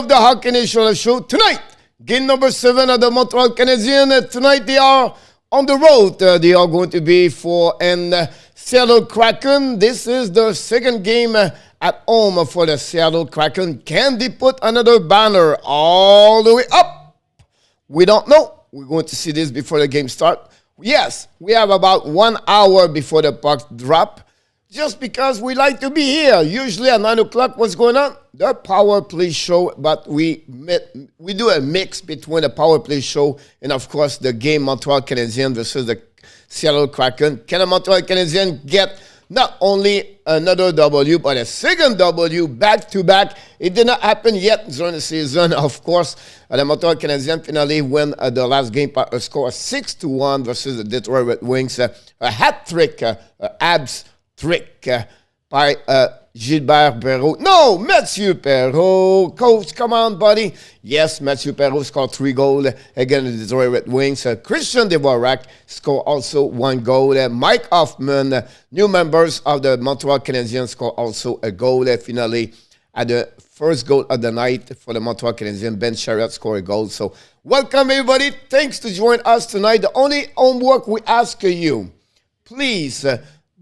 of the Hockey National Show. Tonight, game number 7 of the Montreal Canadiens. Tonight, they are on the road. They are going to be for Seattle Kraken. This is the second game at home for the Seattle Kraken. Can they put another banner all the way up? We don't know. We're going to see this before the game starts. Yes, we have about 1 hour before the puck drop. Just because we like to be here. Usually at 9 o'clock, what's going on? The power play show, but we do a mix between the power play show and, of course, the game Montreal Canadiens versus the Seattle Kraken. Can the Montreal Canadiens get not only another W, but a second W back-to-back? It did not happen yet during the season. Of course, the Montreal Canadiens finally win the last game by a score of 6-1 versus the Detroit Red Wings. A hat trick, Habs trick by Gilbert Perreault. No, Mathieu Perreault. Coach, come on, buddy. Yes, Mathieu Perreault scored 3 goals against the Detroit Red Wings. Christian Dvorak scored also 1 goal. Mike Hoffman, new members of the Montreal Canadiens, scored also a goal. Finally, at the first goal of the night for the Montreal Canadiens, Ben Chariot scored a goal. So, welcome, everybody. Thanks to join us tonight. The only homework we ask you, please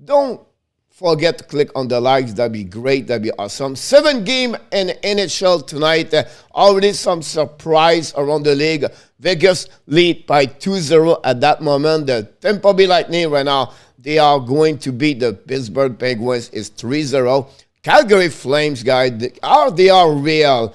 don't forget to click on the likes. That'd be great. That'd be awesome. 7 game in NHL tonight. Already some surprise around the league. Vegas lead by 2-0 at that moment. The Tampa Bay Lightning right now, they are going to beat the Pittsburgh Penguins. It's 3-0. Calgary Flames, guys, they are real.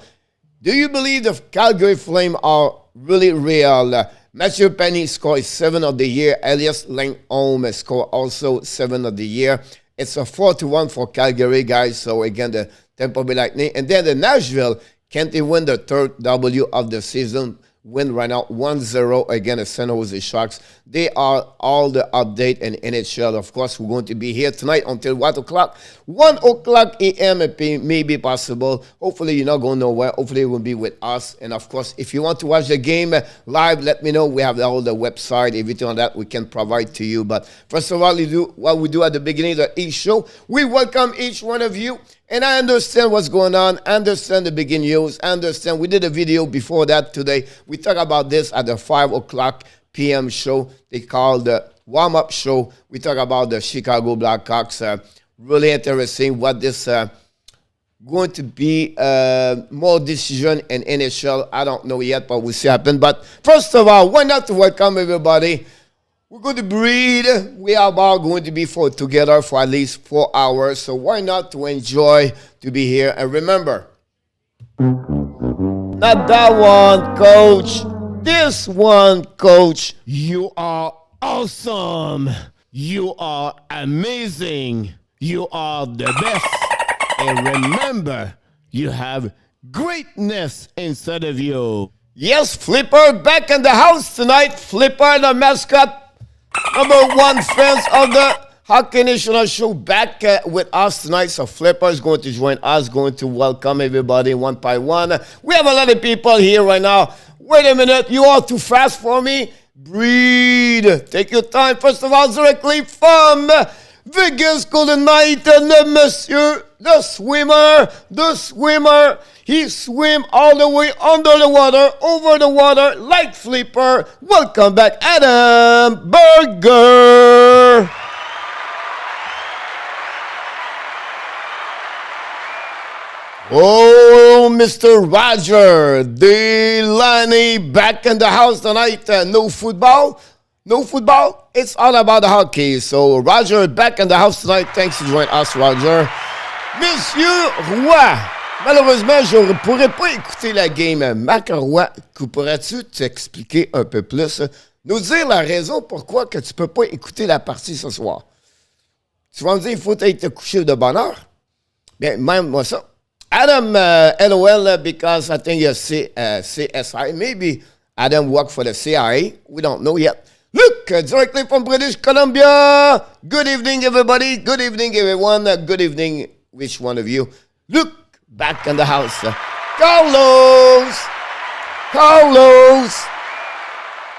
Do you believe the Calgary Flames are really real? Matthew Penny scored 7 of the year. Elias Lindholm scored also 7 of the year. It's a 4-1 for Calgary, guys. So, again, the Tampa Bay Lightning. And then the Nashville, can they win the 3rd W of the season? Win right now 1-0 against the San Jose Sharks. They are all the update in NHL. Of course, we're going to be here tonight until 1 o'clock. 1 o'clock a.m. it may be possible. Hopefully, you're not going nowhere. Hopefully, you will be with us. And, of course, if you want to watch the game live, let me know. We have all the website, everything on that we can provide to you. But, first of all, what we do at the beginning of each show, we welcome each one of you. And I understand what's going on. I understand the big news. I understand. We did a video before that today. We talk about this at the 5 o'clock p.m. show. They call the warm-up show. We talk about the Chicago Blackhawks. Really interesting what this going to be more decision in NHL. I don't know yet, but we'll see happen. But first of all, why not to welcome everybody? We're going to breathe. We are about going to be together for at least 4 hours. So why not to enjoy to be here? And remember, not that one, coach. This one, coach. You are awesome. You are amazing. You are the best. And remember, you have greatness inside of you. Yes, Flipper back in the house tonight. Flipper, the mascot. Number 1 fans of the Hockey National Show back with us tonight. So Flipper is going to join us, going to welcome everybody one by one. We have a lot of people here right now. Wait a minute, you are too fast for me. Breathe. Take your time. First of all, directly from Vegas Golden Knight, and Monsieur, the swimmer. He swim all the way under the water, over the water, like Flipper. Welcome back, Adam Berger. Oh, Mr. Roger Delaney back in the house tonight. No football. It's all about the hockey. So, Roger back in the house tonight. Thanks for joining us, Roger. Monsieur Roy. Malheureusement, je ne pourrais pas écouter la game. Marc Roy, pourrais-tu t'expliquer un peu plus? Nous dire la raison pourquoi que tu ne peux pas écouter la partie ce soir. Tu vas me dire, il faut être couché de bonne heure? Bien, même moi ça. Adam, LOL, because I think you're CSI. Maybe Adam worked for the CIA. We don't know yet. Look, directly from British Columbia. Good evening, everybody. Good evening, everyone. Good evening, which one of you? Look, back in the house.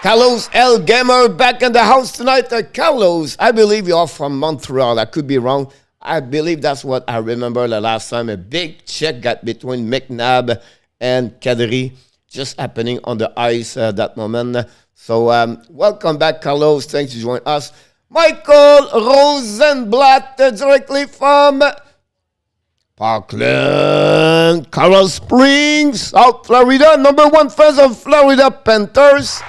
Carlos L. Gamer back in the house tonight. Carlos, I believe you are from Montreal. I could be wrong. I believe that's what I remember the last time. A big check got between McNabb and Calgary just happening on the ice that moment. So welcome back, Carlos. Thanks for joining us. Michael Rosenblatt directly from Parkland, Coral Springs, South Florida. Number one fans of Florida Panthers.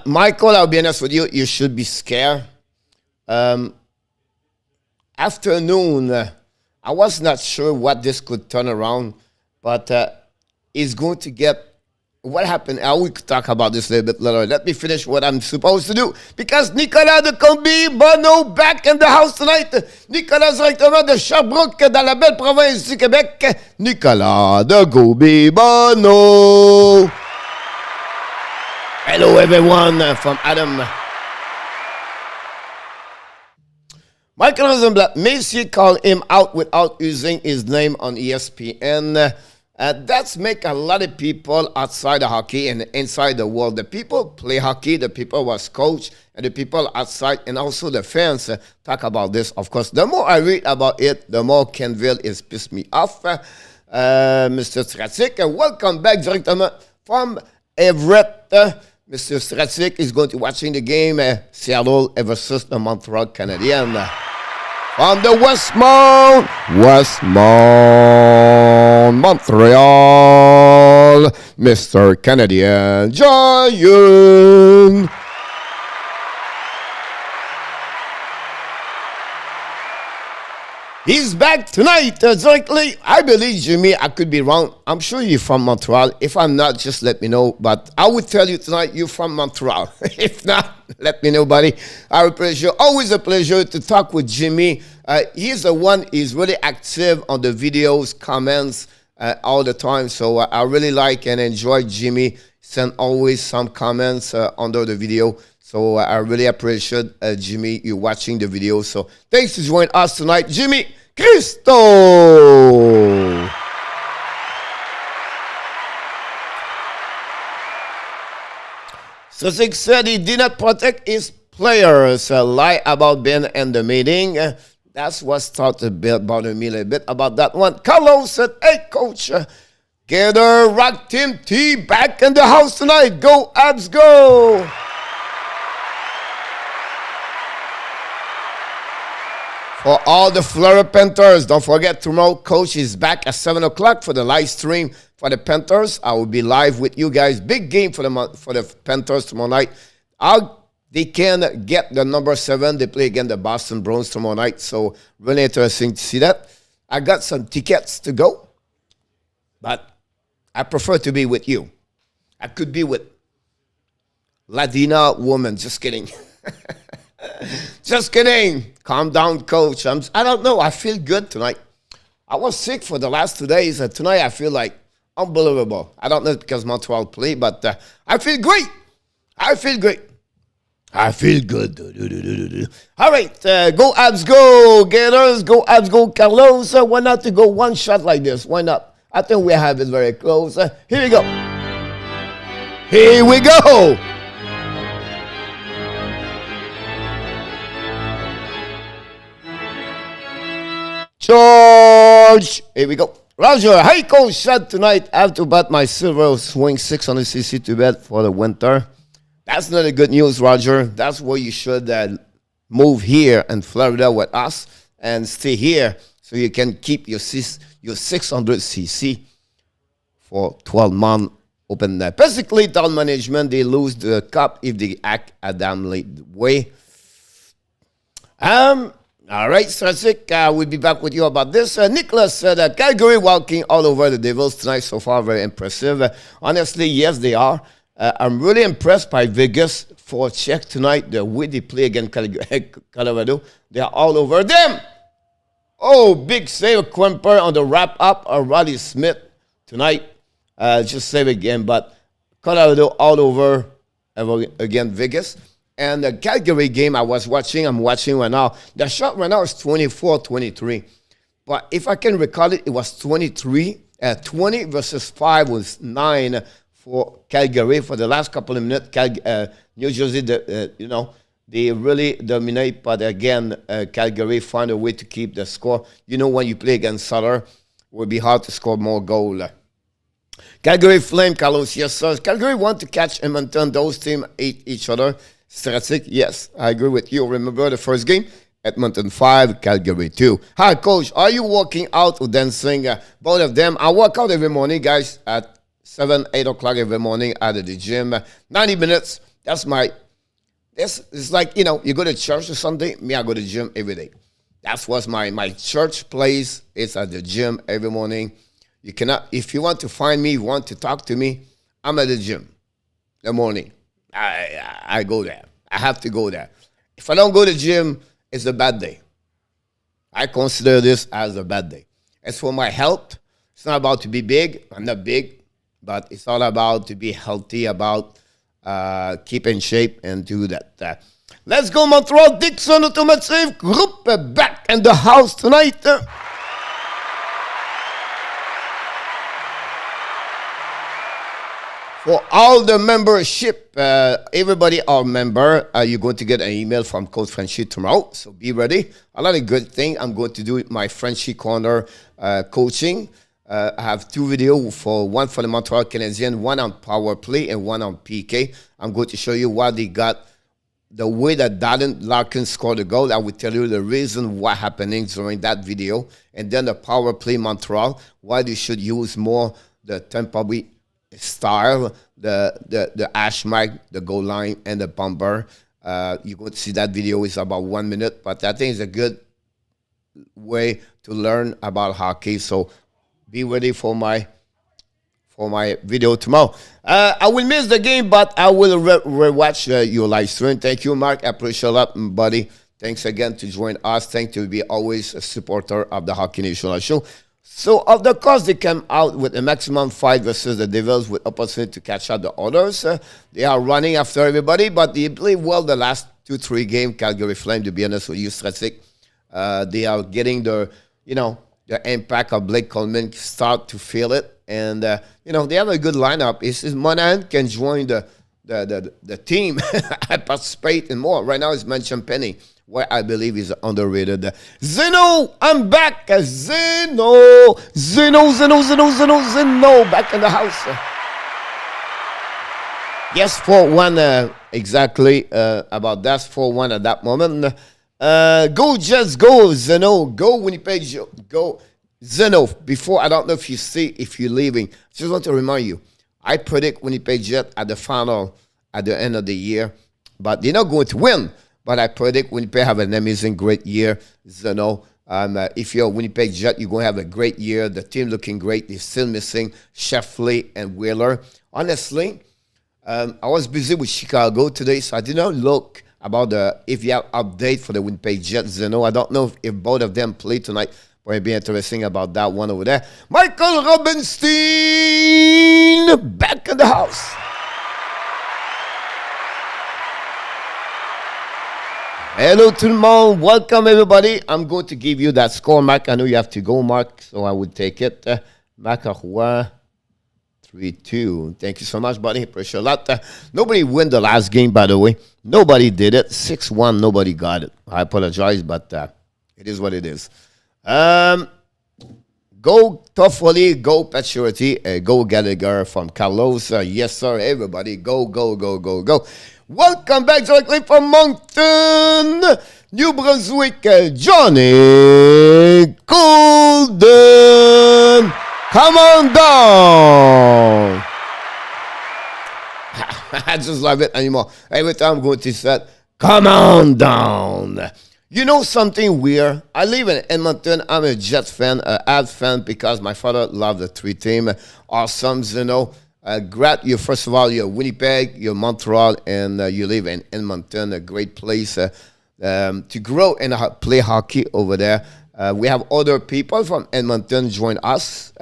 Michael, I'll be honest with you, you should be scared. Afternoon, I was not sure what this could turn around, but it's going to get what happened. I will talk about this a little bit later. Let me finish what I'm supposed to do, because Nicolas de Combi-Bono back in the house tonight. Nicolas directement de Sherbrooke dans la belle province du Québec. Nicolas de Combi-Bono. Hello everyone from Adam. Michael Rosenblatt, Messier called him out without using his name on ESPN. That's make a lot of people outside of hockey and inside the world. The people play hockey, the people was coach, and the people outside, and also the fans talk about this. Of course, the more I read about it, the more Kenville is pissed me off. Mr. Stratic, welcome back directement from Everett. Mr. Stratic is going to watching the game Seattle versus the Montreal Canadiens. From the Westmount, Montreal, Mr. Canadian Giant. He's back tonight directly. I believe, Jimmy, I could be wrong. I'm sure you're from Montreal. If I'm not, just let me know. But I would tell you tonight you're from Montreal. If not, let me know, buddy. Our pleasure. Always a pleasure to talk with Jimmy. He's the one, he's really active on the videos, comments all the time. So I really like and enjoy Jimmy. Send always some comments under the video. So I really appreciate, Jimmy, you watching the video. So thanks for joining us tonight, Jimmy Cristo. Sussex said he did not protect his players. Lie about being in the meeting. That's what started to bother me a little bit about that one. Carlos said, hey, coach, get a Rock Team T back in the house tonight. Go, Habs, go. For all the Florida Panthers, don't forget tomorrow, Coach is back at 7 o'clock for the live stream for the Panthers. I will be live with you guys. Big game for the Panthers tomorrow night. They can get the number 7. They play against the Boston Bruins tomorrow night. So really interesting to see that. I got some tickets to go, but I prefer to be with you. I could be with Latina woman. Just kidding. Just kidding. Calm down, coach. I don't know. I feel good tonight. I was sick for the last 2 days. And tonight I feel like unbelievable. I don't know because Montreal play, but I feel great. I feel great. I feel good. All right. Go Habs, go Gators. Go Habs, go Carlos. Why not to go one shot like this? Why not? I think we have it very close. Here we go. Here we go. George, here we go. Roger, hey coach, shot tonight. I have to bet my silver swing 600cc to bed for the winter. That's not a good news, Roger. That's where you should move here in Florida with us and stay here so you can keep your 600cc for 12 months open. Basically, town management, they lose the cup if they act a damn late way. All right, Strasic, we'll be back with you about this. Nicholas said Calgary walking all over the Devils tonight so far, very impressive. Honestly, yes, they are. I'm really impressed by Vegas for check tonight, the way they play against Colorado. They are all over them. Oh, big save, Quimper on the wrap-up of Roddy Smith tonight. Just save again, but Colorado all over again Vegas. And the Calgary game I'm watching right now. The shot right now is 24-23. But if I can recall it, it was 20 versus 5 was 9 for Calgary. For the last couple of minutes, New Jersey, the They really dominate, but again, Calgary find a way to keep the score. You know, when you play against Sutter, it will be hard to score more goals. Calgary Flame, Carlos, yes, sir. Calgary want to catch Edmonton. Those teams hate each other. Strategic, yes, I agree with you. Remember the first game? Edmonton 5, Calgary 2. Hi, Coach. Are you working out or dancing? Both of them. I work out every morning, guys, at 7, 8 o'clock every morning out of the gym. 90 minutes. That's my... It's like, you know, you go to church on Sunday. Me, I go to the gym every day. That's what's my church place. It's at the gym every morning. You cannot... If you want to find me, you want to talk to me, I'm at the gym in the morning. I go there. I have to go there. If I don't go to the gym, it's a bad day. I consider this as a bad day. As for my health, it's not about to be big. I'm not big, but it's all about to be healthy, about keep in shape and do that. Let's go, Montreal. Dixon Automotive Group back in the house tonight. For all the membership, everybody our member, you're going to get an email from Coach Frenchy tomorrow. So be ready. A lot of good things I'm going to do my Frenchy Corner coaching. I have 2 videos, one for the Montreal Canadiens, one on power play and one on PK. I'm going to show you what they got, the way that Darren Larkin scored a goal. I will tell you the reason what happening during that video. And then the power play Montreal, why they should use more the Tampa Bay style, the hash mark, the goal line, and the bomber. You're going to see that video. It's about 1 minute, but I think it's a good way to learn about hockey. So be ready for my video tomorrow. I will miss the game, but I will rewatch your live stream. Thank you, Mark. I appreciate a lot, buddy. Thanks again to join us. Thanks to be always a supporter of the Hockey National Show. So, of the course, they came out with a maximum fight versus the Devils with opportunity to catch up the others. They are running after everybody, but they played well the last 2-3 games. Calgary Flame, to be honest with you, strategic. They are getting the impact of Blake Coleman, start to feel it. And, they have a good lineup. It's Monahan can join the team and participate in more. Right now, it's mentioned Penny, where I believe is underrated. Zeno, I'm back. Zeno, back in the house. Yes, 4-1, exactly about that. 4-1 at that moment. Go Jets, go Zeno, go Winnipeg, go Zeno. Before, I don't know if you're leaving. Just want to remind you, I predict Winnipeg Jets at the final at the end of the year, but they're not going to win. But I predict Winnipeg have an amazing, great year. Zeno, if you're a Winnipeg Jet, you're going to have a great year. The team looking great. They're still missing Sheffley and Wheeler. Honestly, I was busy with Chicago today, so I did not look about if you have update for the Winnipeg Jets. Zeno, I don't know if both of them play tonight, but it'd be interesting about that one over there. Michael Robinstein, back in the house. Hello to the monde. Welcome, everybody. I'm going to give you that score, Mark. I know you have to go, Mark, so I would take it. Mark Arroy, 3-2. Thank you so much, buddy. Appreciate a lot. Nobody win the last game, by the way. Nobody did it. 6-1, nobody got it. I apologize, but it is what it is. Go Toffoli, go Pacioretty, go Gallagher from Carlos. Yes, sir, everybody. Go. Welcome back directly from Moncton, New Brunswick, Yanni Gourde. Come on down. I just love it anymore. Every time I'm going to set, come on down. You know something weird? I live in Edmonton. I'm a Jets fan, an Habs fan, because my father loved the 3 team. Awesome, first of all, you're Winnipeg, you're Montreal, and you live in Edmonton, a great place to grow and play hockey over there. We have other people from Edmonton join us,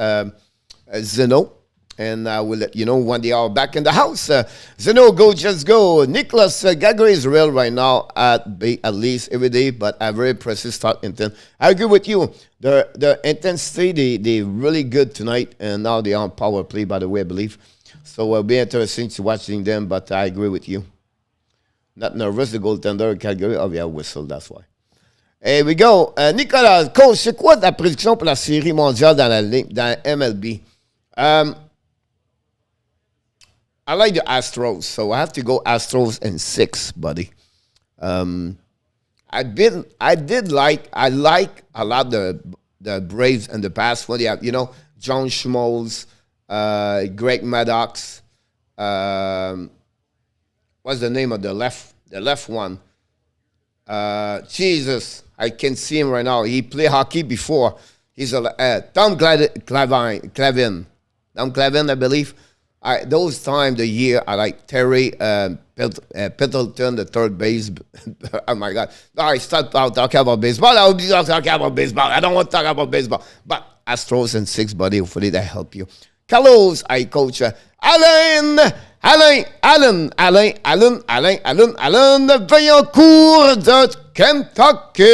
Zeno, and I will let you know when they are back in the house. Zeno, go, just go. Nicholas, Calgary is real right now at least every day, but a very impressive start intent. I agree with you. The intensity, they're really good tonight, and now they're on power play, by the way, I believe. So it'll be interesting to watching them, but I agree with you. Not nervous, the goaltender Calgary. Oh, yeah, whistle, that's why. Here we go. Nicolas, coach, c'est quoi ta prédiction pour la série mondiale dans la MLB? I like the Astros, so I have to go Astros in 6, buddy. I like a lot the Braves in the past when they have, John Schmoltz, Greg Maddox, what's the name of the left one? Jesus, I can see him right now. He played hockey before. He's Tom Clavin. Tom Clavin, I believe. Those times the year, I like Terry Pittleton, the third base. Oh, my God. I start talking about baseball. I will be talking about baseball. I don't want to talk about baseball. But Astros in 6, buddy. Hopefully that help you. Carlos, I coach. Alain Vaillancourt de Kentucky.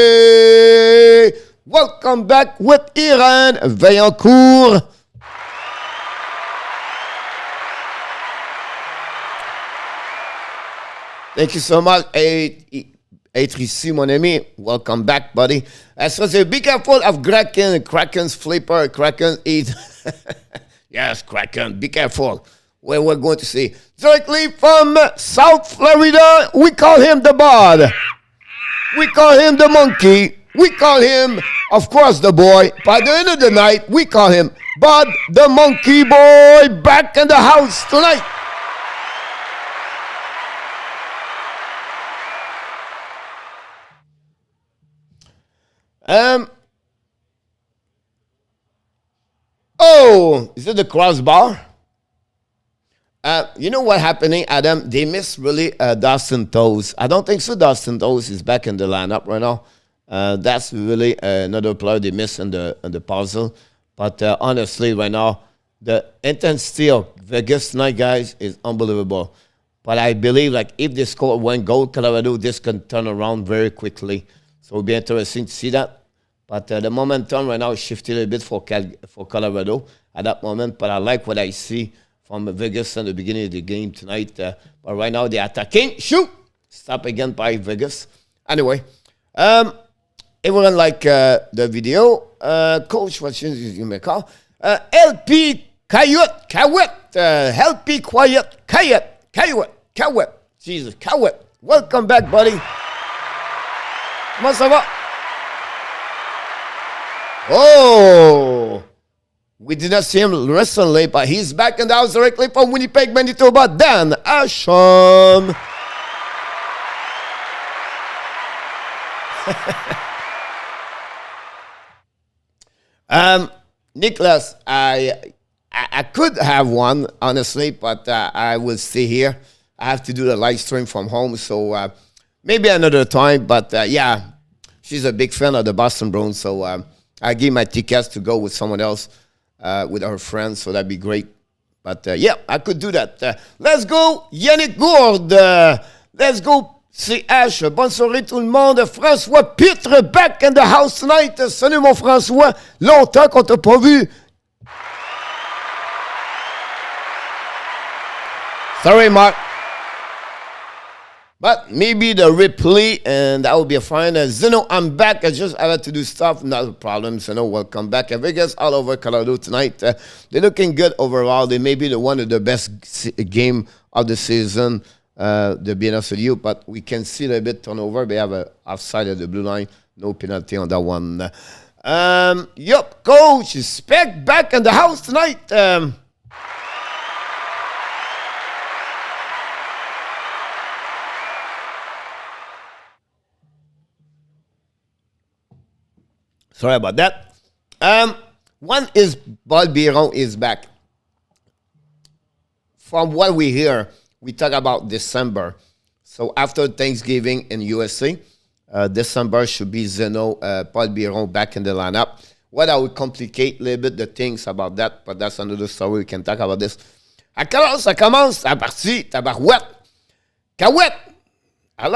Welcome back with Iran Vaillancourt. Thank you so much. Être ici, mon ami. Welcome back, buddy. So be careful of Kraken's flipper. Kraken eat. Yes, Kraken. Be careful. Where we're going to see. Directly from South Florida, we call him the Bod. We call him the Monkey. We call him, of course, the boy. By the end of the night, we call him Bod the Monkey Boy, back in the house tonight. Is it the crossbar? You know what happening, Adam? They miss really Dustin Toews. I don't think so. Dustin Toews is back in the lineup right now. That's really another player they miss in the puzzle. But honestly, right now, the intensity of Vegas tonight, guys, is unbelievable. But I believe, like, if they score 1 goal, Colorado, this can turn around very quickly. So it'll be interesting to see that. But the momentum right now is shifting a bit for Colorado at that moment. But I like what I see from Vegas in the beginning of the game tonight. But right now they're attacking. Shoot! Stop again by Vegas. Anyway, everyone like the video. Coach, what should you may call? LP Kayut. LP Quiet. Kayut. Jesus, Kayut. Welcome back, buddy. Comment ça va? Oh, we did not see him recently, but he's back in the house directly from Winnipeg, Manitoba. Dan Asham. Nicholas, I could have one, honestly, but I will stay here. I have to do the live stream from home, so maybe another time. But yeah, she's a big fan of the Boston Bruins, so I give my tickets to go with someone else, with her friends, so that'd be great. But yeah, I could do that. Let's go, Yanni Gourde. Let's go, CH. Bonne soirée tout le monde. François Pitre back in the house tonight. Salut mon François. Longtemps qu'on t'a pas vu. Sorry, Mark. But maybe the replay, and that will be fine. Zeno, I'm back. I just had to do stuff. Not a problem. Zeno, welcome back. Vegas all over Colorado tonight. They're looking good overall. They may be one of the best game of the season, to be honest with you. But we can see a bit turnover. They have a offside at the blue line. No penalty on that one. Yup, Coach Speck back in the house tonight. Sorry about that. One is Paul Biron is back. From what we hear, we talk about December. So after Thanksgiving in USA, December should be Zeno, Paul Biron back in the lineup. What I would complicate a little bit the things about that, but that's another story. We can talk about this. À quelle heure ça commence? À partir, tabarouette. Cahouette. I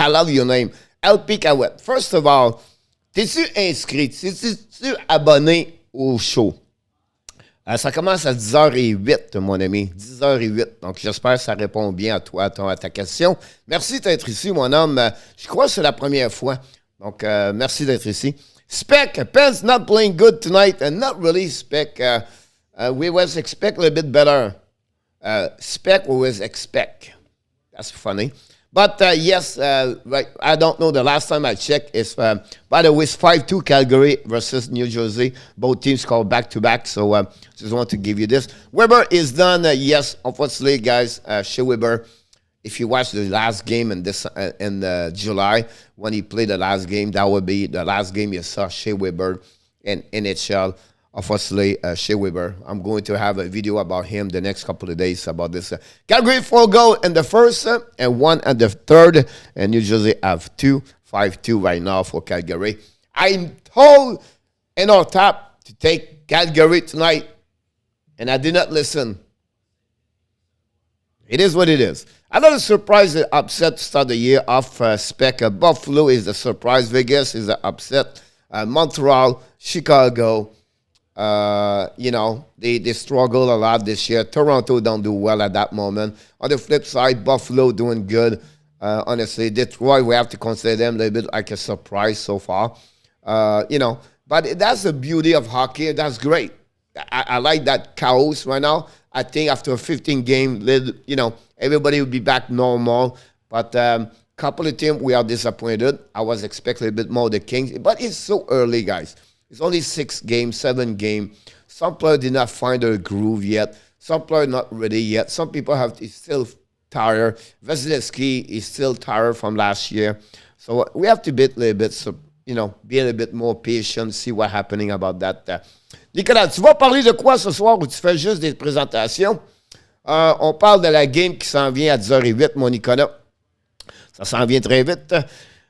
love your name. LP Cahouette. First of all, t'es-tu inscrit? T'es-tu abonné au show? Ça commence à 10h08, mon ami. 10h08. Donc, j'espère que ça répond bien à toi, à ta question. Merci d'être ici, mon homme. Je crois que c'est la première fois. Donc, merci d'être ici. Spec, Pence not playing good tonight. And not really, Spec. We was expect a little bit better. Spec, we was expect. That's funny. But yes, right, I don't know. The last time I checked, it's by the way, it's 5-2 Calgary versus New Jersey. Both teams called back-to-back, so just want to give you this. Weber is done. Yes, unfortunately, guys, Shea Weber, if you watch the last game in July, when he played the last game, that would be the last game you saw Shea Weber in NHL. Unfortunately, Shea Weber. I'm going to have a video about him the next couple of days about this. Calgary 4 goals in the first and 1 at the third. And New Jersey have 2, 5-2 right now for Calgary. I'm told in our top to take Calgary tonight, and I did not listen. It is what it is. Another surprise upset to start the year off. Spec. Buffalo is the surprise. Vegas is the upset. Montreal, Chicago. They struggle a lot this year. Toronto don't do well at that moment. On the flip side, Buffalo doing good. Honestly, Detroit, we have to consider them a little bit like a surprise so far. But that's the beauty of hockey. That's great. I like that chaos right now. I think after a 15 game, everybody will be back normal. But couple of teams, we are disappointed. I was expecting a bit more of the Kings. But it's so early, guys. It's only 6 games, 7 games. Some players did not find their groove yet. Some players not ready yet. Some people is still tired. Vasilevsky is still tired from last year. So we have to be a little bit, be a little bit more patient, see what's happening about that. Nicolas, tu vas parler de quoi ce soir ou tu fais juste des présentations? On parle de la game qui s'en vient à 10h08, mon Nicolas. Ça s'en vient très vite.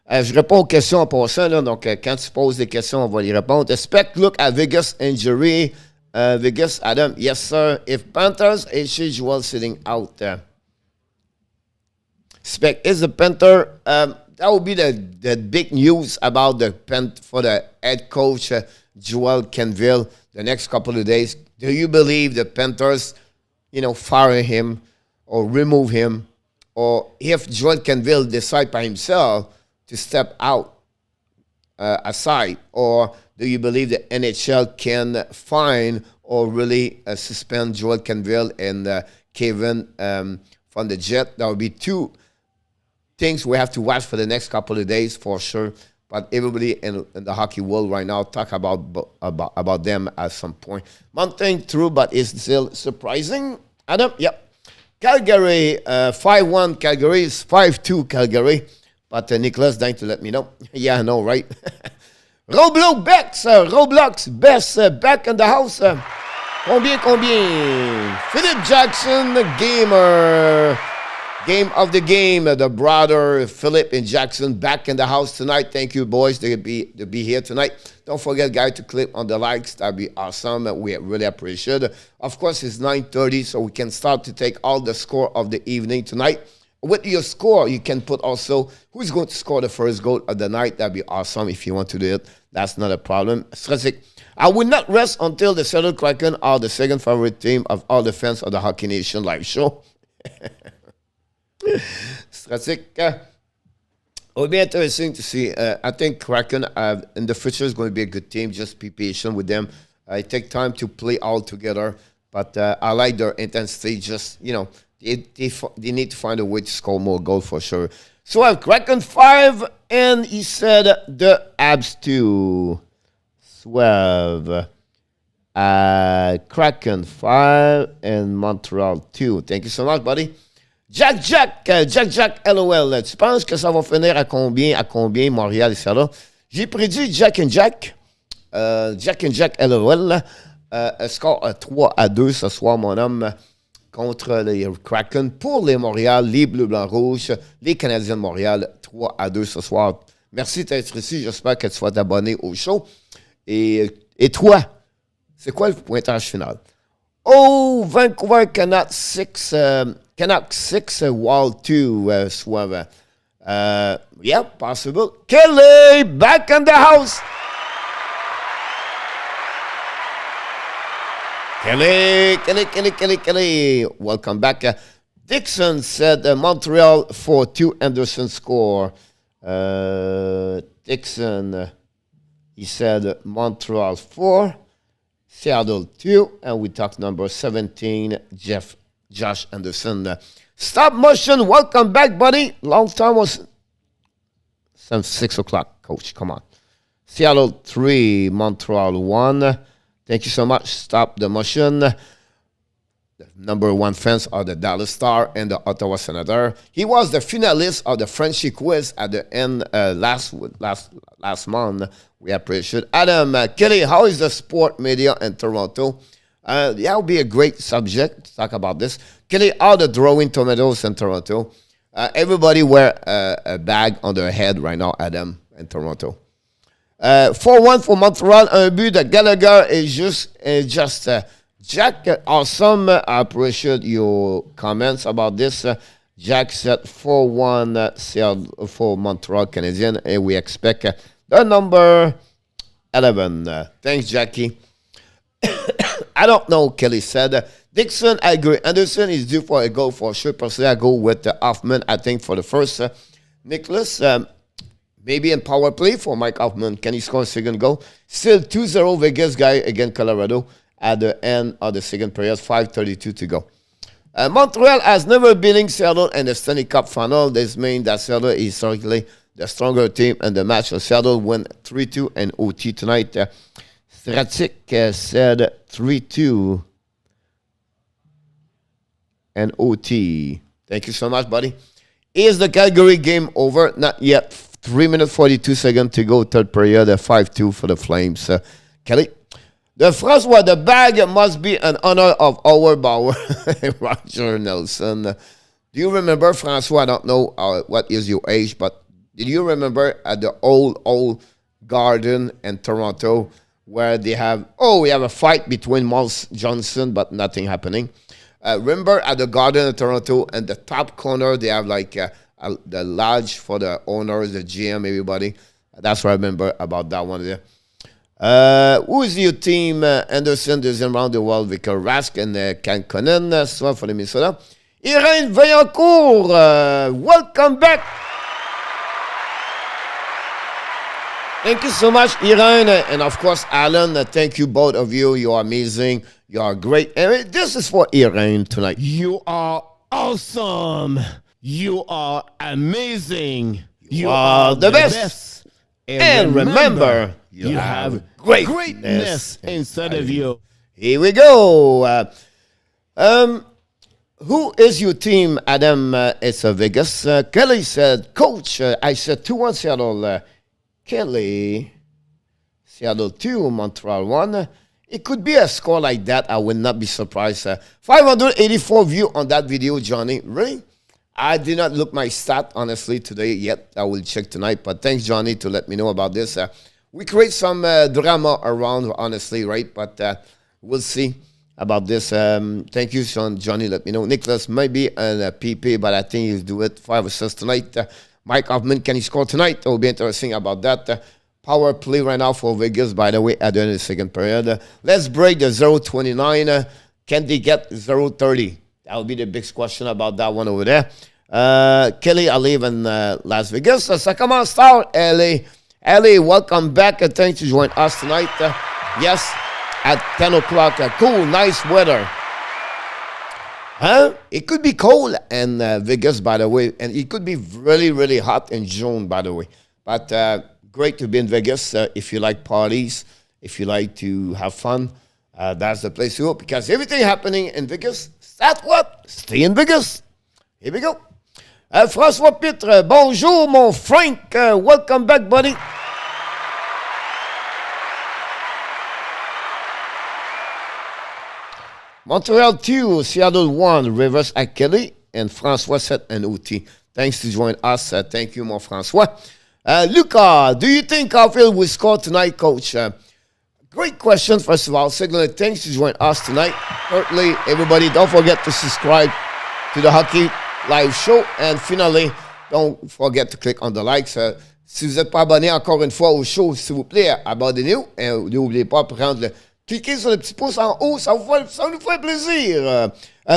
Je réponds aux questions en passant, là, donc quand tu poses des questions, on va y répondre. Spec look at Vegas injury. Vegas, Adam, yes sir. If Panthers, is Joel sitting out? Spec, is the Panther, that would be the big news about for the head coach, Joel Kenville, the next couple of days. Do you believe the Panthers, fire him or remove him? Or if Joel Kenville decide by himself to step out aside, or do you believe the NHL can fine or really suspend Joel Kenville and Kevin from the Jet? That would be 2 things we have to watch for the next couple of days for sure. But everybody in the hockey world right now talk about them at some point. Mounting through, but it's still surprising. Adam, yep. Calgary, 5-1 Calgary is 5-2 Calgary. But Nicholas dying to let me know. Yeah, I know, right? Roblox best back in the house. Combien? Philip Jackson, gamer. Game of the game. The brother Philip and Jackson back in the house tonight. Thank you, boys, to be here tonight. Don't forget, guys, to click on the likes. That'd be awesome. We really appreciate it. Of course, it's 9:30, so we can start to take all the score of the evening tonight. With your score, you can put also who's going to score the first goal of the night. That'd be awesome if you want to do it. That's not a problem. Strategic. I will not rest until the Seattle Kraken are the second favorite team of all the fans of the Hockey Nation live show. Strategic. It will be interesting to see. I think Kraken in the future is going to be a good team. Just be patient with them. It takes time to play all together. But I like their intensity. Just, they need to find a way to score more goals for sure. So I have Kraken 5, and he said the Habs 2. 12. Kraken 5 and Montreal 2. Thank you so much, buddy. Jack, LOL. Tu penses que ça va finir à combien Montréal et ça là? J'ai prédit Jack and Jack, LOL. Score 3-2 ce soir, mon homme, contre les Kraken. Pour les Montréal, les Bleus, Blancs, Rouges, les Canadiens de Montréal, 3-2 ce soir. Merci d'être ici. J'espère que tu vas t'abonner au show. Et toi, c'est quoi le pointage final? Oh, Vancouver Canucks 6, Wall 2, Suave. Yeah, possible. Kelly, back in the house. Kelly. Welcome back. Dixon said Montreal 4-2, Anderson score. Dixon, he said Montreal 4, Seattle 2, and we talked number 17, Josh Anderson. Stop motion, welcome back, buddy. Long time was since 6 o'clock, coach. Come on. Seattle 3, Montreal 1. Thank you so much. Stop the motion. The number 1 fans are the Dallas Star and the Ottawa Senator. He was the finalist of the Frenchy quiz at the end last month. We appreciate Adam Kelly. How is the sport media in Toronto? That would be a great subject to talk about this. Kelly, how the throwing tomatoes in Toronto? Everybody wear a bag on their head right now, Adam, in Toronto. 4-1 for Montreal. Un but de Gallagher is just Jack. Awesome. I appreciate your comments about this. Jack said 4-1 for Montreal Canadiens, and we expect the number 11. Thanks, Jackie. I don't know, Kelly said. Dixon, I agree. Anderson is due for a goal for sure. Personally, I go with Hoffman, I think, for the first. Nicholas, maybe in power play for Mike Hoffman. Can he score a second goal? Still 2-0 Vegas guy against Colorado at the end of the second period. 5:32 to go. Montreal has never beaten Seattle in the Stanley Cup final. This means that Seattle is historically the stronger team in the match. So Seattle win 3-2 and OT tonight. Stratic said 3-2 and OT. Thank you so much, buddy. Is the Calgary game over? Not yet. 3 minutes 42 seconds to go. Third period. 5-2 for the Flames. Kelly. The first one, the bag must be an honor of our Bauer. Roger Nelson. Do you remember, Francois? I don't know what is your age, but did you remember at the old garden in Toronto where we have a fight between Mouse Johnson, but nothing happening? Remember at the garden in Toronto, in the top corner, they have like the lodge for the owners, the GM, everybody. That's what I remember about that one there. Who is your team? Anderson doesn't round the world. Vicar Rask and Canconen, soit for the Minnesota. Irene Vaillancourt, welcome back. Thank you so much, Irene, and of course, Alan. Thank you, both of you. You are amazing. You are great. And this is for Irene tonight. You are awesome. You are amazing. You are the best. And remember, you have greatness inside of you. Here we go. Who is your team, Adam? It's Vegas. Kelly said, Coach, I said 2-1 Seattle. Kelly, Seattle 2, Montreal 1. It could be a score like that. I would not be surprised. 584 views on that video, Johnny. Really? I did not look my stat, honestly, today yet. I will check tonight. But thanks, Johnny, to let me know about this. We create some drama around, honestly, right? But we'll see about this. Thank you, Sean. Johnny, let me know. Nicholas might be in a PP, but I think he'll do it. 5 assists tonight. Mike Hoffman, can he score tonight? It will be interesting about that. Power play right now for Vegas, by the way, at the end of the second period. Let's break the 0.29. Can they get 0.30? That will be the big question about that one over there. Kelly, I live in Las Vegas. Sacramento Star, Ellie. Ellie, welcome back. Thanks to join us tonight. Yes, at 10 o'clock. Cool, nice weather. It could be cold in Vegas, by the way. And it could be really, really hot in June, by the way. But great to be in Vegas. If you like parties, if you like to have fun, that's the place to go. Because everything happening in Vegas, that's what? Stay in Vegas. Here we go. François Pitre, bonjour, mon Frank. Welcome back, buddy. Montreal 2, Seattle 1, reverse at Kelly, and François set an OT. Thanks to join us. Thank you, mon François. Luca, do you think Caulfield will score tonight, Coach? Great question, first of all. Secondly, thanks to join us tonight. Thirdly, everybody, don't forget to subscribe to the Hockey Live Show. And finally, don't forget to click on the likes. Si vous n'êtes pas abonné encore une fois au show, s'il vous plaît, abonnez-vous. Et n'oubliez pas de prendre le Cliquez sur le petit pouce en haut, ça nous fait plaisir.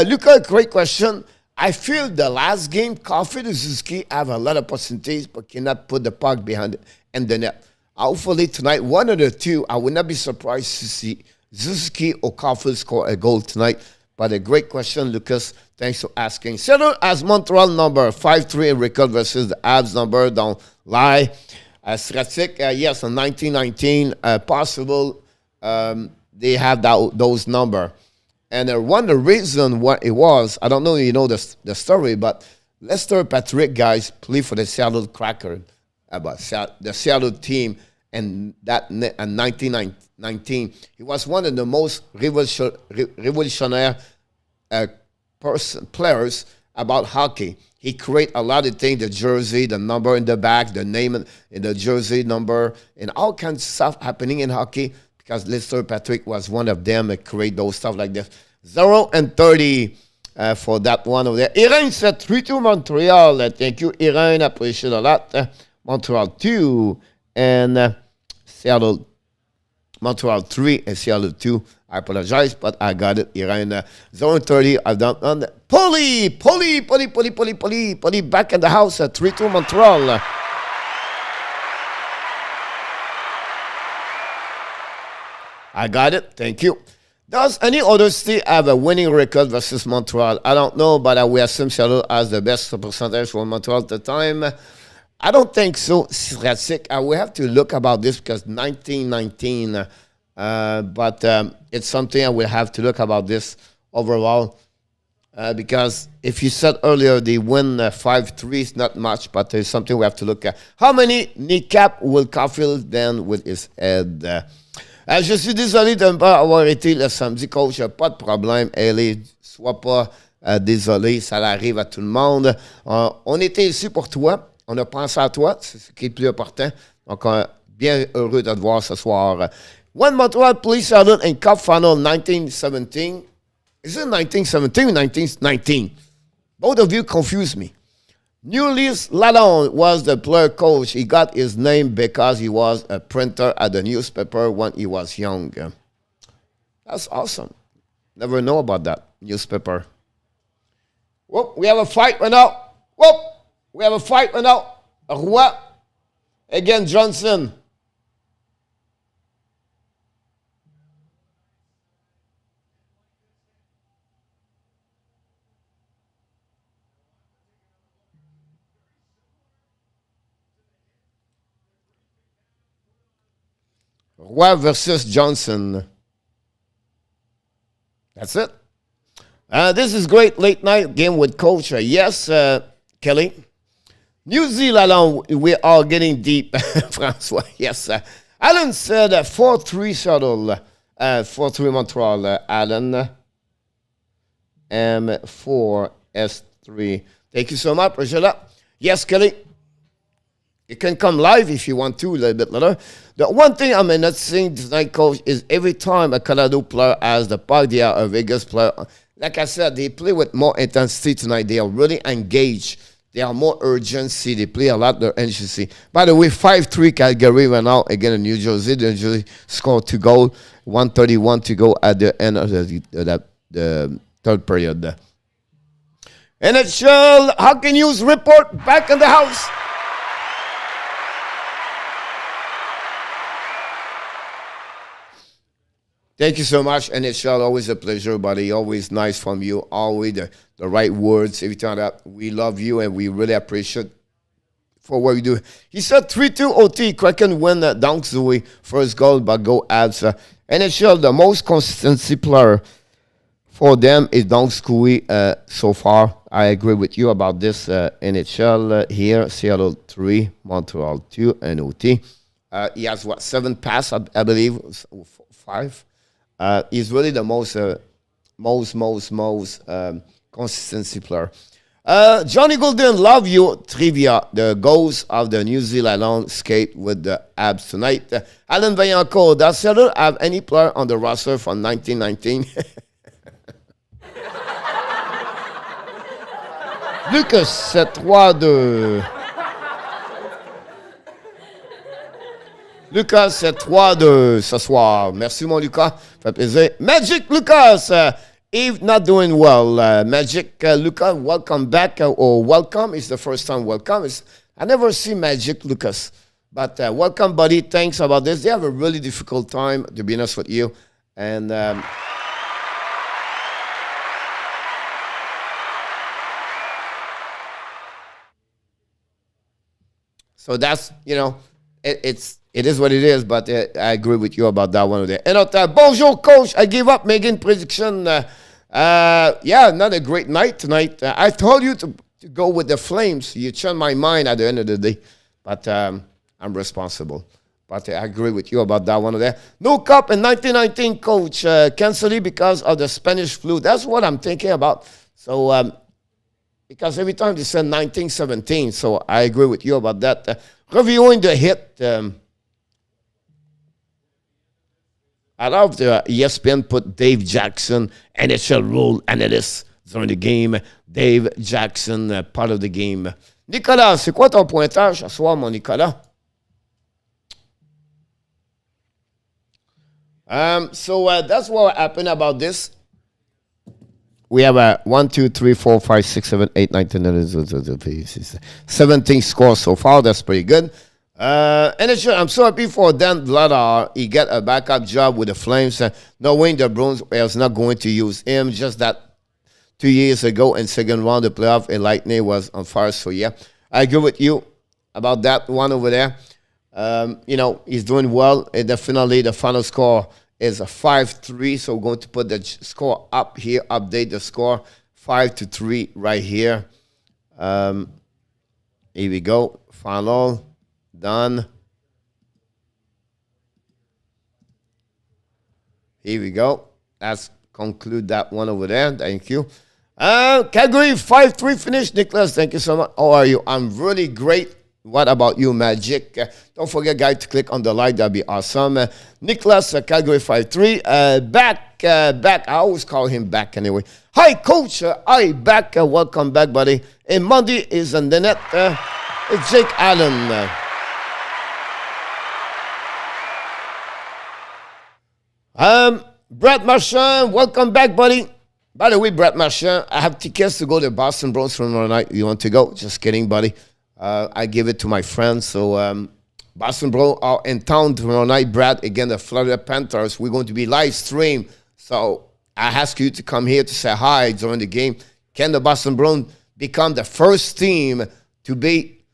Lucas, great question. I feel the last game, Caulfield and Suzuki have a lot of opportunities, but cannot put the puck behind it and the net. Hopefully tonight, one of the two, I would not be surprised to see Suzuki or Caulfield score a goal tonight. But a great question, Lucas. Thanks for asking. Seattle has Montreal number 5-3 in record versus the Habs number. Don't lie. Stratic, yes, in 1919, possible they have those number. And one of the reason what it was, I don't know if you know the story, but Lester Patrick, guys, play for the Seattle Kraken, the Seattle team, and that in 1919. He was one of the most revolutionary players about hockey. He created a lot of things, the jersey, the number in the back, the name in the jersey number, and all kinds of stuff happening in hockey. Because Lester Patrick was one of them that create those stuff like this. 0-30 for that one over there. Irene said 3-2 Montreal. Thank you, Irene. Appreciate a lot. Montreal 2 and Seattle. Montreal 3 and Seattle 2. I apologize, but I got it. Irene 0-30. I've done Polly back in the house at 3-2 Montreal. I got it. Thank you. Does any other city have a winning record versus Montreal? I don't know, but we assume Seattle has the best percentage for Montreal at the time. I don't think so. Stratic. I will have to look about this because 1919. But it's something I will have to look about this overall. Because if you said earlier they win 5-3, it's not much, but there's something we have to look at. How many kneecap will Caulfield then with his head? Je suis désolé de ne pas avoir été le samedi, coach. Pas de problème. Allez, sois pas désolé. Ça arrive à tout le monde. On était ici pour toi. On a pensé à toi. C'est ce qui est le plus important. Donc, bien heureux de te voir ce soir. When Montreal played Seattle in Cup Final 1917. Is it 1917 or 1919? Both of you confuse me. Ulysse Lalonde was the player coach. He got his name because he was a printer at the newspaper when he was young. That's awesome. Never know about that newspaper. Whoop, we have a fight right now. Whoop, we have a fight right now. Roy against Johnson. Roy versus Johnson. That's it. This is great late night game with Coach. Yes, Kelly. New Zealand, we are getting deep, François. Yes. Alan said 4-3 Seattle, 4-3 Montreal. Alan, M4S3. Thank you so much, Angela. Yes, Kelly. You can come live if you want to a little bit later. The one thing I'm not seeing tonight, Coach, is every time a Colorado player has the puck, they are a Vegas player. Like I said, they play with more intensity tonight. They are really engaged. They are more urgency. They play a lot of urgency. By the way, 5-3 Calgary went out again in New Jersey. New Jersey scored 2 goals, 1:31 to go at the end of the third period. NHL Hockey News report back in the house. Thank you so much, NHL. Always a pleasure, buddy. Always nice from you. Always the right words. Every time that we love you and we really appreciate for what we do. He said 3-2 OT. Kraken win Donksui. First goal, but go Habs. NHL, the most consistency player for them is Donksui so far. I agree with you about this. NHL here. Seattle 3, Montreal 2, and OT. He has, 7 passes, I believe. 5. He's really the most consistency player. Johnny Golden, love you. Trivia. The goals of the New Zealand landscape with the Habs tonight. Alan Vaillancourt, does Seattle have any player on the roster from 1919? Lucas, c'est 3-2. Lucas, c'est 3-2 ce soir. Merci, mon Lucas. Ça fait plaisir. Magic Lucas, if not doing well. Magic Lucas, welcome back. Or welcome. It's the first time welcome. I never see Magic Lucas. But welcome, buddy. Thanks about this. They have a really difficult time, to be honest with you. And so that's, it is what it is, but I agree with you about that one there. And bonjour, coach. I gave up making prediction. Yeah, not a great night tonight. I told you to go with the Flames. You changed my mind at the end of the day. But I'm responsible. But I agree with you about that one there. No cup in 1919, coach. Cancel it because of the Spanish flu. That's what I'm thinking about. So, because every time they send 1917, so I agree with you about that. Reviewing the hit. I love the ESPN put Dave Jackson, NHL rule analyst during the game. Dave Jackson, part of the game. Nicolas, c'est quoi ton pointage ce soir, mon Nicolas? So that's what happened about this. We have a 1, 2, 3, 4, 5, 6, 7, 8, 9, 10, 11, 17 scores so far. That's pretty good. And I'm so happy for Dan Vladar. He got a backup job with the Flames, knowing the Bruins was not going to use him. Just that 2 years ago in second round of playoff, and Lightning was on fire. So yeah, I agree with you about that one over there. He's doing well. And definitely the final score is a 5-3. So we're going to put the score up here, update the score 5-3 right here. Here we go. Final. Done. Here we go. Let's conclude that one over there. Thank you. Calgary 5-3 finish. Nicholas, thank you so much. How are you? I'm really great. What about you, Magic? Don't forget, guys, to click on the like. That'd be awesome. Nicholas, Calgary 5-3. Back. I always call him back anyway. Hi, Coach. Hi, back. Welcome back, buddy. And Monday is on the net. It's Jake Allen. Brett Marchand, welcome back, buddy. By the way, Brett Marchand, I have tickets to go to Boston Bruins tomorrow night. You want to go? Just kidding, buddy. I give it to my friends. So Boston Bruins are in town tomorrow night, Brad, again, the Florida Panthers. We're going to be live stream. So I ask you to come here to say hi during the game. Can the Boston Bruins become the first team to beat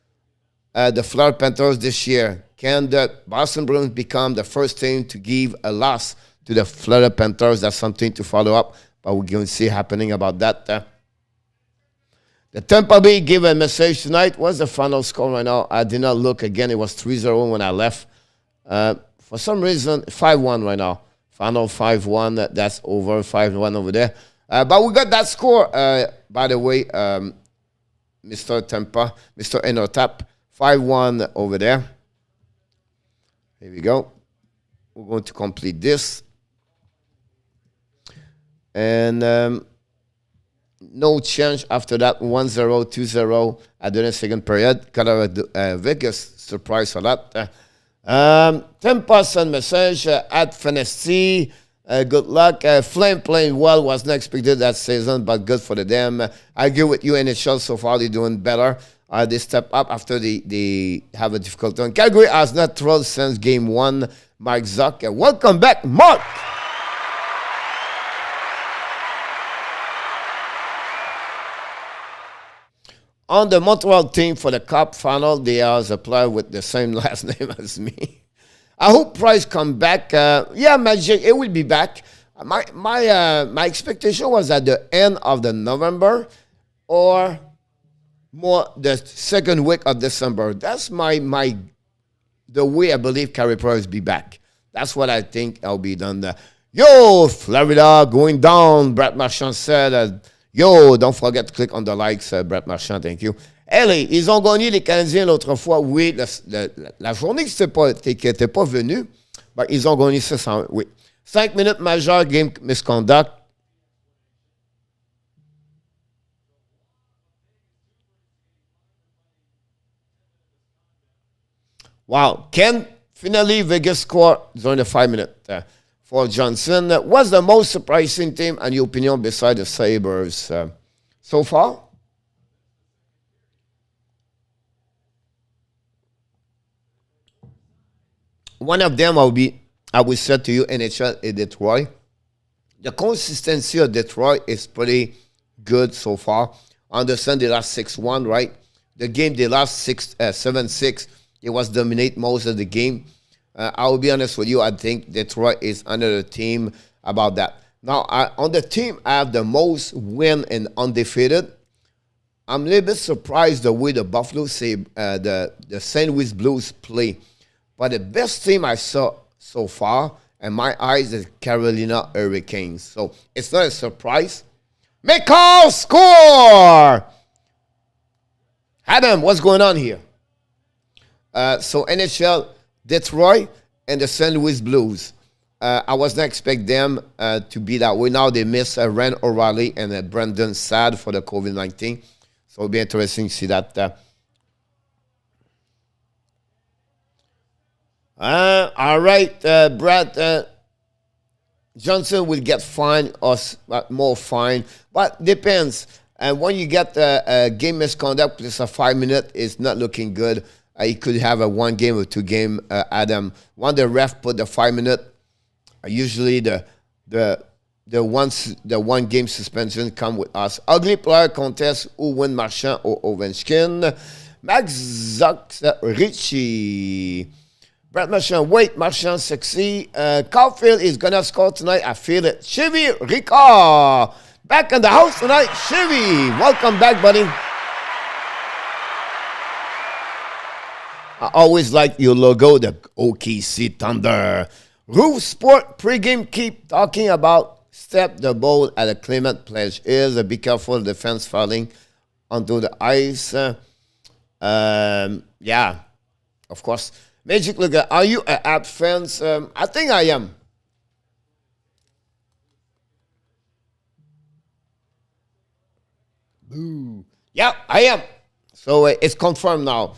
the Florida Panthers this year? Can the Boston Bruins become the first team to give a loss to the Florida Panthers? That's something to follow up, but we're going to see happening about that. The Tampa Bay gave a message tonight. What's the final score right now? I did not look again. It was 3-0 when I left. For some reason, 5-1 right now. Final 5-1. That's over. 5-1 over there. But we got that score, by the way, Mr. Tampa, Mr. Enotap. 5-1 over there. Here we go. We're going to complete this. And no change after that. 1-0, 2-0 at the second period. Colorado Vegas surprise for that. Tampa sent message at Fennessy. Good luck. Flame playing well. Was not expected that season, but good for them. I agree with you, NHL. So far, they're doing better. They step up after they have a difficult time. Calgary has not thrown since game 1. Mark Zuck. Welcome back, Mark. On the Montreal team for the Cup final, there is a player with the same last name as me. I hope Price come back. Yeah, Magic, it will be back. My expectation was at the end of the November or more the second week of December. That's the way I believe Carey Price will be back. That's what I think I'll be done there. Yo, Florida going down, Brett Marchand said. Yo, don't forget to click on the likes, Brett Marchand, thank you. Ellie, ils ont gagné les Canadiens l'autre fois. Oui, la journée qui n'était pas venue, ben, ils ont gagné 600. Oui. 5 minutes majeures, game misconduct. Wow. Ken Finally, Vegas scored during the 5 minute for Johnson. What's the most surprising team, in your opinion, beside the Sabres so far? One of them I will say to you, NHL is Detroit. The consistency of Detroit is pretty good so far. I understand they lost 6-1, right? The game they lost 7-6. It was dominate most of the game. I will be honest with you. I think Detroit is under the team about that. Now, on the team, I have the most win and undefeated. I'm a little bit surprised the way the Buffalo the St. Louis Blues play. But the best team I saw so far, in my eyes, is Carolina Hurricanes. So it's not a surprise. McCall score! Adam, what's going on here? So NHL, Detroit, and the St. Louis Blues. I was not expect them to be that way. Now they miss Ren O'Reilly and Brendan Saad for the COVID-19. So it'll be interesting to see that. All right, Brad. Johnson will get fined or more fine, but depends. And when you get a game misconduct, plus a 5 minute, it's not looking good. You could have a 1 game or 2 game, Adam. When the ref put the 5 minute, usually the 1 game suspension come with us. Ugly player contest, who win Marchand or Ovechkin. Max Zuck, Richie. Brett Marchand, wait, Marchand sexy. Caulfield is going to score tonight. I feel it. Chevy Ricard. Back in the house tonight. Chevy, welcome back, buddy. I always like your logo, the OKC Thunder. Roof Sport pregame keep talking about step the ball at a Clement pledge. Is a be careful defense falling onto the ice. Yeah, of course. Magic Look, are you an app fan? I think I am. Ooh. Yeah, I am. So it's confirmed now.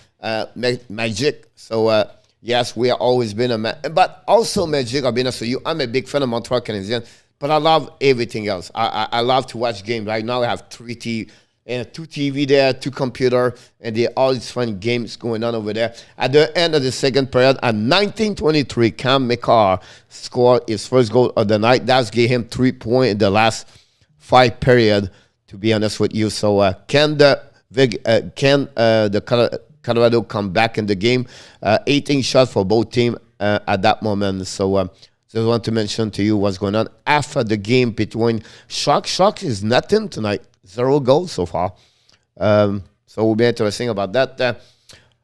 Magic. So yes, we have always been but also Magic. I'll be honest with you. I'm a big fan of Montreal Canadiens, but I love everything else. I love to watch games. Right now I have 2 TV there, 2 computer, and there are all these fun games going on over there. At the end of the second period, at 19:23, Cam McCarr scored his first goal of the night. That's gave him 3 points in the last 5 period, to be honest with you. So can the Colorado come back in the game? 18 shots for both teams at that moment. So just want to mention to you what's going on after the game between Shark. Shark is nothing tonight. 0 goals so far. So we'll be interesting about that.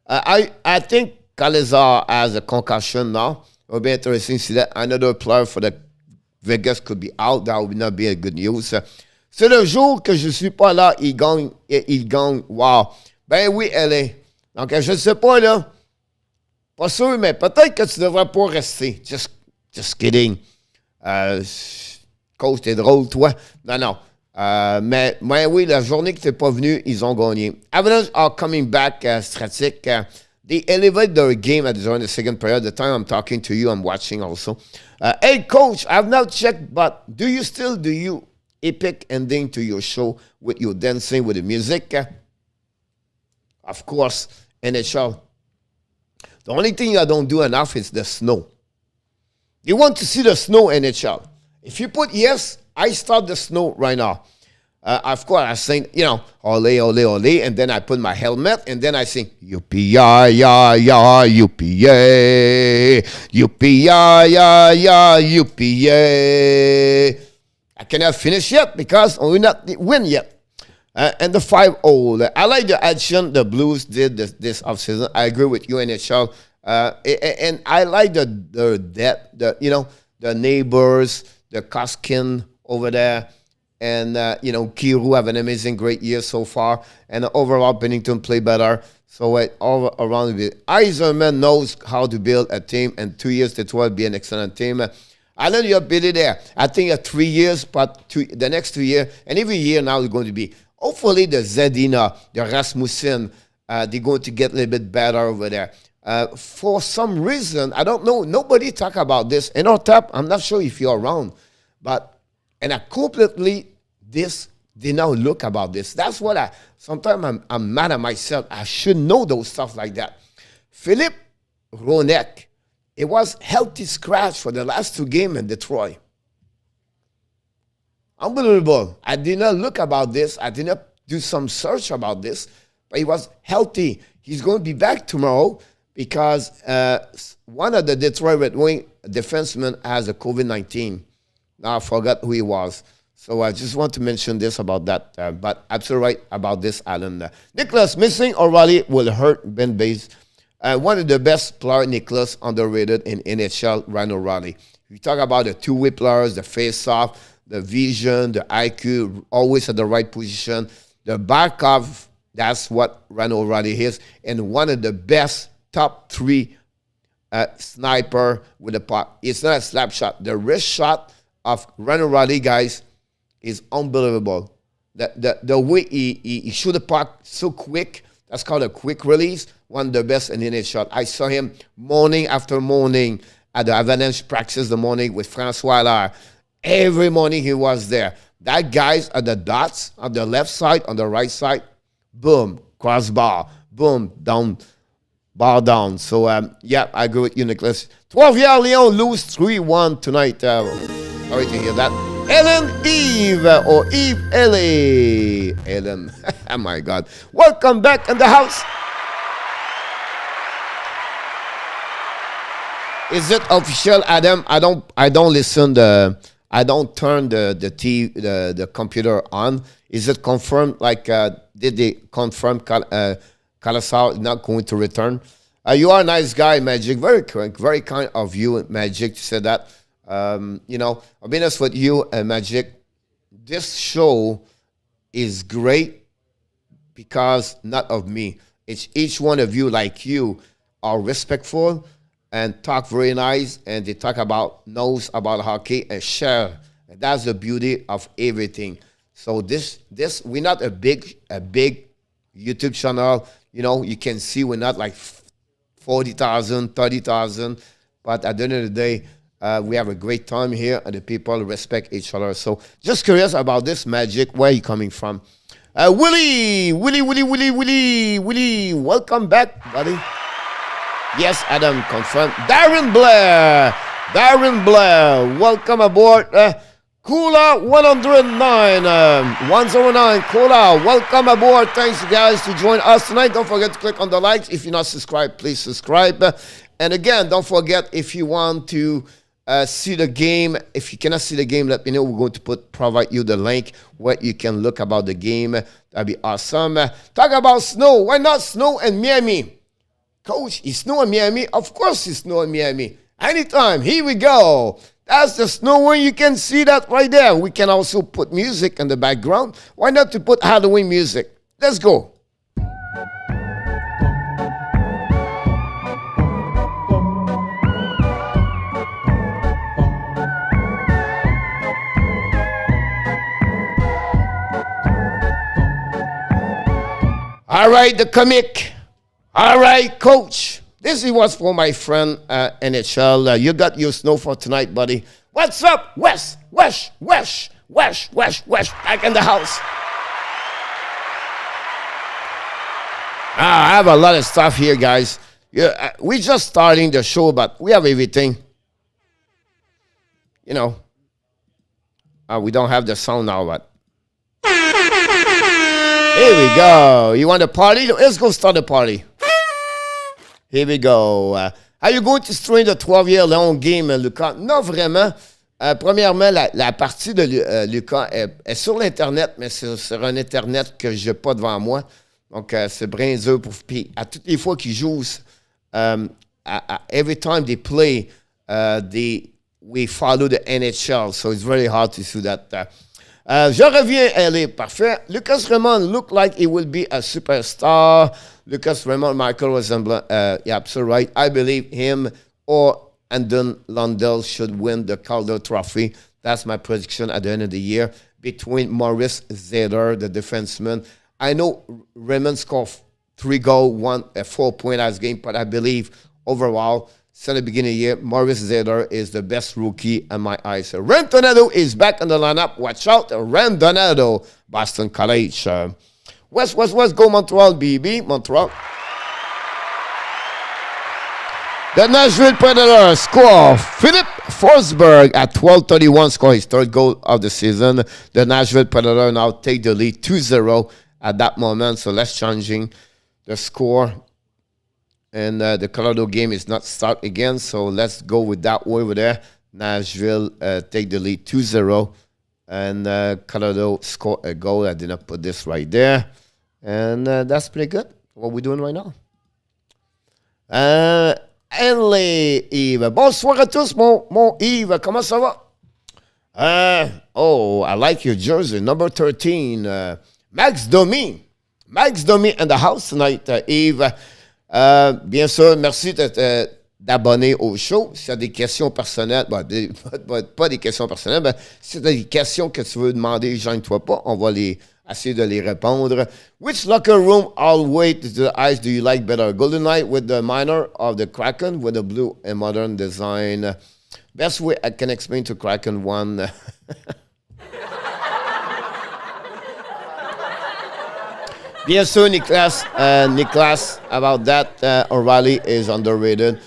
I think Calazar has a concussion now. It will be interesting to see that another player for the Vegas could be out. That would not be a good news. C'est le jour que je suis pas là, il gagne. Wow. Ben oui, elle est. Donc, je ne sais pas, là. Pas sûr, mais peut-être que tu devrais pas rester. Just kidding. Coach, t'es drôle, toi. Non. Mais oui, la journée que tu n'es pas venu, ils ont gagné. Avalanche are coming back, Stratic. They elevate their game during the second period. The time I'm talking to you, I'm watching also. Hey, Coach, I've not checked, but do you epic ending to your show with your dancing with the music? Of course, NHL. The only thing I don't do enough is the snow. You want to see the snow, NHL? If you put yes, I start the snow right now. Of course, I sing, ole, ole, ole, and then I put my helmet, and then I sing, yippee-yi-yi-yi, yippee-yay, yippee-yi-yi-yi, yippee-yay. I cannot finish yet because we not win yet. And the 5-0. I like the action the Blues did this offseason. I agree with you, NHL. And I like the neighbors, the Koskin over there. And, Kiru have an amazing, great year so far. And overall, Pennington play better. So all around, Eiserman knows how to build a team. And 2 years, that will be an excellent team. I know you're busy there. I think 3 years, but the next 2 years, and every year now is going to be, hopefully the Zedina, the Rasmussen, they're going to get a little bit better over there. For some reason, I don't know, nobody talk about this. In our tap, I'm not sure if you're around, but, and I completely did not look about this. That's what sometimes I'm mad at myself. I should know those stuff like that. Philipp Grubauer, it was healthy scratch for the last 2 games in Detroit. Unbelievable. I did not look about this. I did not do some search about this, but he was healthy. He's going to be back tomorrow because one of the Detroit Red Wing defensemen has a COVID-19. Now I forgot who he was. So I just want to mention this about that. But absolutely right about this, Alan. Nicholas missing O'Reilly will hurt Ben Bays. One of the best players, Nicholas, underrated in NHL, Ryan O'Reilly. We talk about the two-way players, the face-off, the vision, the IQ, always at the right position. The back-off, that's what Ryan O'Reilly is. And one of the best top 3 sniper with the puck. It's not a slap shot. The wrist shot of Ryan O'Reilly, guys, is unbelievable. The way he shoot the puck so quick, that's called a quick release. One of the best in the NHL. I saw him morning after morning at the Avalanche practice the morning with François Allaire. Every morning he was there. That guy's at the dots on the left side, on the right side, boom, crossbar, boom, down, bar down. So, yeah, I agree with you, Nicholas. 12-year Leon lose 3-1 tonight. Sorry to hear that. Ellen Eve, or Eve Ellie. Ellen, oh my God. Welcome back in the house. Is it official, Adam? I don't listen I don't turn the computer on. Is it confirmed? Like, did they confirm Calasar not going to return? You are a nice guy, Magic. Very kind of you, Magic, to say that. You know, I'll be honest with you, Magic. This show is great because not of me. It's each one of you, like you, are respectful and talk very nice, and they talk knows about hockey and share. And that's the beauty of everything. So this we're not a big YouTube channel. You know, you can see we're not like 40,000, 30,000, but at the end of the day, we have a great time here, and the people respect each other. So just curious about this, Magic. Where are you coming from? Willie, welcome back, buddy. Yes, Adam, confirmed. Darren Blair, welcome aboard. Kula 109, 109, Kula, welcome aboard. Thanks, guys, to join us tonight. Don't forget to click on the likes. If you're not subscribed, please subscribe. And again, don't forget, if you want to see the game, if you cannot see the game, let me know. We're going to provide you the link where you can look about the game. That'd be awesome. Talk about snow. Why not snow in Miami? Coach, it's snow in Miami? Of course it's snow in Miami. Anytime. Here we go. That's the snow where you can see that right there. We can also put music in the background. Why not to put Halloween music? Let's go. All right, the comic. All right, Coach. This was for my friend NHL. You got your snow for tonight, buddy. What's up, West, back in the house. I have a lot of stuff here, guys. Yeah, we're just starting the show, but we have everything. You know, we don't have the sound now, but here we go. You want a party? Let's go start a party. Here we go. Are you going to stream the 12-year long game, Lucas? Non, vraiment. Premièrement, la partie de Lucas est sur l'Internet, mais c'est sur un Internet que je n'ai pas devant moi. Donc, c'est bien dur pour... Puis, à toutes les fois qu'ils jouent, every time they play, we follow the NHL, so it's very hard to do that. Je reviens, elle est parfait. Lucas Raymond looked like he will be a superstar. Lucas Raymond, Michael Rosenbluth, yeah, absolutely right. I believe him or Andon Lundell should win the Calder Trophy. That's my prediction at the end of the year. Between Maurice Zeder, the defenseman. I know Raymond scored 3 goal, 4-point last game. But I believe overall, since the beginning of the year, Maurice Zeder is the best rookie in my eyes. So Ren Tornado is back in the lineup. Watch out, Ren Tornado, Boston College. West, go Montreal, BB, Montreal. The Nashville Predators score. Philipp Forsberg at 12:31 score his third goal of the season. The Nashville Predators now take the lead 2-0 at that moment. So let's changing the score. And the Colorado game is not start again. So let's go with that way over there. Nashville take the lead 2-0. And Colorado score a goal. I did not put this right there. And that's pretty good. What we're doing right now. Henley, Yves. Bonsoir à tous, mon Yves. Comment ça va? I like your jersey, number 13. Max Domi. Max Domi in the house tonight, Yves. Bien sûr, merci d'abonner au show. Si tu as des questions personnelles, pas des questions personnelles, mais si tu as des questions que tu veux demander, gêne-toi pas. On va essayer de les répondre. Which locker room all way to the ice do you like better? Golden Knight with the minor of the Kraken with the blue and modern design. Best way I can explain to Kraken one. Bien sûr, Nicolas, about that, O'Reilly is underrated.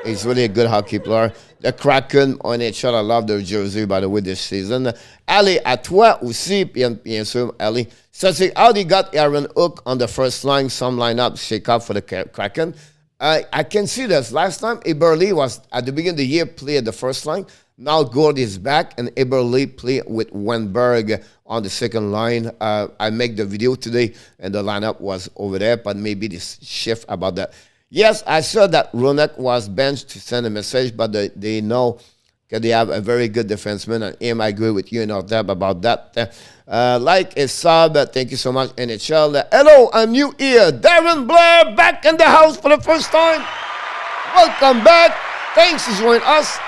He's really a good hockey player. The Kraken, on NHL, I love their jersey, by the way, this season. Ali, à toi aussi, bien sûr, Ali. So, how they got Aaron Hook on the first line, some lineup shake up for the Kraken. I can see this. Last time, Eberle was, at the beginning of the year, played the first line. Now Gourde is back, and Eberle played with Wenberg on the second line. I make the video today, and the lineup was over there, but maybe this shift about that. Yes, I saw that Ronak was benched to send a message, but they know that they have a very good defenseman, and I agree with you and Tab about that. Like a sub, thank you so much, NHL. Hello, I'm new here. Darren Blair back in the house for the first time. Welcome back. Thanks for joining us.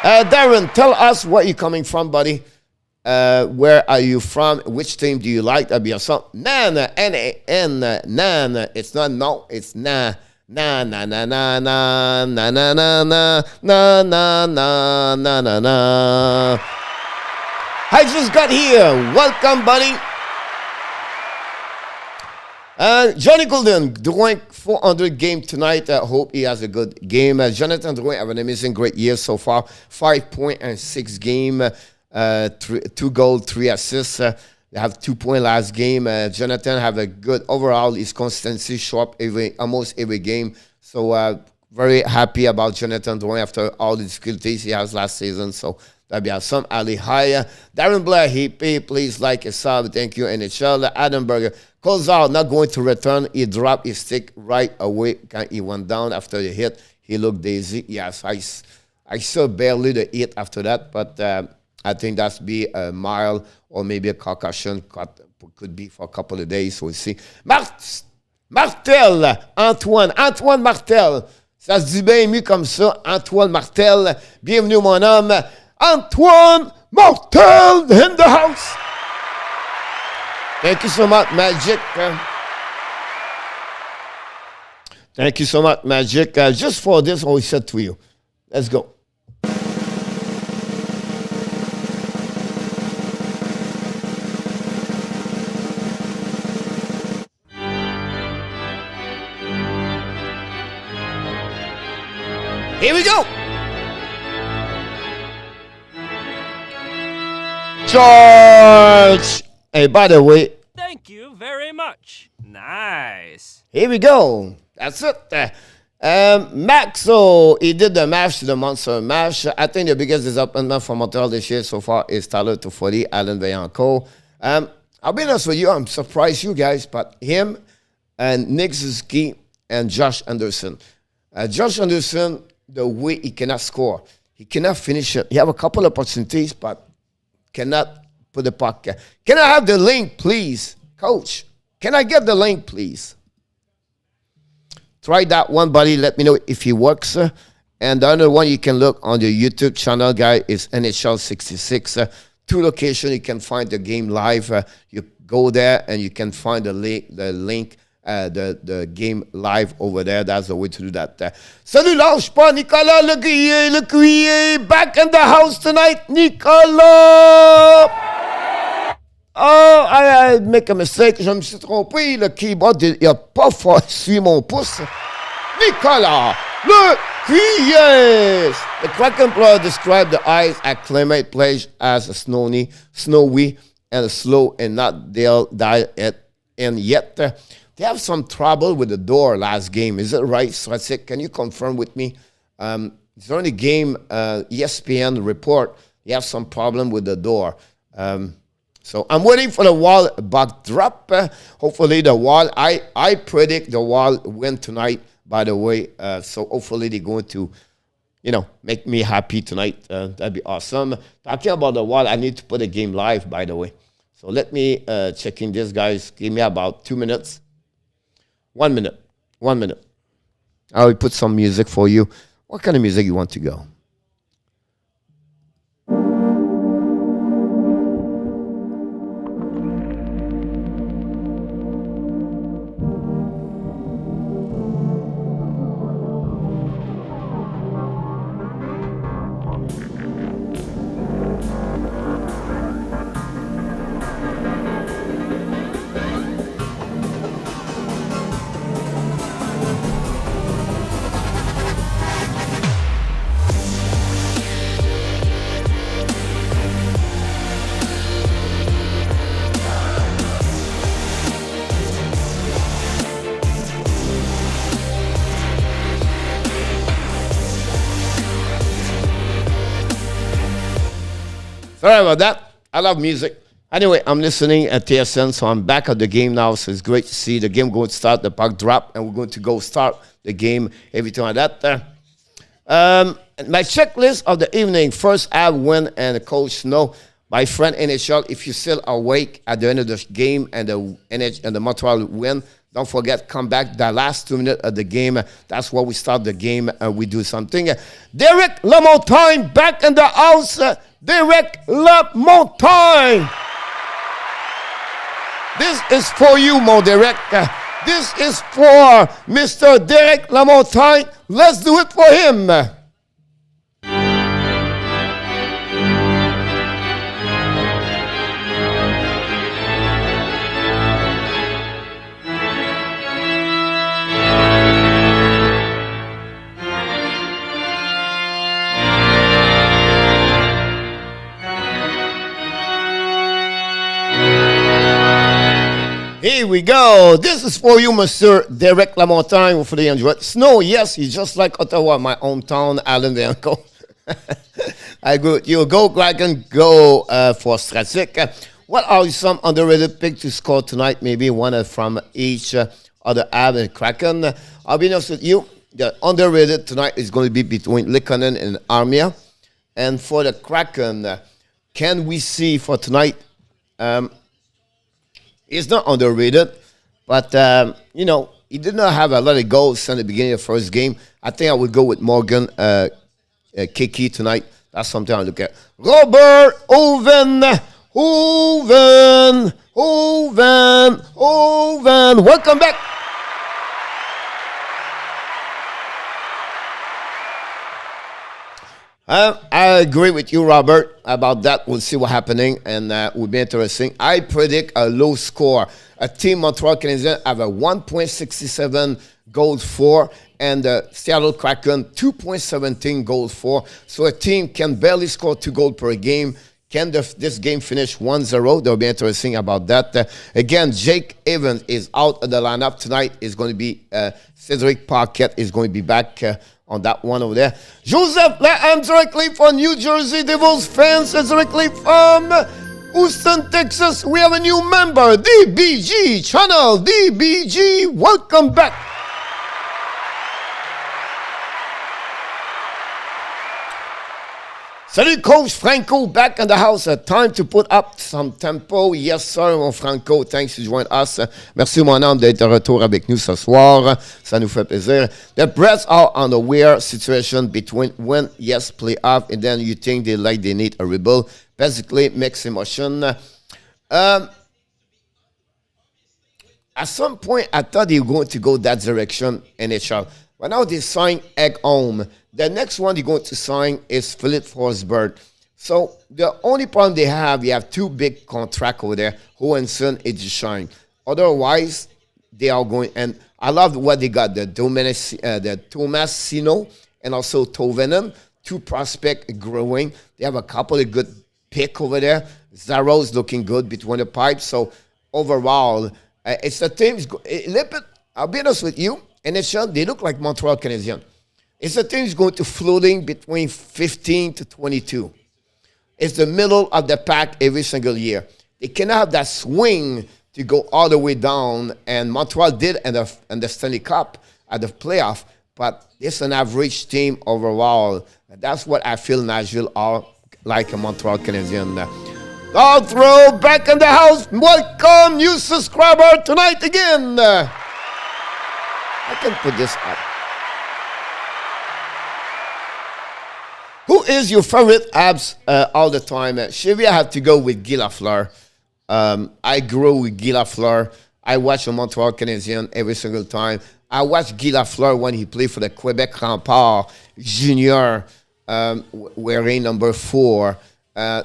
Darren, tell us where you're coming from, buddy. Where are you from? Which team do you like? That'd be a song. Nana, N-A-N, Nana. It's not no, it's na. Na na na na na na na na na na na na na na na. I just got here. Welcome, buddy. Johnny Golden, Drouin 400 game tonight. I hope he has a good game. Jonathan Drouin have an amazing great year so far. 5 point and 6 game. 2 goals, 3 assists. They have 2 point last game. Jonathan have a good overall. His consistency show up almost every game. So very happy about Jonathan Drouin after all the difficulties he has last season. So that'll be awesome. Ali Haya. Darren Blair, please like a sub. Thank you, NHL. Adam Berger. Calls out, not going to return. He dropped his stick right away. He went down after the hit. He looked daisy. Yes, I saw barely the hit after that, but I think that's be a mile or maybe a concussion. Could be for a couple of days. We'll see. Martel, Antoine Martel. Ça se dit bien mieux comme ça. Antoine Martel. Bienvenue, mon homme. Antoine Martel in the house. Thank you so much, Magic. Thank you so much, Magic. Just for this, I always said to you. Let's go. Here we go. George. Hey, by the way. Thank you very much. Nice. Here we go. That's it. Maxo, he did the match to the Monster match. I think the biggest disappointment for Montreal this year so far is Tyler Toffoli, Alan Vaillancourt. I'll be honest with you, I'm surprised you guys, but him and Nick Suzuki and Josh Anderson. Josh Anderson, the way he cannot score, he cannot finish it. He have a couple of opportunities, but cannot put the puck. Can I have the link, please? Coach, can I get the link, please? Try that one, buddy. Let me know if it works. And the other one you can look on the YouTube channel, guy, is NHL 66. 2 locations you can find the game live. You go there and you can find the link the game live over there. That's the way to do that. Salut, lâche pas, Nicolas Le Cuiller, back in the house tonight, Nicolas! Oh, I make a mistake, je me suis trompé, le keyboard, il n'a pas suivi mon pouce. Nicolas Le Cuiller! The Kraken player described the ice at climate place as a snowy and slow and not they'll die and yet they have some trouble with the door last game. Is it right, Stratic? Can you confirm with me? During the game, ESPN report, you have some problem with the door. So I'm waiting for the wall backdrop. Hopefully the wall, I predict the wall win tonight, by the way. So hopefully they're going to, make me happy tonight. That'd be awesome. Talking about the wall, I need to put a game live, by the way. So let me check in this, guys. Give me about 2 minutes. 1 minute. 1 minute. I will put some music for you. What kind of music you want to go? Sorry about that. I love music. Anyway, I'm listening at TSN, so I'm back at the game now, so it's great to see the game going to start, the puck drop, and we're going to go start the game, everything like that. My checklist of the evening, first half win and the coach Snow. My friend NHL, if you're still awake at the end of the game and the Montreal win, don't forget, come back the last 2 minutes of the game. That's where we start the game and we do something. Derek Lamontagne back in the house. Derek Lamontagne. This is for you, mon Derek. This is for Mr. Derek Lamontagne. Let's do it for him. Here we go. This is for you, Mr. Derek Lamontagne. Hopefully you enjoyed. Snow, yes, he's just like Ottawa, my hometown, Allen Bianco. I agree with you. Go, Kraken. Go for Stratic. What are some underrated picks to score tonight? Maybe one from each other Habs and Kraken. I'll be honest with you. The underrated tonight is going to be between Likonen and Armia. And for the Kraken, can we see for tonight... He's not underrated, but, he did not have a lot of goals in the beginning of the first game. I think I would go with Morgan Kiki tonight. That's something I look at. Robert Oven. Welcome back. I agree with you, Robert, about that. We'll see what's happening, and it will be interesting. I predict a low score. A team, Montreal Canadiens, have a 1.67 goals for, and the Seattle Kraken, 2.17 goals for. So a team can barely score 2 goals per game. Can this game finish 1-0? That'll be interesting about that. Again, Jake Evans is out of the lineup tonight. Is going to be Cedric Paquette is going to be back on that one over there. Joseph Lamb directly from New Jersey Devils fans, directly from Houston, Texas. We have a new member, DBG channel. DBG, welcome back. Salut, Coach Franco, back in the house. Time to put up some tempo. Yes, sir, mon Franco. Thanks to join us. Merci, mon homme, d'être de retour avec nous ce soir. Ça nous fait plaisir. The Brets are on the weird situation between when, yes, playoff, and then you think they need a rebuild. Basically, mixed emotion. At some point, I thought they were going to go that direction, NHL. But now they signed Ekholm. The next one they're going to sign is Philipp Forsberg. So the only problem they have, you have two big contracts over there, Johansson and Duchesne. Otherwise, they are going, and I love what they got, the Tomasino and also Tovenen, two prospects growing. They have a couple of good picks over there. Zaro's looking good between the pipes. So overall, it's a team, I'll be honest with you, NHL, they look like Montreal Canadiens. It's a team going to floating between 15 to 22. It's the middle of the pack every single year. They cannot have that swing to go all the way down, and Montreal did in the Stanley Cup at the playoff, but it's an average team overall. That's what I feel Nashville are like a Montreal Canadiens. I'll throw back in the house. Welcome, new subscriber tonight again. I can put this up. Who is your favorite Habs all the time? Chevy, I have to go with Guy Lafleur. I grew with Guy Lafleur. I watch the Montreal Canadiens every single time. I watched Guy Lafleur when he played for the Quebec Rempart Junior, wearing number 4. I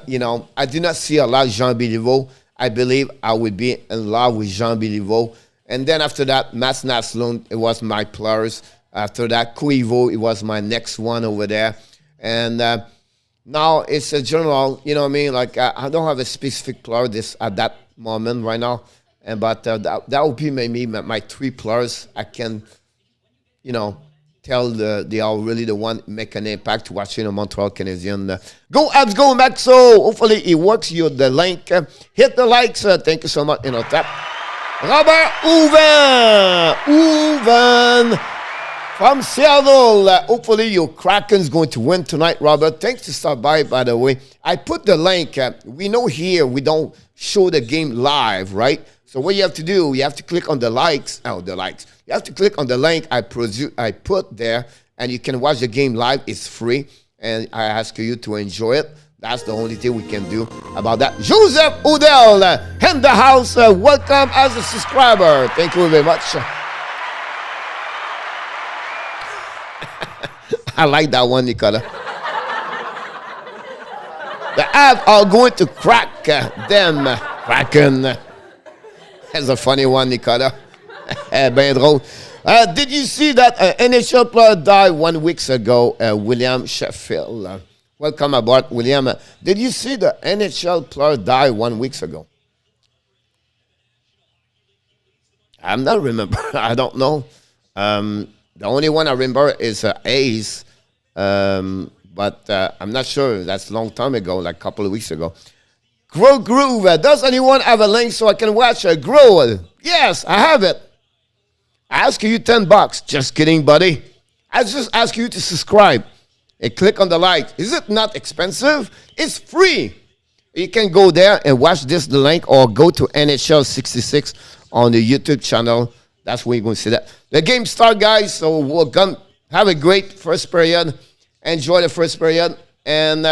do not see a lot of Jean Béliveau. I believe I would be in love with Jean Béliveau. And then after that, Mats Naslund, it was my players. After that, Koivu, it was my next one over there. And now it's a general, you know what I mean? Like, I don't have a specific player at that moment right now. But that would be maybe my 3 players. I can, tell they are really the one make an impact watching the Montreal Canadiens. Go Habs, go back. So hopefully it works. You the link. Hit the likes. Thank you so much. Tap. Robert Uven from Seattle. Hopefully your Kraken's going to win tonight, Robert. Thanks to stop by the way. I put the link. We know here we don't show the game live, right? So what you have to do, you have to click on the likes. You have to click on the link I put there, and you can watch the game live. It's free, and I ask you to enjoy it. That's the only thing we can do about that. Joseph Odell in the house. Welcome as a subscriber. Thank you very much. I like that one, Nicola. The Habs are going to crack them. Kraken. That's a funny one, Nicola. Ben drôle. Did you see that NHL player died 1 week ago, William Sheffield? Welcome aboard, William. Did you see the NHL player die 1 week ago? I'm not remember. I don't know. The only one I remember is Ace, but I'm not sure. That's a long time ago, like a couple of weeks ago. Groove. Does anyone have a link so I can watch a Groove? Yes, I have it. I ask you $10. Just kidding, buddy. I just ask you to subscribe and click on the like. Is it not expensive? It's free. You can go there and watch the link, or go to NHL 66 on the YouTube channel. That's where you're going to see that. The game start, guys. So we're going to have a great first period. Enjoy the first period. And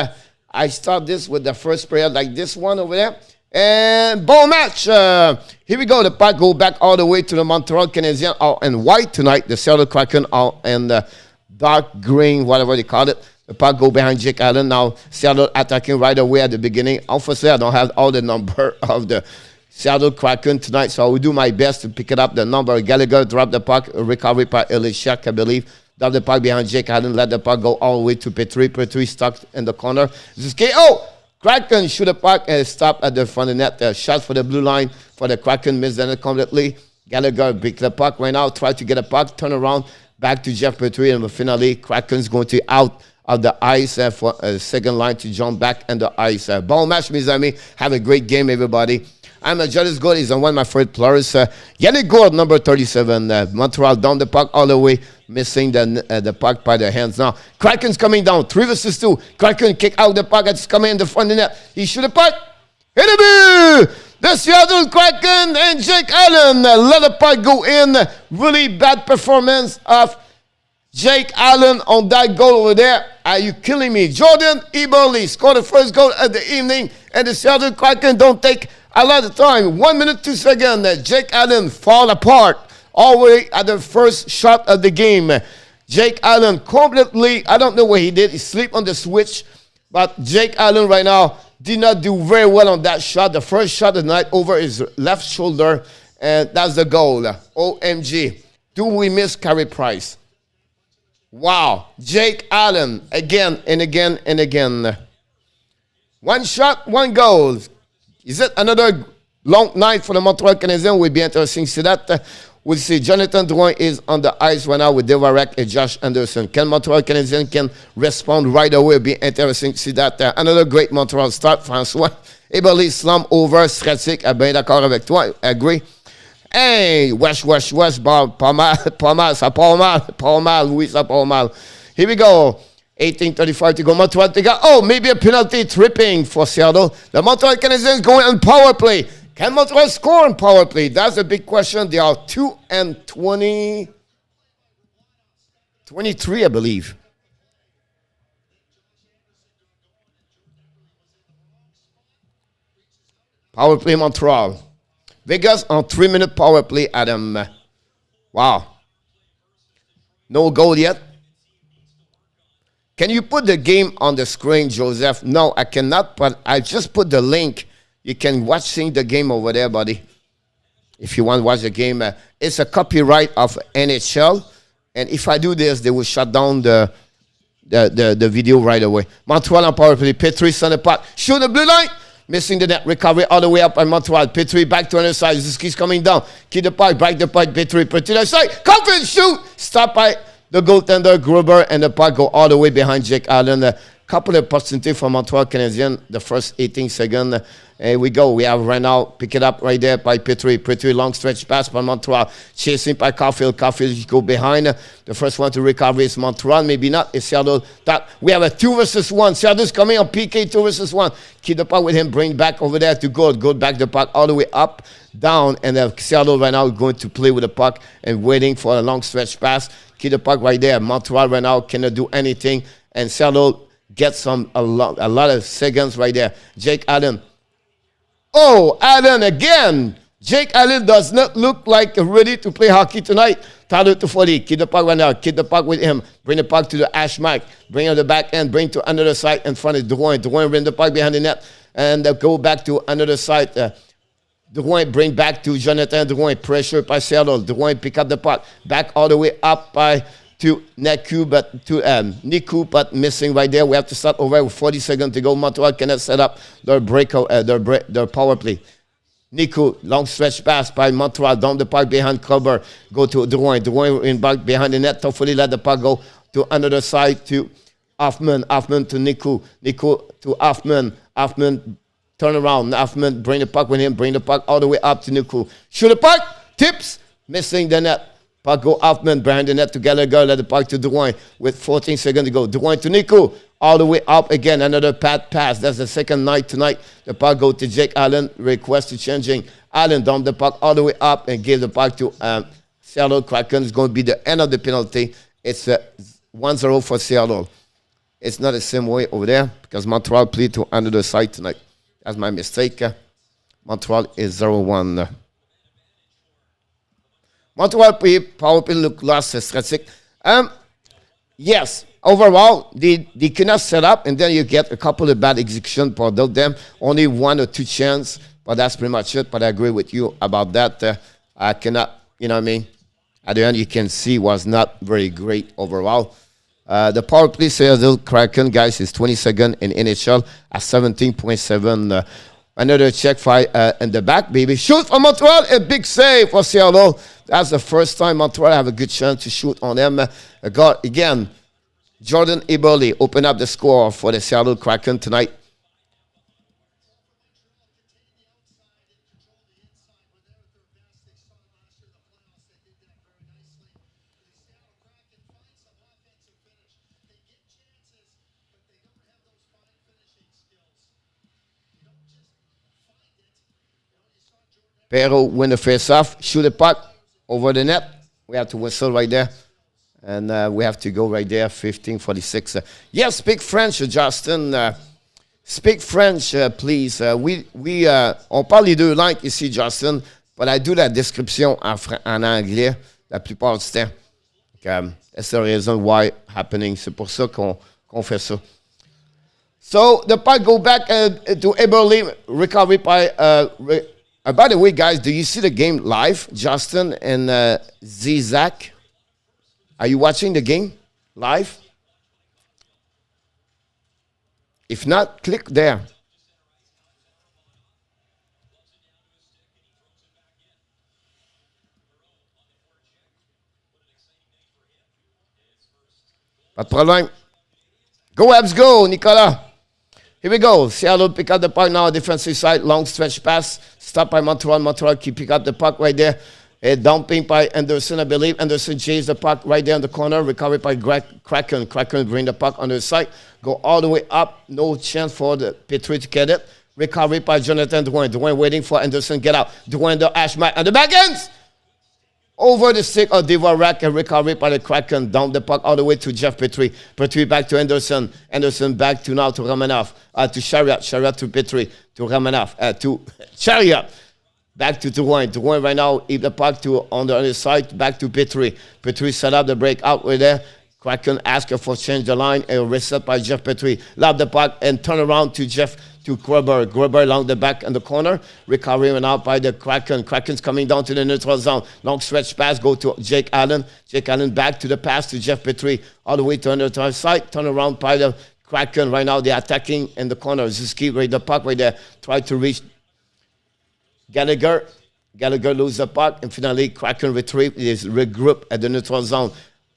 I start this with the first period like this one over there. And ball match. Here we go. The puck go back all the way to the Montreal Canadiens all in white tonight. The Seattle Kraken all in dark green, whatever they call it. The puck go behind Jake Allen. Now Seattle attacking right away at the beginning. Unfortunately, I don't have all the number of the Seattle Kraken tonight, so I will do my best to pick it up. The number. Gallagher drop the puck. Recovery by Elisha, I believe. Drop the puck behind Jake Allen. Let the puck go all the way to Petrie. Petrie stuck in the corner. This is KO. Kraken shoot the puck and stop at the front of the net. Shot for the blue line for the Kraken. Missed it completely. Gallagher pick the puck right now. Try to get a puck. Turn around. Back to Jeff Petrie. And finally, Kraken's going to out of the ice for a second line to jump back in the ice. Ball match, mes amis. Have a great game, everybody. I'm a Jolly's goal. He's one of my favorite players. Yanni Gourde, number 37. Montreal down the puck all the way, missing the puck by the hands. Now, Kraken's coming down. 3 versus 2. Kraken kick out the puck. It's coming in the front of the net. He shoot the puck. Hit it! The Seattle Kraken and Jake Allen let the puck go in. Really bad performance of Jake Allen on that goal over there. Are you killing me? Jordan Eberle scored the first goal of the evening, and the Seattle Kraken don't take A lot of time. 1 minute, 2 seconds. Jake Allen fall apart all the way at the first shot of the game. Jake Allen completely, I don't know what he did. He sleep on the switch. But Jake Allen right now did not do very well on that shot. The first shot of the night over his left shoulder. And that's the goal. OMG. Do we miss Carey Price? Wow. Jake Allen again and again and again. One shot, one goal. Is it another long night for the Montreal Canadiens? Will be interesting to see that. We'll see. Jonathan Drouin is on the ice right now with Devarek and Josh Anderson. Can Montreal Canadiens can respond right away? It'll be interesting to see that. Another great Montreal start. François Eberle slam over. Stratic, bien d'accord avec toi. Agree. Hey, wesh, pas mal, ça pas mal, oui, ça pas mal. Here we go. 18:35 to go. Montreal to go. Oh, maybe a penalty tripping for Seattle. The Montreal Canadiens going on power play. Can Montreal score on power play? That's a big question. They are 2-20, 23, I believe. Power play Montreal. Vegas on 3-minute power play, Adam. Wow. No goal yet. Can you put the game on the screen, Joseph? No, I cannot, but I just put the link. You can watch the game over there, buddy. If you want to watch the game. It's a copyright of NHL. And if I do this, they will shut down the video right away. Montreal on power play. Petrie center puck. Shoot the blue line. Missing the net. Recovery all the way up on Montreal. Petrie back to another side. Ziski's coming down. Keep the puck. Back the puck. Petrie to the side. Confidence shoot. Stop by the goaltender Gruber. And the puck go all the way behind Jake Allen. A couple of percentage for Montreal Canadiens. The first 18 seconds. Here we go. We have right now. Pick it up right there by Petrie. Petrie long stretch pass by Montreal. Chasing by Caulfield. Caulfield go behind. The first one to recover is Montreal. Maybe not. It's Seattle. That we have a 2 versus 1. Seattle's coming on PK 2 versus 1. Keep the puck with him. Bring back over there to Gourde. Gourde back the puck all the way up, down. And Seattle right now going to play with the puck and waiting for a long stretch pass. Keep the puck right there. Montreal right now cannot do anything. And Seattle gets a lot of seconds right there. Jake Allen. Oh, Allen again. Jake Allen does not look like ready to play hockey tonight. Tyler to 40. Keep the puck right now. Keep the puck with him. Bring the puck to the ash mark. Bring on the back end. Bring to another side in front of Drouin. Drouin bring the puck behind the net. And go back to another side. Drouin bring back to Jonathan Drouin. Pressure by Seattle. Drouin pick up the puck. Back all the way up by to Niku, but to Niku, but missing right there. We have to start over with 40 seconds to go. Montreal cannot set up their their power play. Niku, long stretch pass by Montreal down the park behind Clubber. Go to Drouin. Drouin in back behind the net. Hopefully let the puck go to another side to Hoffman. Hoffman to Niku. Niku to Hoffman. Hoffman turn around. Hoffman bring the puck with him. Bring the puck all the way up to Niku. Shoot the puck. Tips. Missing the net. Puck go Hoffman behind the net to Gallagher. Let the puck to Drouin with 14 seconds to go. Drouin to Niku. All the way up again. Another pass. That's the second night tonight. The puck go to Jake Allen. Request to changing. Allen down the puck all the way up and give the puck to Seattle Kraken. It's going to be the end of the penalty. It's 1-0 for Seattle. It's not the same way over there because Montreal played to another side tonight. That's my mistake. Montreal is 0-1. Montreal power play look last strategic. Yes, overall, they cannot set up, and then you get a couple of bad execution for them. Only 1 or 2 chances, but that's pretty much it. But I agree with you about that. I cannot, you know what I mean? At the end, you can see was not very great overall. The power play Seattle Kraken, guys, is 22nd in NHL at 17.7. Another check fight in the back, baby. Shoot for Montreal. A big save for Seattle. That's the first time Montreal have a good chance to shoot on them. Again, Jordan Eberle open up the score for the Seattle Kraken tonight. Perro win the face-off, shoot the puck over the net. We have to whistle right there. And we have to go right there, 15:46. Yes, speak French, Justin. Speak French, please. On parle les deux langues ici, Justin, but I do la description en anglais la plupart du temps. C'est la raison why happening. C'est pour ça qu'on fait ça. So the puck go back to Eberle, recovery by. By the way, guys, do you see the game live, Justin and Zach? Are you watching the game live? If not, click there. Pas de problème. Go Habs, go, Nicolas. Here we go. Seattle pick up the puck now, defensive side, long stretch pass. Stop by Montreal. Montreal keep pick up the puck right there. A dumping by Anderson, I believe. Anderson chased the puck right there in the corner. Recovered by Kraken. Kraken bring the puck on the side. Go all the way up. No chance for the Petrie to get it. Recovery by Jonathan Drouin. Drouin waiting for Anderson. Get out. Drouin the Ashmack on the back ends. Over the stick of Dvorak and recovery by the Kraken. Down the puck all the way to Jeff Petrie. Petrie back to Anderson. Anderson back to now to Romanov. To Chariot. Chariot to Petrie. To Romanov. To Chariot. Back to Drouin. Drouin right now, keep the puck to on the other side. Back to Petrie. Petrie set up the break out right there. Kraken ask for change the line and reset by Jeff Petrie. Lob the puck and turn around to Gruber. Gruber along the back in the corner. Recovery went out by the Kraken. Kraken's coming down to the neutral zone. Long stretch pass go to Jake Allen. Jake Allen back to the pass to Jeff Petrie. All the way to the neutral side. Turn around by the Kraken. Right now they're attacking in the corner. Ziski right the puck right there. Try to reach Gallagher lose the puck, and finally Kraken retrieve is regroup at the neutral zone.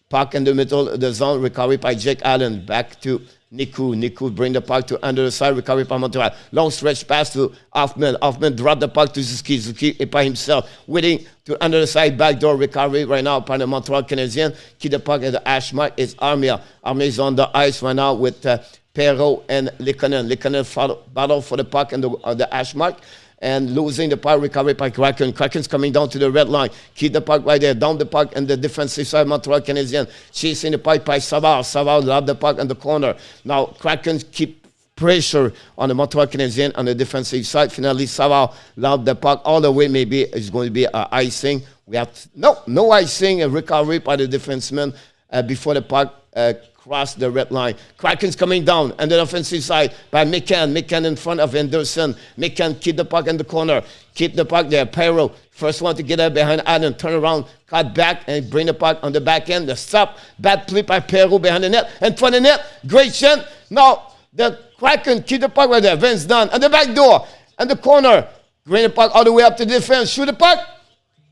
Puck in the middle of the zone, recovery by Jake Allen. Back to Niku. Niku bring the puck to under the side, recovery by Montreal. Long stretch pass to Hoffman. Hoffman drop the puck to Zuski. Zuski by himself, waiting to under the side, backdoor recovery right now by the Montreal Canadiens. Keep the puck at the ash mark. It's Armia. Armia is on the ice right now with Perrault and Likonen. Likonen battle for the puck and the ash mark. And losing the puck, recovery by Kraken. Kraken's coming down to the red line. Keep the puck right there. Down the puck and the defensive side, Montreal Canadiens. Chasing the puck by Savard. Savard lob the puck in the corner. Now, Kraken keep pressure on the Montreal Canadiens on the defensive side. Finally, Savard lob the puck all the way. Maybe it's going to be icing. We have no icing. A recovery by the defenseman before the puck cross the red line. Kraken's coming down on the offensive side by McCann. McCann in front of Anderson. McCann keep the puck in the corner. Keep the puck there. Perrault, first one to get up behind Adam. Turn around, cut back, and bring the puck on the back end. The stop. Bad play by Perrault behind the net. In front of the net. Great shot. Now, the Kraken keep the puck right there. Vince Dunn on the back door. And the corner. Bring the puck all the way up to the defense. Shoot the puck.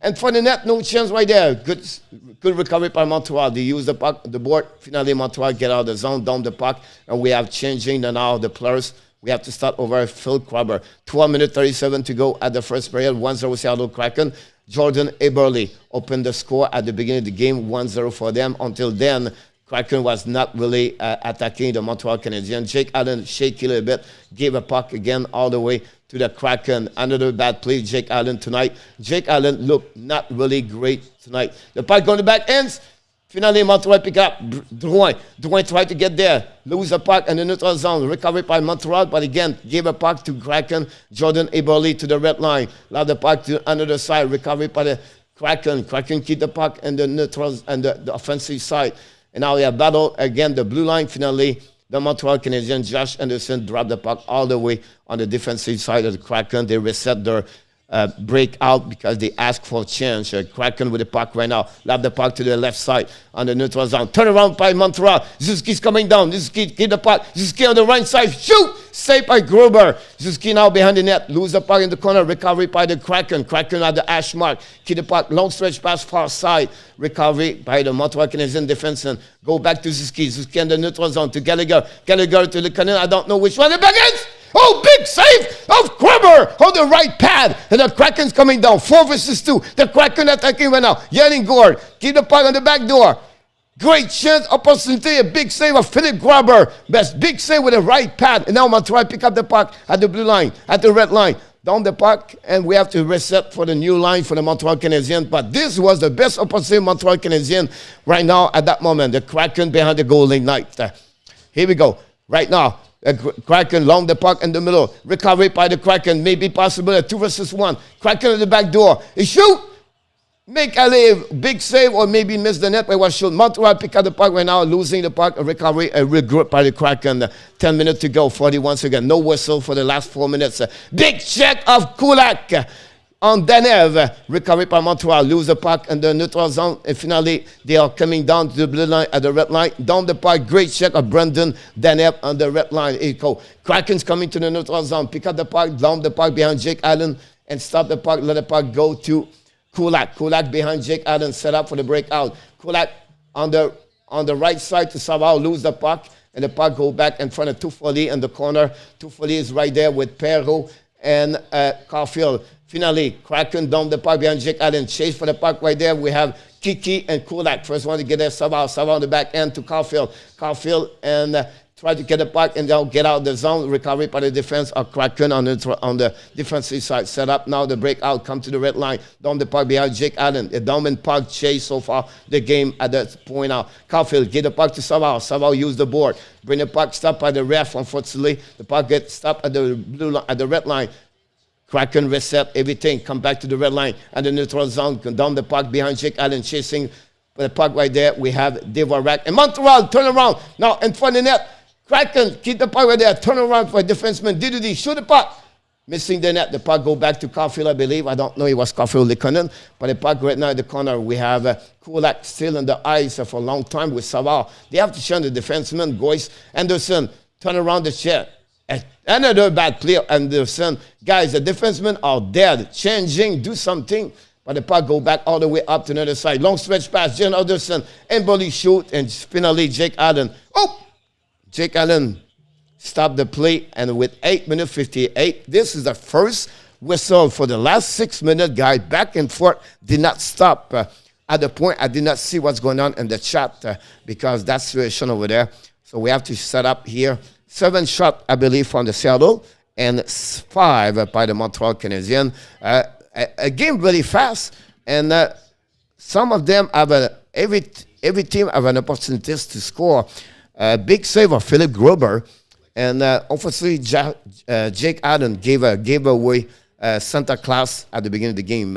And for the net, no chance right there. Good recovery by Montreal. They use the puck, the board. Finally, Montreal get out of the zone, down the puck. And we have changing now the players. We have to start over Philipp Grubauer. 12 minutes, 37 to go at the first period. 1-0 Seattle Kraken. Jordan Eberle opened the score at the beginning of the game. 1-0 for them. Until then, Kraken was not really attacking the Montreal Canadiens. Jake Allen shaky a little bit. Gave a puck again all the way to the Kraken. Another bad play, Jake Allen tonight. Jake Allen looked not really great tonight. The puck going to back ends. Finally, Montreal pick up Drouin. Drouin tried to get there. Lose the puck in the neutral zone. Recovered by Montreal, but again, gave a puck to Kraken. Jordan Eberle to the red line. Allowed the puck to another side. Recovered by the Kraken. Kraken keep the puck in the neutral and the offensive side. And now we have battle again, the blue line. Finally, the Montreal Canadiens, Josh Anderson, dropped the puck all the way on the defensive side of the Kraken. They reset their breakout because they asked for a change. Kraken with the puck right now. Lob the puck to the left side on the neutral zone. Turn around by Montreal. Zuski's coming down. Zuski get the puck. Zuski on the right side. Shoot! Saved by Gruber. Zuski now behind the net. Lose the puck in the corner. Recovery by the Kraken. Kraken at the ash mark. Keep the puck. Long stretch pass far side. Recovery by the Montreal Canadiens defenseman. Go back to Zuski. Zuski in the neutral zone to Gallagher. Gallagher to the Canadiens. I don't know which one. The back ends! Oh, big save of Gruber on the right pad. And the Kraken's coming down. 4 versus 2. The Kraken attacking right now. Yanni Gourde. Keep the puck on the back door. Great chance, opportunity, a big save of Philipp Grubauer. Best big save with the right pad. And now Montreal pick up the puck at the blue line, at the red line. Down the puck, and we have to reset for the new line for the Montreal Canadiens. But this was the best opportunity Montreal Canadiens right now at that moment. The Kraken behind the goal late night. Here we go. Right now, Kraken long the puck in the middle. Recovery by the Kraken. Maybe possible a 2 versus 1. Kraken at the back door. He shoot. Make a big save or maybe miss the net by one shot. Montreal pick up the puck right now, losing the puck. A recovery, a regroup by the Kraken. 10 minutes to go. 40 once again. No whistle for the last 4 minutes. Big check of Kulak on Tanev. Recovery by Montreal. Lose the puck in the neutral zone. And finally, they are coming down to the blue line at the red line. Down the puck. Great check of Brendan Tanev on the red line. Echo. Kraken's coming to the neutral zone. Pick up the puck. Down the puck behind Jake Allen. And stop the puck. Let the puck go to Kulak. Kulak behind Jake Allen, set up for the breakout. Kulak on the right side to somehow lose the puck, and the puck go back in front of Toffoli in the corner. Toffoli is right there with Perrault and Caulfield. Finally, Kraken down the puck behind Jake Allen. Chase for the puck right there. We have Kiki and Kulak. First one to get there, somehow on the back end to Caulfield. Caulfield and try to get the puck and they'll get out of the zone. Recovery by the defense of Kraken on the defensive side. Set up now the breakout. Come to the red line. Down the puck behind Jake Allen. A dominant puck chase so far the game at that point now. Caulfield get the puck to Savard. Savard use the board. Bring the puck stopped by the ref. Unfortunately, the puck gets stopped at the blue line, at the red line. Kraken reset everything. Come back to the red line and the neutral zone. Down the puck behind Jake Allen chasing the puck right there. We have Devorak and Montreal turn around now in front of the net. Kraken, keep the puck right there. Turn around for a defenseman. Diddy, shoot the puck. Missing the net. The puck go back to Caulfield, I believe. I don't know. It was Caulfield Likonen. But the puck right now in the corner. We have Kulak still in the ice for a long time with Savard. They have to change the defenseman. Goyce, Anderson, turn around the chair. Another bad player, Anderson. Guys, the defensemen are dead. Changing, do something. But the puck go back all the way up to the other side. Long stretch pass. Jen Anderson. Eberle shoot. And finally, Jake Allen. Oh! Jake Allen stopped the play, and with 8 minutes 58, this is the first whistle for the last 6 minutes, guys. Back and forth, did not stop. At the point, I did not see what's going on in the chat because that situation over there. So we have to set up here. 7 shots, I believe, from the Seattle, and 5 by the Montreal Canadiens. A game really fast, and some of them have every team have an opportunity to score. Big save of Philipp Grubauer, and obviously Jake Allen gave away Santa Claus at the beginning of the game.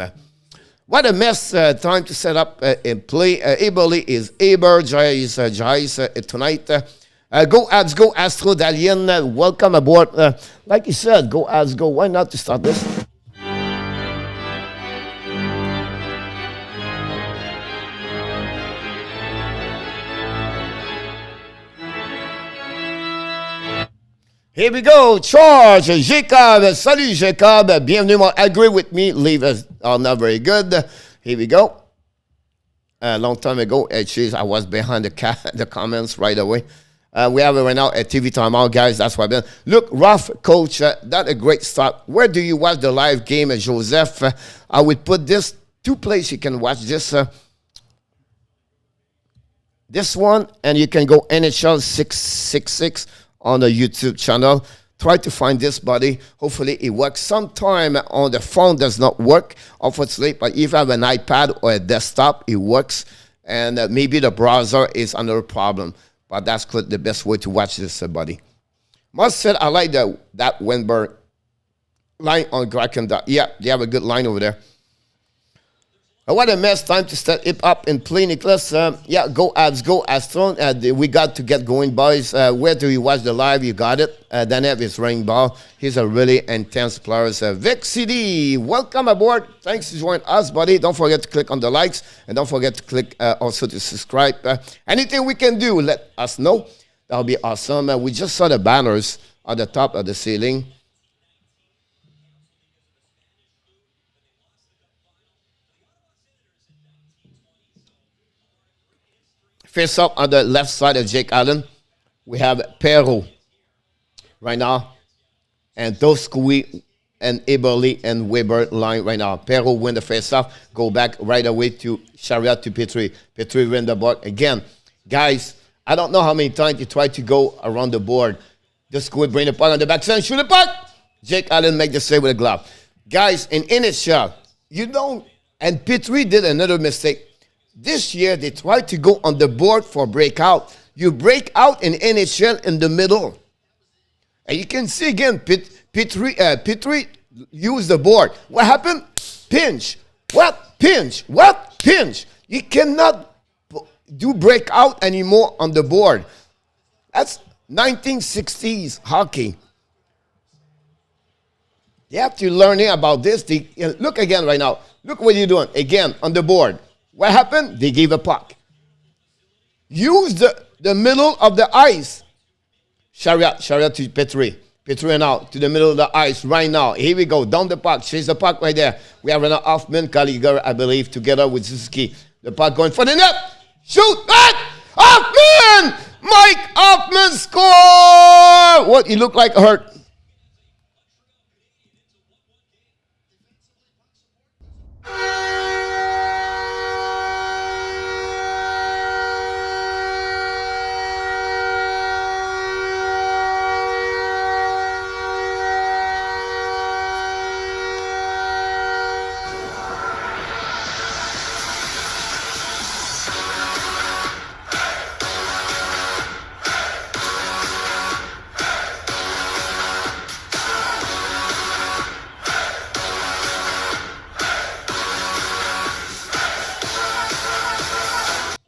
What a mess! Time to set up and play. Eberle is Jais tonight. Go Habs, go Astro Dalian. Welcome aboard. Like you said, go Habs, go. Why not to start this? Here we go. Charge. Jacob. Salut, Jacob. Bienvenue. Agree with me. Leave us are not very good. Here we go. A long time ago, I was behind the comments right away. We have it right now at TV timeout, guys. That's what I've been. Look, rough coach. That's a great start. Where do you watch the live game, Joseph? I would put this 2 places you can watch this. This one, and you can go NHL 666 on the YouTube channel. Try to find this, buddy. Hopefully it works. Sometime on the phone does not work, obviously, but if you have an iPad or a desktop, it works. And maybe the browser is another problem. But that's the best way to watch this, buddy. Must said I like that Wenberg line on Kraken. Yeah, they have a good line over there. What a mess. Time to step it up and play, Nicholas. Yeah, go Habs, go Astron. We got to get going, boys. Where do you watch the live? You got it. Tanev is running ball. He's a really intense player. Vic CD, welcome aboard. Thanks for joining us, buddy. Don't forget to click on the likes. And don't forget to click also to subscribe. Anything we can do, let us know. That'll be awesome. We just saw the banners at the top of the ceiling. Face up on the left side of Jake Allen, we have Perrault right now, and Doskui and Eberle and Weber line right now. Perrault win the face off, go back right away to Chariot to Petrie. Petrie win the ball again. Guys, I don't know how many times you try to go around the board. Doskui bring the puck on the backside, shoot the puck. Jake Allen make the save with a glove. Guys, in NHL, you don't, and Petrie did another mistake. This year, they tried to go on the board for breakout. You break out in NHL in the middle. And you can see again, Petrie used the board. What happened? Pinch. What? Pinch. What? Pinch. You cannot do breakout anymore on the board. That's 1960s hockey. You have to learn about this. Look again right now. Look what you're doing. Again, on the board. What happened? They gave a puck. Use the middle of the ice. Chariot to Petrie. Petrie now to the middle of the ice right now. Here we go. Down the puck. Chase the puck right there. We have Renaud Hoffman, Calgary, I believe, together with Suzuki. The puck going for the net. Shoot that! Hoffman! Mike Hoffman score! What? He looked like hurt.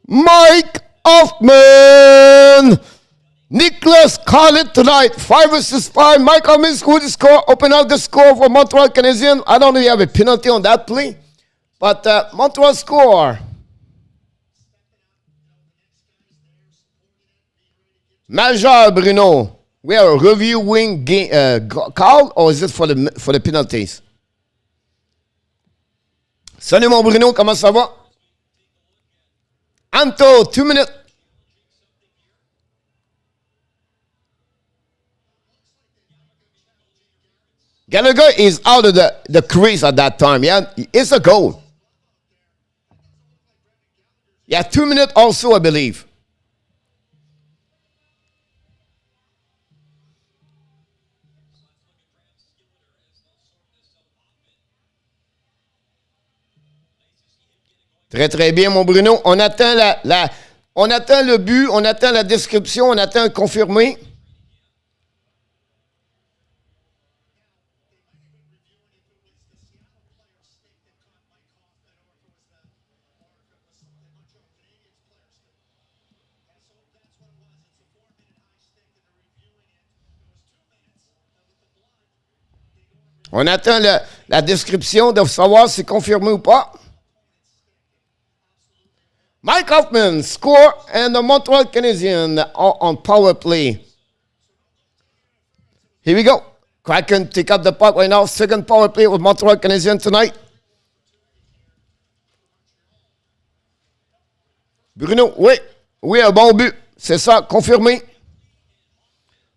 Mike Hoffman. Nicholas called it tonight. 5 versus 5. Mike Hoffman scored the score. Open out the score for Montreal Canadiens. I don't know if you have a penalty on that play. But Montreal score. Major Bruno. We are reviewing call or is it for the penalties? Salut mon Bruno, comment ça va? Anto, 2 minutes. Gallagher is out of the crease at that time. Yeah, it's a goal. Yeah, 2 minutes also, I believe. Très, très bien, mon Bruno. On attend on attend le but, on attend la description, on attend confirmé. On attend la description de savoir si c'est confirmé ou pas. Mike Hoffman score and the Montreal Canadiens on power play. Here we go. Kraken take up the puck right now. Second power play with Montreal Canadiens tonight. Bruno, oui, un bon but. C'est ça, confirmé.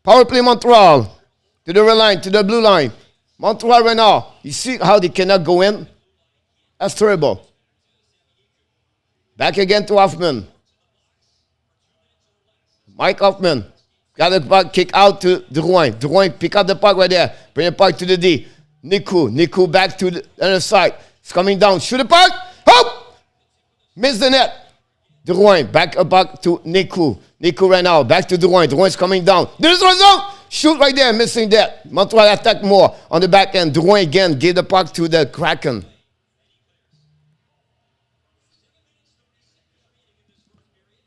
Power play Montreal. To the red line, to the blue line. Montreal right now. You see how they cannot go in? That's terrible. Back again to Hoffman. Mike Hoffman. Got the puck, kick out to Drouin. Drouin, pick up the puck right there. Bring the puck to the D. Niku back to the other side. It's coming down. Shoot the puck. Hop! Miss the net. Drouin, back to Niku. Niku right now. Back to Drouin. Drouin's coming down. There's the result. Shoot right there. Missing that. Montreal attack more on the back end. Drouin again. Give the puck to the Kraken.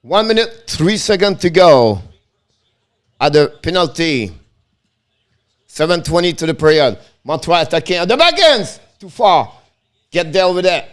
1 minute, 3 seconds to go at the penalty. 7:20 to the period. Montreal attacking at the back ends. Too far. Get there over there.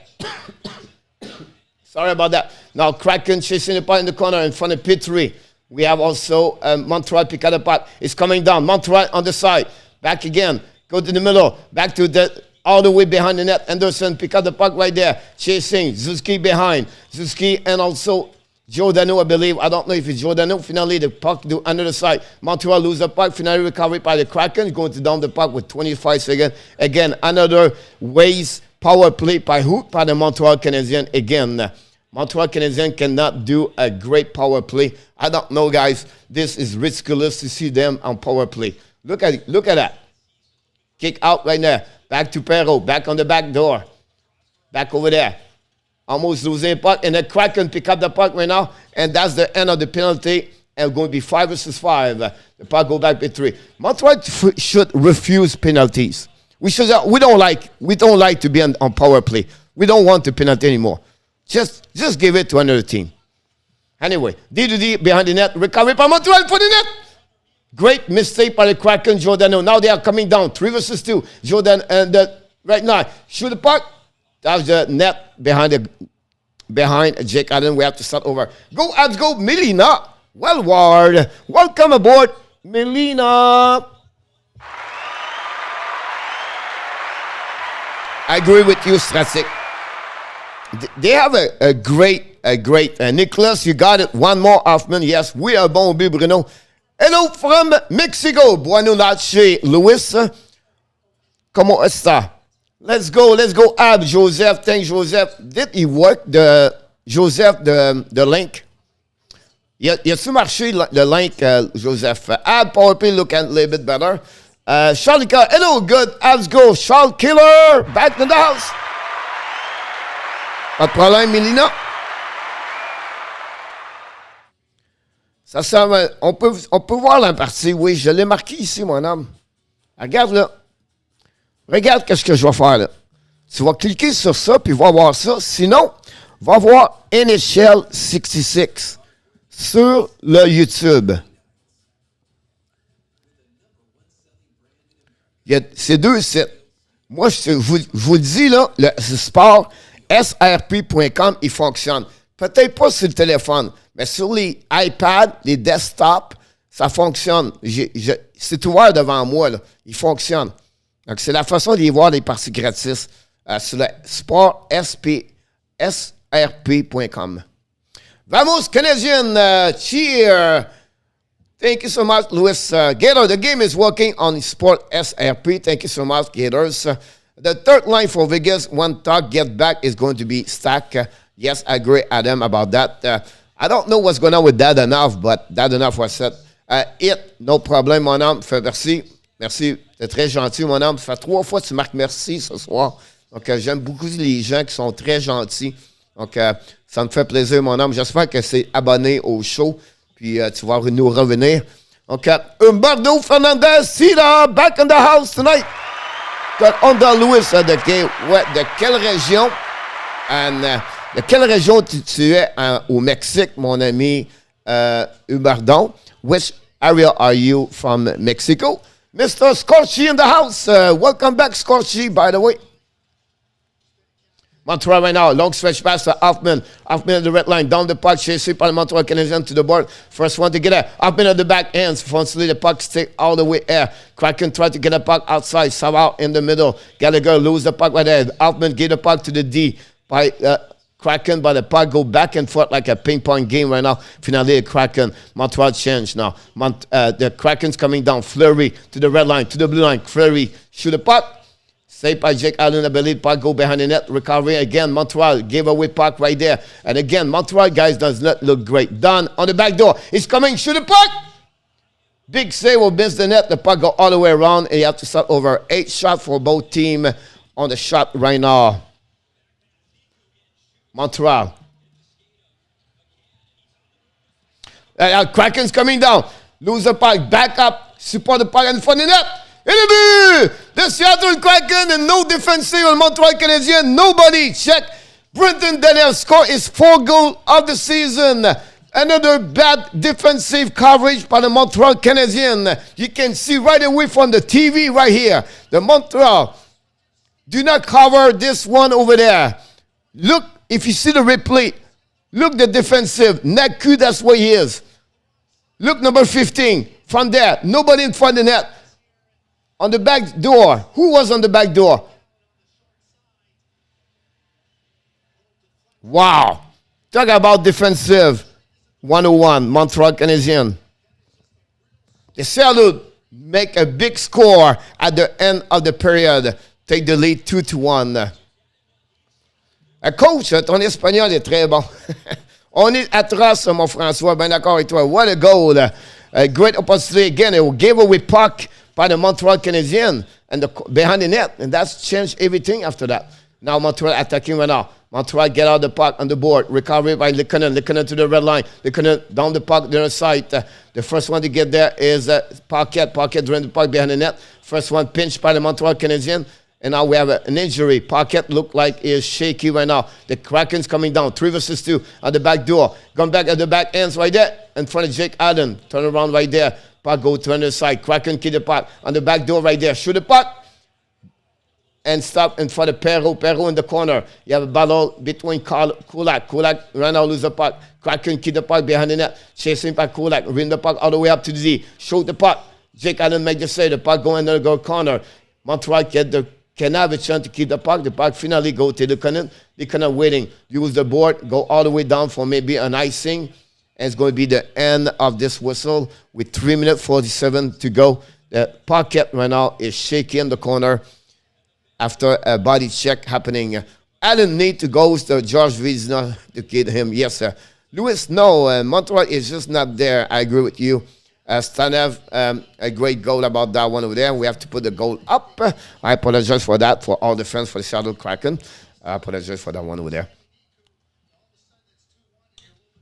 Sorry about that. Now Kraken chasing the puck in the corner in front of Petrie. We have also Montreal pick up the puck. It's coming down. Montreal on the side. Back again. Go to the middle. Back to the all the way behind the net. Anderson pick up the puck right there. Chasing. Zuski behind. Zuski and also Giordano, I believe. I don't know if it's Giordano. Finally, the puck under the side. Montreal lose the puck. Finally recovered by the Kraken. Going to down the puck with 25 seconds. Again, another waste power play by the Montreal Canadiens. Again, Montreal Canadiens cannot do a great power play. I don't know, guys. This is ridiculous to see them on power play. Look at it. Look at that. Kick out right there. Back to Perrault. Back on the back door. Back over there. Almost losing the puck. And the Kraken pick up the puck right now. And that's the end of the penalty. and going to be 5 versus 5. The puck go back to 3. Montreal should refuse penalties. We don't like to be on power play. We don't want the penalty anymore. Just give it to another team. Anyway, D behind the net, recovery by Montreal for the net. Great mistake by the Kraken, Giordano. Now they are coming down, 3 versus 2. Jordan and right now, shoot the puck. That's the net behind Jake Allen. We have to start over. Go, Habs, go, Melina. Well, Ward. Welcome aboard, Melina. I agree with you, Strasik. They have a great Nicholas, you got it. One more, Hoffman. Yes, we are bon, Bruno. Hello from Mexico. Buenas noches, Luis. Comment está? Let's go, Ab, Joseph. Thanks, Joseph. Did he work the link? Y a-tu marché le link, Joseph? Ab, powerplay looking a little bit better. Charlika, hello, good. Abs go. Charles Killer, back in the house. Pas de problème, Melina. Ça on peut voir la partie, oui. Je l'ai marqué ici, mon homme. Regarde là. Regarde qu'est-ce que je vais faire là. Tu vas cliquer sur ça, puis va voir ça. Sinon, va voir NHL 66 sur le YouTube. C'est 2 sites. Moi, je vous le dis, là, le sport, srp.com, il fonctionne. Peut-être pas sur le téléphone, mais sur les iPads, les desktops, ça fonctionne. C'est ouvert devant moi, là. Il fonctionne. Donc, c'est la façon d'y voir les parties gratis sur le sport srp.com. Vamos, Canadian! Cheer! Thank you so much, Louis. Gator, the game is working on Sport SRP. Thank you so much, Gators. The third line for Vegas, one talk, get back, is going to be Stack. Yes, I agree, Adam, about that. I don't know what's going on with Tanev, but Tanev was set. No problem, mon homme. Merci. Merci. C'est très gentil, mon homme. Ça fait 3 fois que tu marques merci ce soir. Donc, j'aime beaucoup les gens qui sont très gentils. Donc, ça me fait plaisir, mon homme. J'espère que c'est abonné au show. Puis tu vas nous revenir. Donc, Humberto Fernandez, Sida, back in the house tonight. Got Onda Lewis de quelle région? De quelle région tu es au Mexique, mon ami Humberto? Which area are you from Mexico? Mr. Scorchy in the house. Welcome back, Scorchy, by the way. Montreal right now, long stretch pass to Hoffman. Hoffman at the red line, down the puck, chased by the Montreal Canadiens to the board. First one to get it. Hoffman at the back ends. Fonsley, the puck stick all the way air. Kraken tried to get the puck outside, somehow in the middle. Gallagher lose the puck right there. Hoffman gave the puck to the D by Kraken, but the puck go back and forth like a ping-pong game right now. Finally, Kraken. Montreal change now. The Kraken's coming down. Fleury to the red line, to the blue line. Fleury shoot the puck. Saved by Jake Allen, I believe. Puck go behind the net. Recovery again. Montreal gave away puck right there. And again, Montreal, guys, does not look great. Done on the back door. He's coming. Shoot the puck. Big save will miss the net. The puck go all the way around. And you have to start over. 8 shots for both teams on the shot right now. Montreal. Kraken's coming down. Lose the puck. Back up. Support the puck in front of the net. In the but the Seattle Kraken and no defensive on Montreal Canadiens. Nobody. Check. Brenton Tanev score his 4th goal of the season. Another bad defensive coverage by the Montreal Canadiens. You can see right away from the TV right here. The Montreal do not cover this one over there. Look, if you see the replay, look the defensive. Naku, that's where he is. Look, number 15. From there, nobody in front of the net. On the back door. Who was on the back door? Wow. Talk about defensive 101, Montreal Canadiens. The Seattle make a big score at the end of the period. Take the lead 2-1. Coach, ton espagnol est très bon. On est atroce, mon François. Ben d'accord avec toi. What a goal. A great opportunity again. It gave away puck by the Montreal Canadiens and behind the net. And that's changed everything after that. Now Montreal attacking right now. Montreal get out the puck on the board. Recovery by Lehkonen. Lehkonen to the red line. Lehkonen down the puck, the other side. The first one to get there is Paquette. Paquette during the puck behind the net. First one pinched by the Montreal Canadiens. And now we have an injury. Paquette look like is shaky right now. The Kraken's coming down. 3 versus 2 at the back door. Going back at the back ends right there. In front of Jake Allen. Turn around right there. Puck go to the side. Kraken keep the puck on the back door right there. Shoot the puck. And stop in front of Perrault. Perrault in the corner. You have a battle between Kulak. Kulak right now lose the puck. Kraken keep the puck behind the net. Chasing by Kulak. Ring the puck all the way up to the D. Shoot the puck. Jake Allen make the save. The puck go in the goal corner. Montreal can have a chance to keep the puck. The puck finally go to Lehkonen. Lehkonen waiting. Use the board. Go all the way down for maybe an icing. And it's going to be the end of this whistle with 3 minutes 47 to go. The Paquette right now is shaking in the corner after a body check happening. Allen need to go to George Vizina to get him. Yes, sir. Louis, no. Montreal is just not there. I agree with you. Tanev, a great goal about that one over there. We have to put the goal up. I apologize for that for all the fans for the Seattle Kraken. I apologize for that one over there.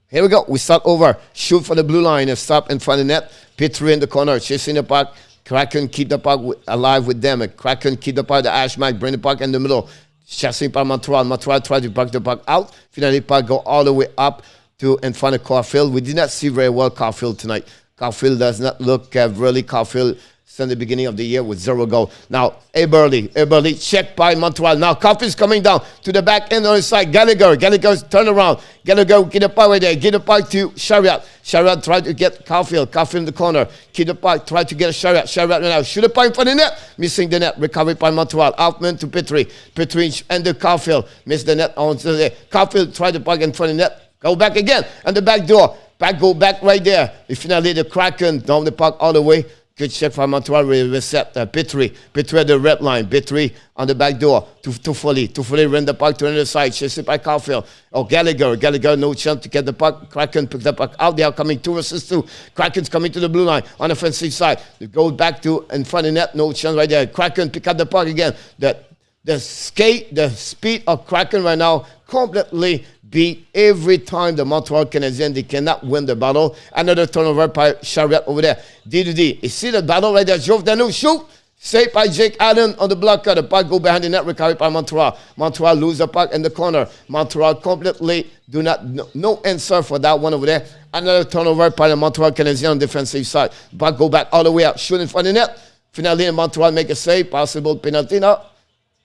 Here we go. We start over. Shoot for the blue line and stop in front of the net. Petrie in the corner, chasing the puck. Kraken keep the puck alive with them. Kraken keep the puck. The Ashmack bring the puck in the middle. Chasing by Montreal. Montreal try to back the puck out. Finally, puck go all the way up to in front of Caulfield. We did not see very well Caulfield tonight. Caulfield does not look really Caulfield since the beginning of the year with 0 goal. Now, Eberle checked by Montreal. Now, Caulfield's coming down to the back end on the side. Gallagher's turn around. Gallagher get the puck right there. Get the puck to Chariot. Chariot tried to get Caulfield. Caulfield in the corner. Keep the puck. Try to get a Chariot. Chariot now. Shoot the puck in front of the net. Missing the net. Recovered by Montreal. Outman to Petrie. Petrie and the Caulfield. Missed the net on the Caulfield tried the puck in front of the net. Go back again. On the back door. Go back right there. Finally, the Kraken down the puck all the way. Good check from Montreal. Reset. Petrie at the red line. Petrie on the back door. To Foley. To Foley ran the puck to the other side. Chased by Caulfield. Gallagher. Gallagher no chance to get the puck. Kraken picked the puck out. They are coming 2 versus 2. Kraken's coming to the blue line on the offensive side. They go back to in front of the net. No chance right there. Kraken pick up the puck again. The speed of Kraken right now completely beat every time the Montreal Canadiens. They cannot win the battle. Another turnover by Chariot over there. D2D. You see the battle right there? Jovdanu shoot. Saved by Jake Allen on the blocker. The puck go behind the net. Recovered by Montreal. Montreal lose the puck in the corner. Montreal completely do not no answer for that one over there. Another turnover by the Montreal Canadiens on the defensive side. Puck go back all the way out. Shoot in front of the net. Finally, Montreal make a save. Possible penalty now.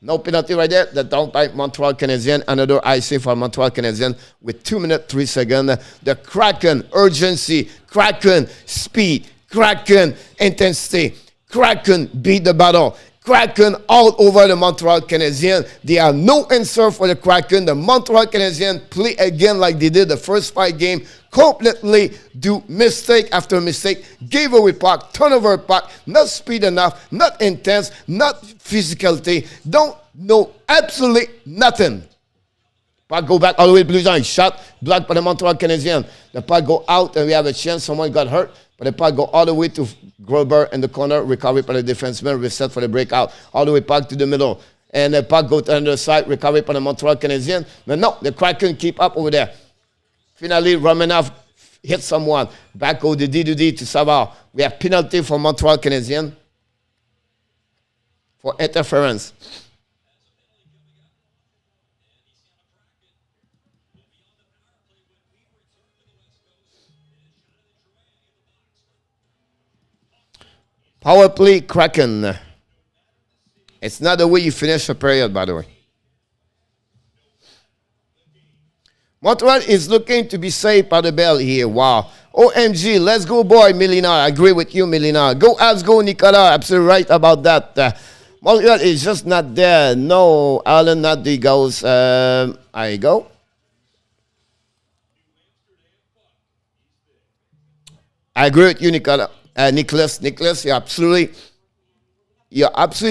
No penalty right there. The down by Montreal Canadiens. Another icing for Montreal Canadiens with 2 minutes, 3 seconds. The Kraken urgency. Kraken speed. Kraken intensity. Kraken beat the battle. Kraken all over the Montreal Canadiens. There are no answer for the Kraken. The Montreal Canadiens play again like they did the first 5 games. Completely do mistake after mistake. Gave away puck, turnover puck, not speed enough, not intense, not physicality. Don't know absolutely nothing. Puck go back all the way to blue line. Shot blocked by the Montreal Canadiens. The puck go out and we have a chance. Someone got hurt. But the puck go all the way to Gruber in the corner. Recovered by the defenseman. Reset for the breakout. All the way back to the middle. And the puck go to the other side. Recovered by the Montreal Canadiens. But no, the Kraken keep up over there. Finally, Romanov hit someone. Back go the D2D to Savard. We have penalty for Montreal Canadiens for interference. Power play, Kraken. It's not the way you finish a period, by the way. Montreal is looking to be saved by the bell here. Wow. OMG, let's go, boy, Milina. I agree with you, Milina. Go, Habs, go, Nicolas. Absolutely right about that. Montreal is just not there. No, Allen, not the goals. I go. I agree with you, Nicolas. Nicholas, you absolutely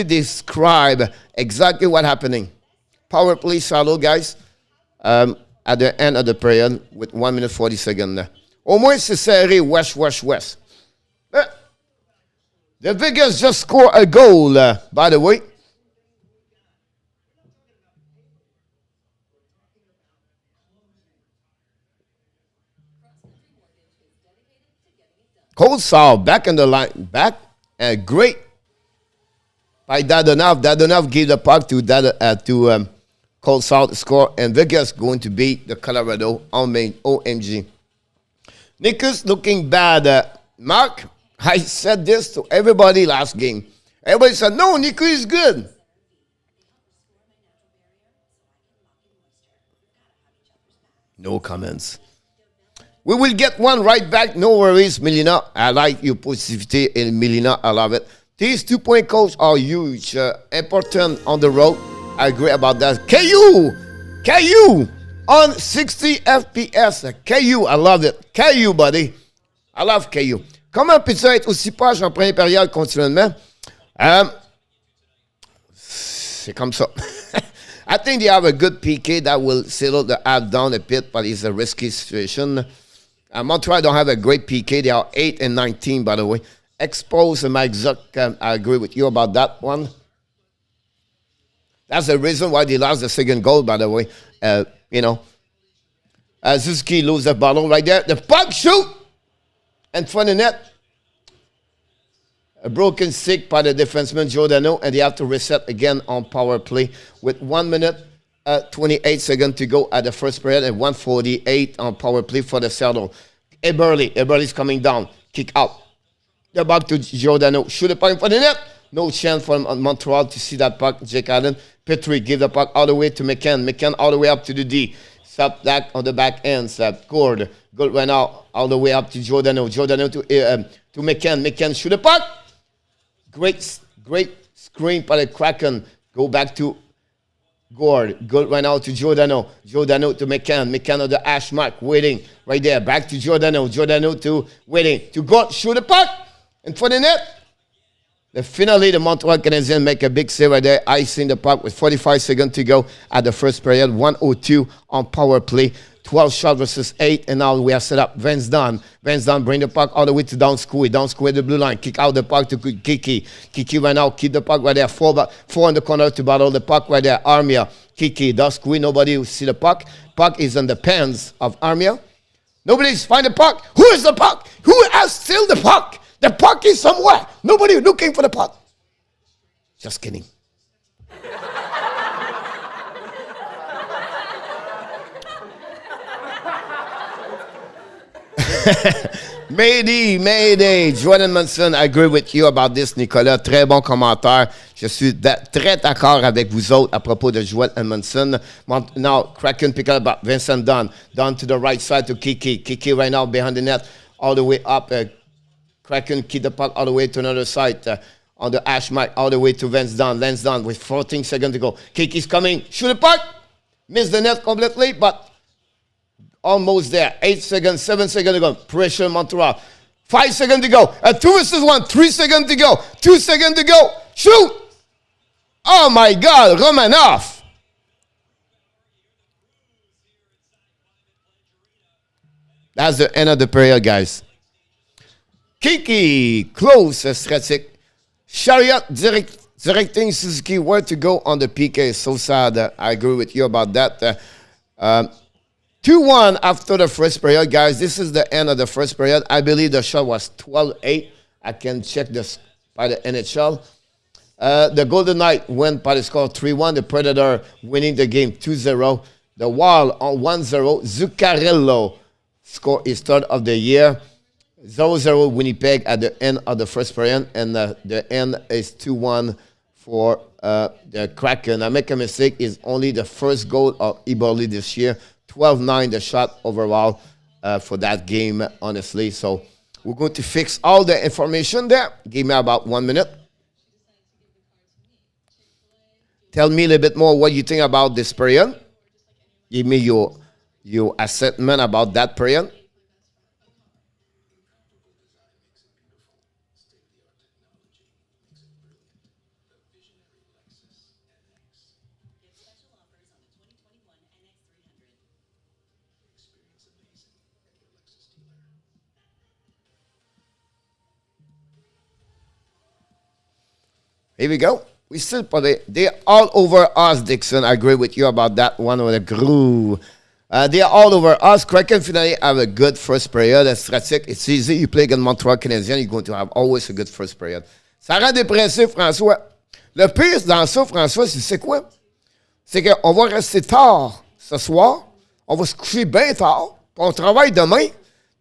describe exactly what happening. Power play, shallow, guys. At the end of the period with 1 minute 40 seconds. Au moins, c'est serré, west. The Vegas just scored a goal, by the way. Cold Salt back in the line. Back. Great by Dadonov. Dadonov gave the puck to Cold Salt score. And Vegas going to beat the Colorado on main OMG. Nikus looking bad. Mark, I said this to everybody last game. Everybody said, no, Niku is good. No comments. We will get one right back. No worries, Melina. I like your positivity in Melina. I love it. These 2-point goals are huge. Important on the road. I agree about that. KU on 60 FPS. KU, I love it. KU, buddy. I love KU. Comment peut-tu être aussi proche en première période continuellement? C'est comme ça. I think they have a good PK that will settle the half down a bit, but it's a risky situation. Montreal don't have a great PK. They are 8 and 19, by the way. Expose and Mike Zuck, I agree with you about that one. That's the reason why they lost the second goal, by the way. Zuski loses the bottle right there. The puck shoot in front of the net. A broken stick by the defenseman Giordano, and they have to reset again on power play with 1 minute, 28 seconds to go at the first period and 1:48 on power play for the Seattle. Eberle is coming down. Kick out. They're back to Giordano. Shoot the puck in front of the net. No chance for Montreal to see that puck. Jake Allen. Petrie give the puck all the way to McCann. McCann all the way up to the D. Stop that on the back end. Gourde. Gourde went out all the way up to Giordano. Giordano to McCann. McCann shoot the puck. Great screen by the Kraken. Go back to Gourde. Gourde went out to Giordano. Giordano to McCann. McCann on the hash mark. Waiting right there. Back to Giordano. Giordano to waiting. To Gourde. Shoot the puck. In front of the net. Finally, the Montreal Canadiens make a big save right there. Icing the puck with 45 seconds to go at the first period. 1:02 on power play. 12 shot versus 8, and now we are set up. Vince Dunn bring the puck all the way to down square the blue line. Kick out the puck to Kiki. Kiki right now, keep the puck right there. Four in the corner to battle the puck right there. Armia, Kiki, down square. Nobody will see the puck. Puck is in the pants of Armia. Nobody's find the puck. Who is the puck? Who has still the puck? The puck is somewhere. Nobody looking for the puck. Just kidding. Mayday. Jordan Munson, I agree with you about this, Nicolas. Très bon commentaire. Je suis très d'accord avec vous autres à propos de Joel Edmondson. Now, Kraken pick up Vincent Dunn. Dunn to the right side to Kiki. Kiki right now behind the net, all the way up. Kraken keep the puck all the way to another side. On the hash mark, all the way to Vince Dunn. Lance Dunn with 14 seconds to go. Kiki's coming. Shoot the puck. Miss the net completely, but almost there. 8 seconds, 7 seconds to go. Pressure Montreal. 5 seconds to go. 2 versus 1. 3 seconds to go. 2 seconds to go. Shoot! Oh my God, Romanov. That's the end of the period, guys. Kiki, close, strategic. Chariot directing Suzuki where to go on the PK. So sad. I agree with you about that. 2-1 after the first period, guys. This is the end of the first period. I believe the shot was 12-8. I can check this by the NHL. The Golden Knight went by the score 3-1. The Predator winning the game 2-0. The Wild on 1-0. Zuccarello scored his third of the year. 0-0 Winnipeg at the end of the first period. And the end is 2-1 for the Kraken. I make a mistake. It's only the first goal of Eberle this year. 12-9 the shot overall for that game, honestly. So we're going to fix all the information there. Give me about 1 minute. Tell me a little bit more what you think about this period. Give me your assessment about that period. Here we go. We still put it. They're all over us, Dixon. I agree with you about that one with a groove. They are all over us. Kraken finally have a good first period. Strategic, it's easy. You play against Montreal Canadiens, you're going to have always a good first period. Ça rend dépressif, François. Le pire dans ça, François, c'est quoi? C'est qu'on va rester tard ce soir. On va se coucher bien tard. Puis on travaille demain.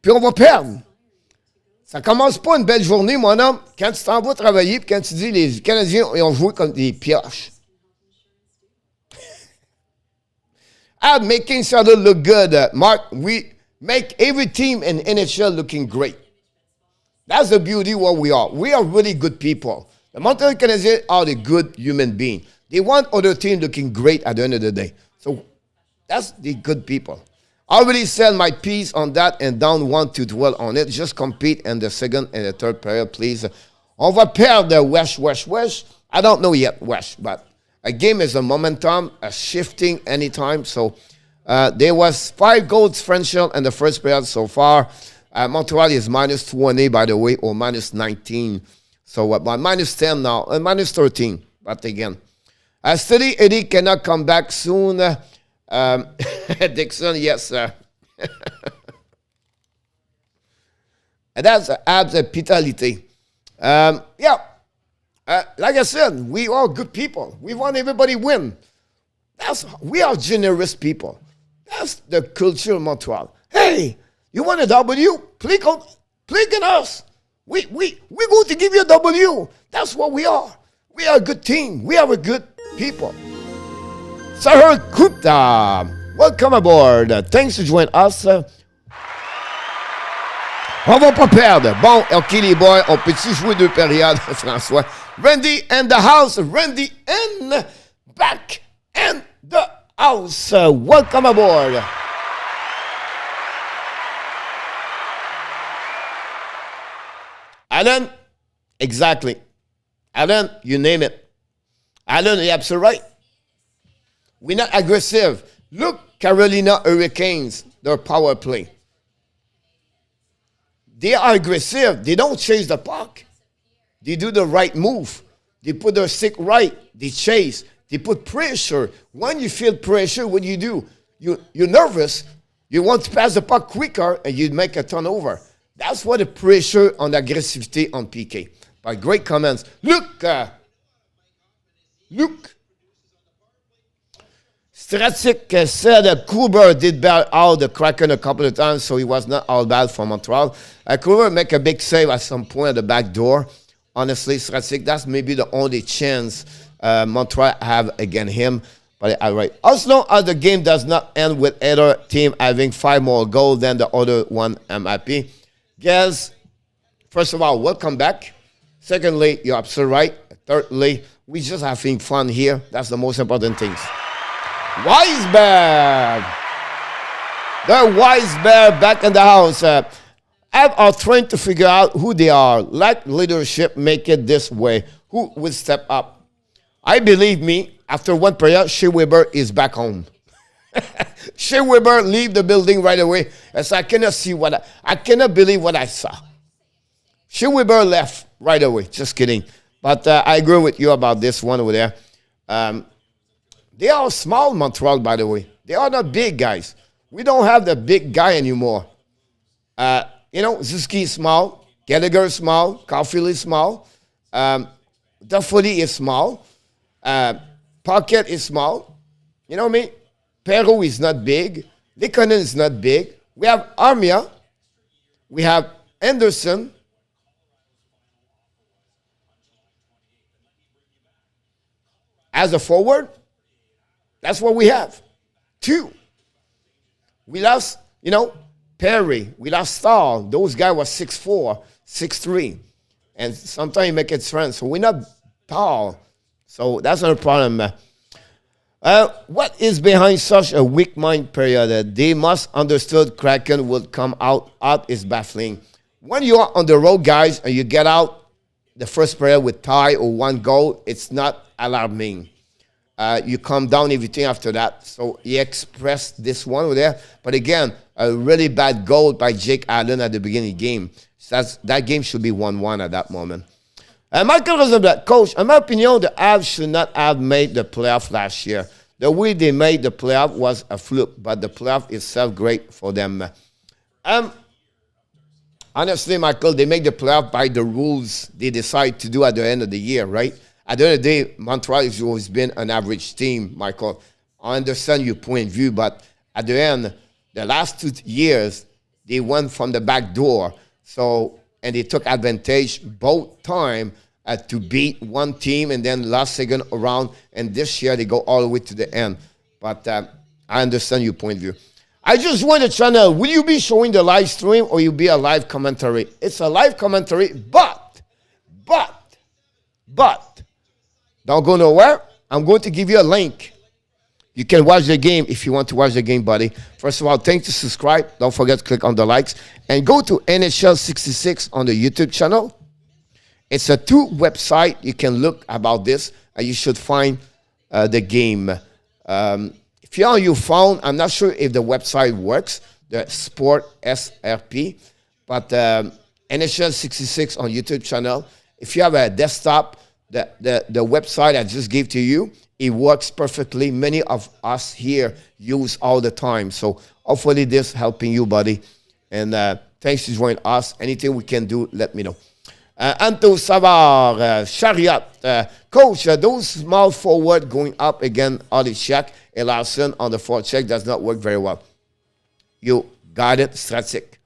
Puis on va perdre. Ça commence pas une belle journée, mon homme, quand tu t'en vas travailler, puis quand tu dis les Canadiens ils ont joué comme des pioches. I'm making Seattle look good. Mark, we make every team in NHL looking great. That's the beauty of what we are. We are really good people. The Montreal Canadiens are the good human being. They want other team looking great at the end of the day. So that's the good people. I already said my piece on that and don't want to dwell on it. Just compete in the second and the third period, please. On va perdre West. I don't know yet, West, but a game is a momentum, a shifting anytime. So there was 5 goals differential in the first period so far. Montreal is minus 20, by the way, or minus 19. So about minus 10 now, and minus 13. But again, Steady Eddie cannot come back soon. Dixon, yes, sir. And that's Habs vitality. Like I said, we are good people. We want everybody win. We are generous people. That's the culture of Montreal. Hey, you want a W? Click on us. We're going to give you a W. That's what we are. We are a good team. We are a good people. Sahar Gupta, welcome aboard. Thanks to join us. On va pas perdre. Bon, OK les boys, on peut-tu jouer 2 périodes, François? Randy in the house. Randy in back in the house. Welcome aboard. Alan, exactly. Alan, you name it. Alan, you're absolutely right. We're not aggressive. Look, Carolina Hurricanes, their power play. They are aggressive. They don't chase the puck. They do the right move. They put their stick right. They chase. They put pressure. When you feel pressure, what do? You're nervous. You want to pass the puck quicker, and you make a turnover. That's what the pressure on aggressivity on PK. By great comments. Look. Stratic said that Gruber did bail out the Kraken a couple of times, so he was not all bad for Montreal. Gruber make a big save at some point at the back door. Honestly, Stratic, that's maybe the only chance Montreal have against him. But right. As long as the game does not end with either team having 5 more goals than the other one, I'm happy. Guys, first of all, welcome back. Secondly, you're absolutely right. Thirdly, we're just having fun here. That's the most important things. Wise Bear. The Wise Bear back in the house. Have are trying to figure out who they are. Let leadership make it this way. Who will step up? I believe me, after 1 period, Shea Weber is back home. Shea Weber leave the building right away. As I cannot I cannot believe what I saw. Shea Weber left right away. Just kidding. But I agree with you about this one over there. They are small, Montreal, by the way. They are not big guys. We don't have the big guy anymore. Zuski is small. Gallagher is small. Caulfield is small. Duffy is small. Pocket is small. You know what I mean? Perrault is not big. Lekonen is not big. We have Armia. We have Anderson. As a forward, that's what we have. 2. We lost, Perry. We lost Stahl. Those guys were 6'4", 6'3". And sometimes you make it strength. So we're not tall. So that's not a problem. What is behind such a weak mind period? They must understood Kraken would come out is baffling. When you are on the road, guys, and you get out the first period with tie or 1 goal, it's not alarming. You come down everything after that. So he expressed this one over there. But again, a really bad goal by Jake Allen at the beginning of the game. So that game should be 1-1 at that moment. Michael Rosenblatt, coach, in my opinion, the Habs should not have made the playoff last year. The way they made the playoff was a fluke, but the playoff itself great for them. Honestly, Michael, they make the playoff by the rules they decide to do at the end of the year, right? At the end of the day, Montreal has always been an average team, Michael. I understand your point of view, but at the end, the last 2 years, they went from the back door. So, and they took advantage both time to beat one team and then last second around. And this year, they go all the way to the end. But I understand your point of view. I just want to channel, will you be showing the live stream or you be a live commentary? It's a live commentary, but, don't go nowhere. I'm going to give you a link. You can watch the game if you want to watch the game, buddy. First of all, thanks to subscribe. Don't forget to click on the likes. And go to NHL 66 on the YouTube channel. It's a 2 website. You can look about this. And you should find the game. If you're on your phone, I'm not sure if the website works, the Sport SRP, but NHL 66 on YouTube channel. If you have a desktop, the website I just gave to you, it works perfectly. Many of us here use all the time. So hopefully this helping you, buddy. And thanks for joining us. Anything we can do, let me know. Anto Savard, Chariot, coach, those small forward going up again, Olishak, Larson on the forecheck does not work very well. You got it, Stratic.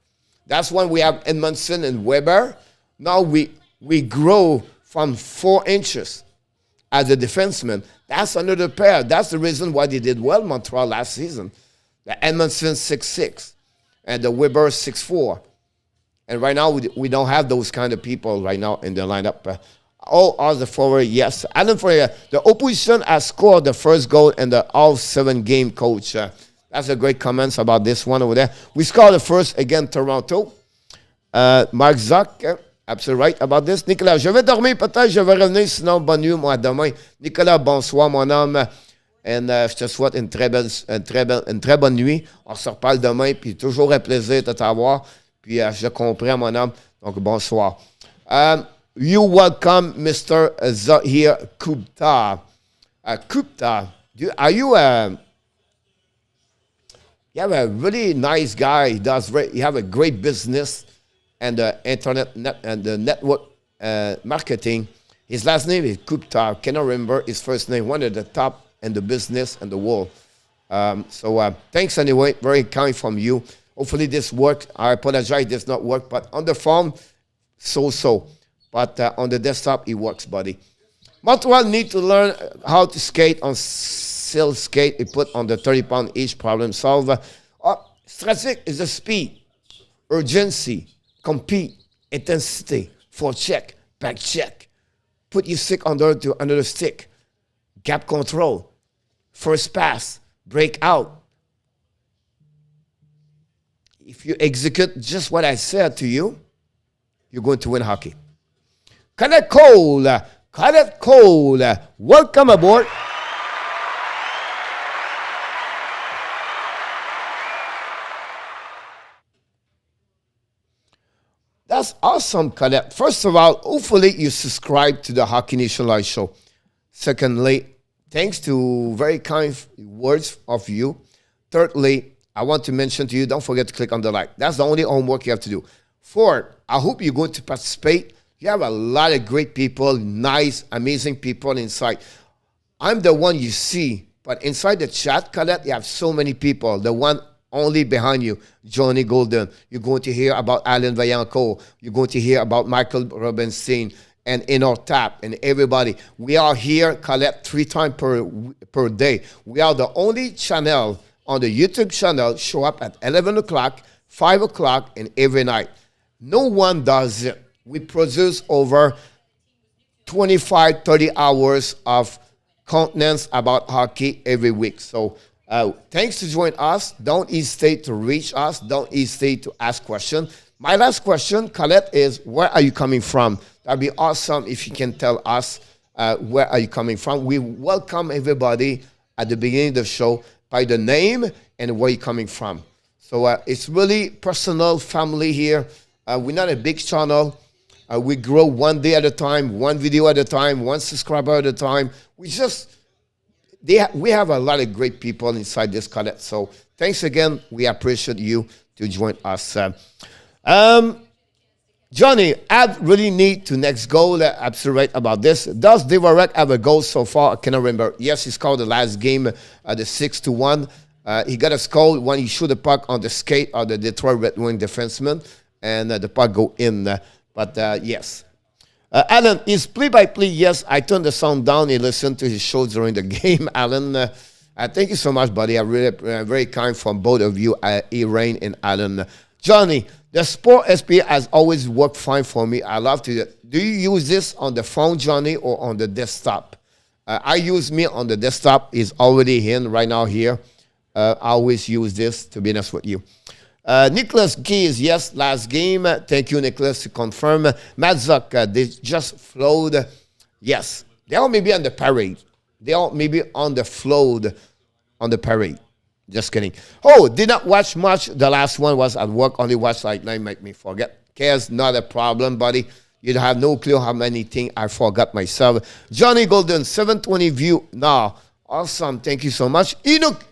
That's when we have Edmondson and Weber. Now we grow from 4 inches as a defenseman. That's another pair. That's the reason why they did well Montreal last season. The Edmondson 6'6", and the Weber 6'4". And right now, we don't have those kind of people right now in the lineup. All other forward, yes. Alan Freya, the opposition has scored the first goal in the all-7-game, coach. That's a great comments about this one over there. We scored the first against Toronto. Mark Zuck, absolutely right about this. Nicolas, je vais dormir, peut-être je vais revenir, sinon bonne nuit, moi, demain. Nicolas, bonsoir, mon homme. Et je te souhaite une très bonne nuit. On se reparle demain, puis toujours un plaisir de t'avoir. Puis je comprends, mon homme. Donc, bonsoir. You welcome Mr. Zahir Kupta. Kupta, are you you have a really nice guy. You have a great business and the internet and the network marketing. His last name is Kupta. Cannot remember his first name. One of the top in the business and the world. So thanks anyway. Very kind from you. Hopefully this works. I apologize, it does not work. But on the phone, so. But on the desktop, it works, buddy. Montreal need to learn how to skate on sill skate. It put on the 30-pound each problem solver. Strategic is the speed, urgency, compete, intensity, forecheck, back check. Put your stick under the stick. Gap control, first pass, break out. If you execute just what I said to you, you're going to win hockey. Cadet Cole, welcome aboard. That's awesome, Cadet. First of all, hopefully you subscribe to the Hockey Nation Live Show. Secondly, thanks to very kind words of you. Thirdly, I want to mention to you, don't forget to click on the like. That's the only homework you have to do. Fourth, I hope you're going to participate. You have a lot of great people, nice, amazing people inside. I'm the one you see, but inside the chat, Colette, you have so many people. The one only behind you, Yanni Gourde. You're going to hear about Alain Vaillancourt. You're going to hear about Michael Robinstein and Inor Tap and everybody. We are here, Colette, 3 times per day. We are the only channel on the YouTube channel show up at 11 o'clock, 5 o'clock, and every night. No one does it. We produce over 25, 30 hours of contents about hockey every week. So thanks to join us. Don't hesitate to reach us. Don't hesitate to ask questions. My last question, Colette, is where are you coming from? That'd be awesome if you can tell us where are you coming from. We welcome everybody at the beginning of the show by the name and where you're coming from. So it's really personal, family here. We're not a big channel. We grow one day at a time, one video at a time, one subscriber at a time. we have a lot of great people inside this cadet. So thanks again. We appreciate you to join us. Johnny, Ab really need to next goal. Absolutely right about this. Does Devarek have a goal so far? I cannot remember. Yes, he scored the last game, the 6-1. He got a goal when he shoot the puck on the skate of the Detroit Red Wing defenseman, and the puck go in. But yes. Alan, is play-by-play? Yes, I turned the sound down and listened to his show during the game. Alan, thank you so much, buddy. I really very kind from both of you, Elaine and Alan. Johnny, the Sport SP has always worked fine for me. I love to. Do you use this on the phone, Johnny, or on the desktop? I use me on the desktop. It's already in right now here. I always use this, to be honest with you. Nicholas Keys, yes, last game. Thank you, Nicholas, to confirm. Madzuk, they just flowed. Yes, they all maybe on the parade. They all maybe on the float on the parade. Just kidding. Oh, did not watch much. The last one was at work. Only watched like 9, make me forget. Cares, not a problem, buddy. You have no clue how many things I forgot myself. Johnny Golden, 720 view now. Awesome. Thank you so much. Enoch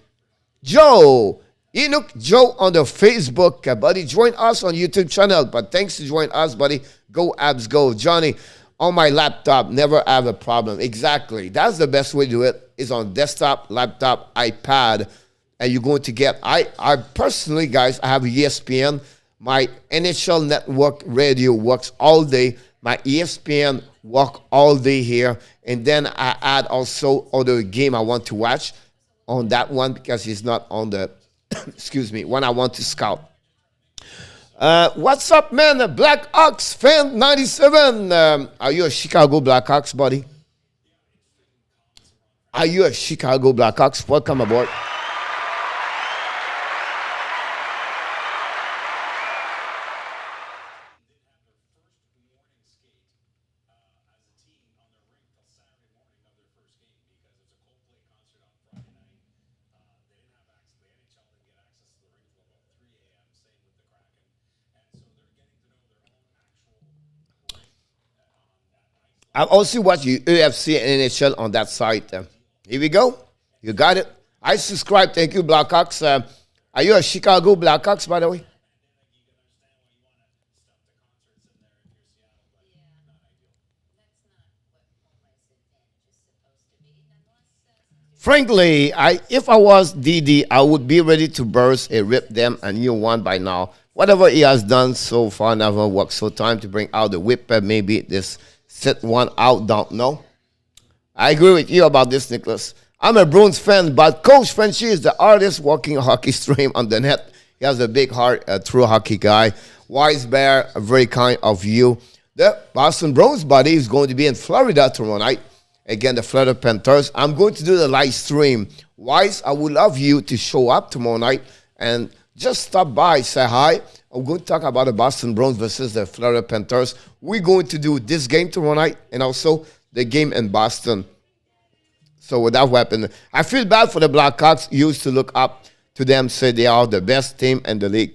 Joe on the Facebook, buddy. Join us on YouTube channel. But thanks to join us, buddy. Go Abs, go. Johnny, on my laptop, never have a problem. Exactly. That's the best way to do it. Is on desktop, laptop, iPad. And you're going to get, I personally, guys, I have ESPN. My NHL network radio works all day. My ESPN work all day here. And then I add also other game I want to watch on that one because it's not on the, excuse me, when I want to scout. What's up, man? Black Ox fan 97. Are you a Chicago Blackhawks, buddy? Are you a Chicago Blackhawks? Welcome aboard. I also watch UFC and NHL on that site. Here we go. You got it. I subscribe. Thank you, Blackhawks. Are you a Chicago Blackhawks, by the way? Frankly, if I was DD, I would be ready to burst and rip them a new one by now. Whatever he has done so far never worked. So time to bring out the whip. Maybe this set one out, don't know. I agree with you about this, Nicholas. I'm a Bruins fan, but Coach Frenchy is the artist walking a hockey stream on the net. He has a big heart, a true hockey guy. Wise Bear, very kind of you. The Boston Bruins, buddy, is going to be in Florida tomorrow night. Again, the Florida Panthers. I'm going to do the live stream. Wise, I would love you to show up tomorrow night and just stop by, say hi. I'm going to talk about the Boston Bruins versus the Florida Panthers. We're going to do this game tomorrow night and also the game in Boston. So with that weapon, I feel bad for the Blackhawks. Used to look up to them, say they are the best team in the league.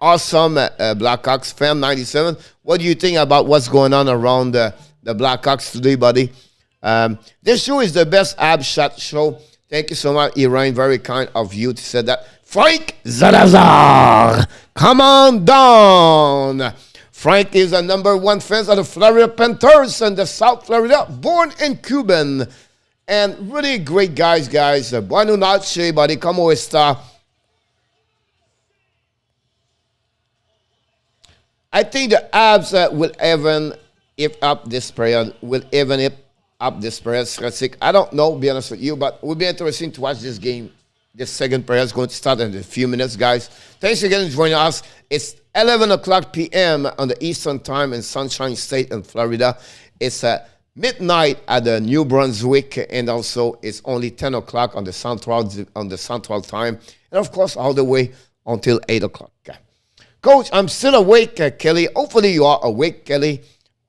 Awesome, Blackhawks fan 97. What do you think about what's going on around the Blackhawks today, buddy? This show is the best ab shot show. Thank you so much, Iran. Very kind of you to say that. Frank Zalazar, come on down. Frank is a number one fan of the Florida Panthers and the South Florida, born in Cuban. And really great guys. Buenas noches, buddy. ¿Cómo está? I think the Abs will even up this period. I don't know, be honest with you, but it will be interesting to watch this game. This second period is going to start in a few minutes, guys. Thanks again for joining us. It's 11 o'clock p.m. on the Eastern Time in Sunshine State in Florida. It's midnight at the New Brunswick, and also it's only 10 o'clock on the Central Time, and of course all the way until 8 o'clock. Coach, I'm still awake, Kelly. Hopefully you are awake, Kelly.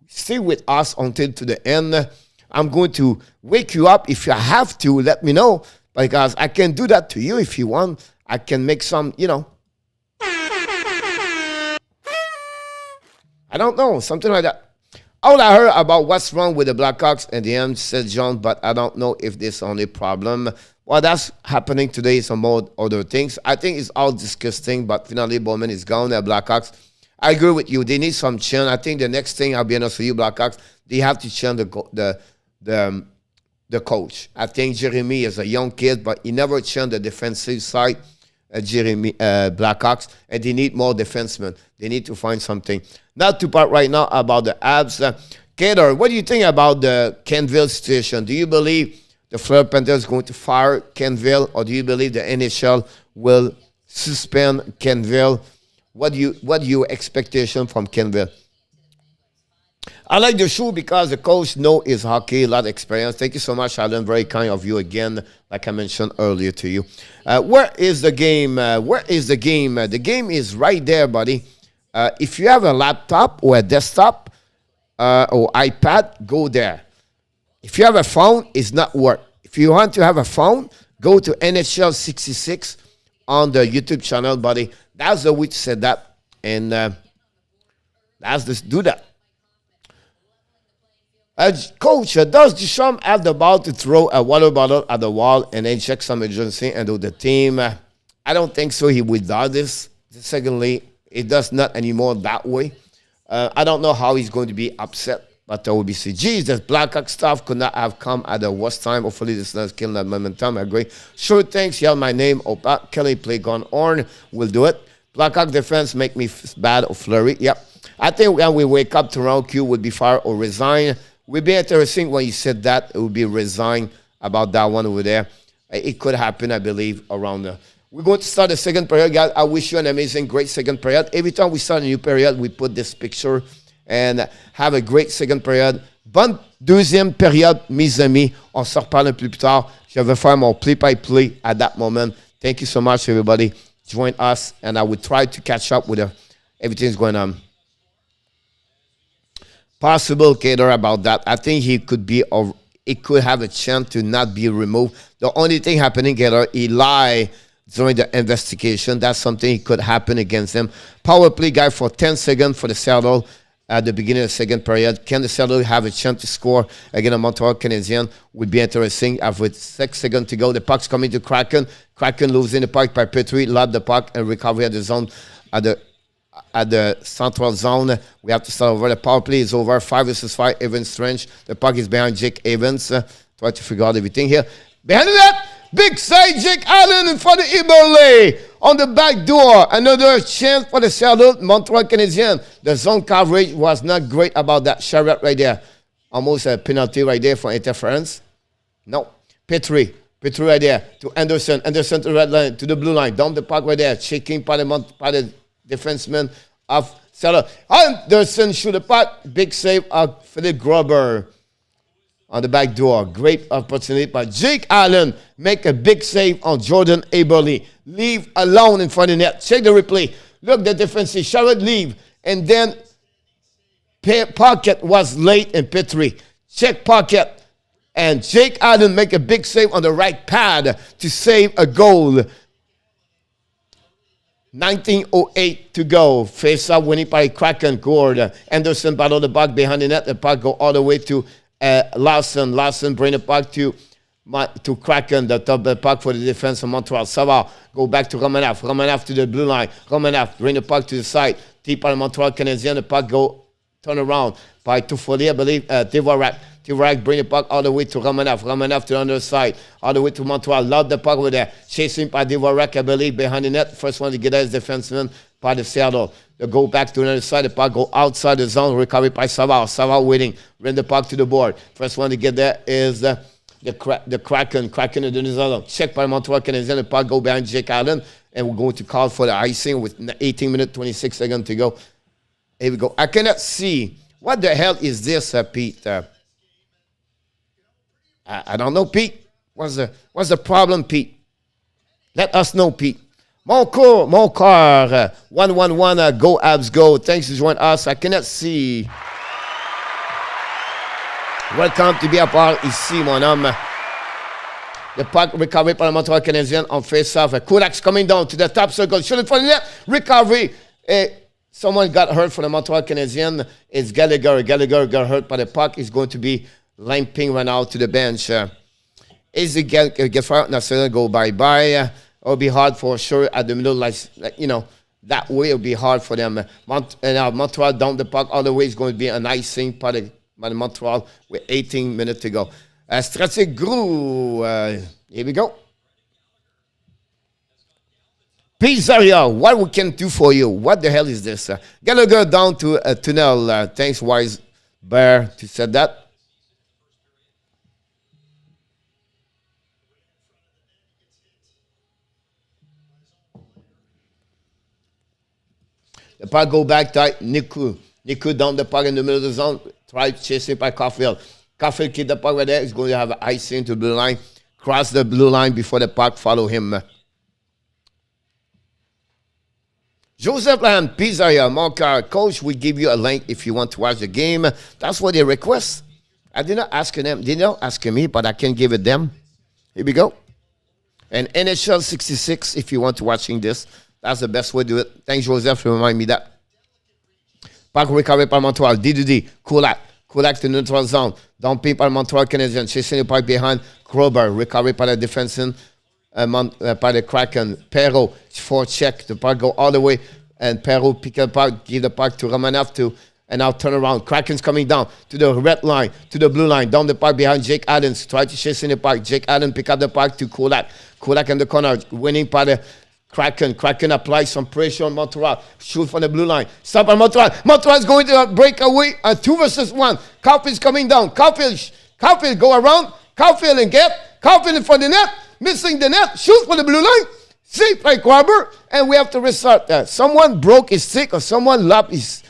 Stay with us until to the end. I'm going to wake you up. If you have to, let me know, because I can do that to you if you want. I can make some, I don't know, something like that. All I heard about what's wrong with the Blackhawks and the end, said John, but I don't know if this is only problem. Well, that's happening today. Some more other things. I think it's all disgusting, but finally Bowman is gone. The Blackhawks. I agree with you. They need some change. I think the next thing, I'll be honest with you, Blackhawks, they have to change the coach. I think Jeremy is a young kid, but he never changed the defensive side. Jeremy Blackhawks, and they need more defensemen. They need to find something. Not to part right now about the Habs. Kader, what do you think about the Kenville situation? Do you believe the Fleur Panthers is going to fire Kenville, or do you believe the NHL will suspend Kenville? What your expectation from Kenville? I like the show because the coach knows his hockey, a lot of experience. Thank you so much, Alan. Very kind of you again, like I mentioned earlier to you. Where is the game? Where is the game? The game is right there, buddy. If you have a laptop or a desktop or iPad, go there. If you have a phone, it's not work. If you want to have a phone, go to NHL 66 on the YouTube channel, buddy. That's the way to set that. And let's just do that. Coach, does Duchamp have the ball to throw a water bottle at the wall and then check some emergency and do the team? I don't think so. He will do this. Secondly, it does not anymore that way. I don't know how he's going to be upset, but I will be saying, geez, this Blackhawk stuff could not have come at the worst time. Hopefully this is killing that momentum. I agree. Sure, thanks. Yell my name. Opa. Kelly play gone on. We'll do it. Blackhawk defense make me bad or flurry. Yep. I think when we wake up, Toronto Q would be fired or resign. Would be interesting when you said that. It would be resign about that one over there. It could happen, I believe, around there. We're going to start the second period, guys. I wish you an amazing, great second period. Every time we start a new period, we put this picture and have a great second period. Bonne deuxième période, mes amis. On se reparle un peu plus tard. Je vais faire mon play-by-play at that moment. Thank you so much, everybody. Join us, and I will try to catch up with everything's going on. Possible, Kader, about that. I think he could be, or it could have a chance to not be removed. The only thing happening, Kader, he lied during the investigation. That's something that could happen against him. Power play guy for 10 seconds for the Seattle at the beginning of the second period. Can the Seattle have a chance to score against a Montreal Canadiens? Would be interesting. With 6 seconds to go, the puck's coming to Kraken. Kraken losing the puck by Petrie, lost the puck and recovery at the zone at the central zone. We have to start over. The power play is over. 5 versus 5. Evans Trench. The puck is behind Jake Evans. Try to figure out everything here. Behind that, big side, Jake Allen in front of Eberle on the back door. Another chance for the Seattle Montreal Canadiens. The zone coverage was not great about that. Charlotte right there. Almost a penalty right there for interference. No. Petrie right there to Anderson. Anderson to the red line, to the blue line. Down the puck right there. Shaking by the defenseman of Seattle. Anderson shoot the puck. Big save of Philipp Grubauer on the back door. Great opportunity by Jake Allen. Make a big save on Jordan Eberle. Leave alone in front of the net. Check the replay. Look, the defensive. Charlotte leave. And then Pocket was late in Petrie. Check Pocket. And Jake Allen make a big save on the right pad to save a goal. 19:08 to go. Face up winning by Kraken. Gourde. Anderson battle the puck behind the net. The puck go all the way to Larson. Larson bring the puck to Kraken. The top of the puck for the defense of Montreal. Savard go back to Romanov. Romanov to the blue line. Romanov bring the puck to the side. Deep by the Montreal Canadiens. The puck go turn around by Toffoli, I believe. Dvorak. Dvorak bring the puck all the way to Romanov. Romanov to the other side. All the way to Montreal. Loud the puck over there. Chasing by Dvorak, I believe, behind the net. First one to get as defenseman by the Seattle. They go back to the other side. The puck go outside the zone. Recovered by Savard. Savard waiting. Bring the puck to the board. First one to get there is the Kraken. Kraken in the zone. Check by Montreal Canadiens. The puck go behind Jake Allen. And we're going to call for the icing with 18 minutes, 26 seconds to go. Here we go. I cannot see. What the hell is this, Pete? I don't know, Pete. What's the problem, Pete? Let us know, Pete. Mon car, 111, go Habs, go. Thanks for joining us. I cannot see. Welcome to be a part ici, mon homme. The puck recovered by the Montreal Canadiens on face-off. Kodak's coming down to the top circle. Shoot it for the net. Recovery. Someone got hurt for the Montreal Canadiens. It's Gallagher. Gallagher got hurt by the puck. He's going to be limping right now to the bench. Easy get fired. National go bye-bye. It'll be hard for sure at the middle, that way it'll be hard for them. Montreal down the puck all the way is going to be an icing by the Montreal with 18 minutes to go. Strategic Grubauer. Here we go. Pizzeria, what we can do for you? What the hell is this? Gallagher down to a tunnel. Thanks, Wise Bear, to said that. The puck go back to Niku. Niku down the puck in the middle of the zone. Try chasing by Caulfield. Caulfield keep the puck right there. He's going to have an icing to the blue line. Cross the blue line before the puck follow him. Joseph Land, Pizzeria, Moncar. Coach, we give you a link if you want to watch the game. That's what they request. I did not ask them. They did not ask me, but I can give it them. Here we go. And NHL 66 if you want to watching this. That's the best way to do it. Thanks, Joseph, for reminding me that. Puck recovered by Montreal. D2D. Kulak. Kulak to neutral zone. Dumping by Montreal Canadiens. Chasing the puck behind. Gruber. Recovered by the defenseman. By the Kraken. Perrault for check. The puck go all the way. And Perrault pick up the puck. Give the puck to Romanov and now turn around. Kraken's coming down to the red line. To the blue line. Down the puck behind Jake Adams. Try to chase in the puck. Jake Adams pick up the puck to Kulak. Kulak in the corner. Winning by the Kraken. Kraken apply some pressure on Montreal. Shoot from the blue line. Stop on Montreal. Montreal is going to break away. 2 versus 1. Caulfield's coming down. Caulfield go around. Caulfield and get. Caulfield in front of the net. Missing the net. Shoot for the blue line. Safe by Grubauer. And we have to restart that. Someone broke his stick or someone lose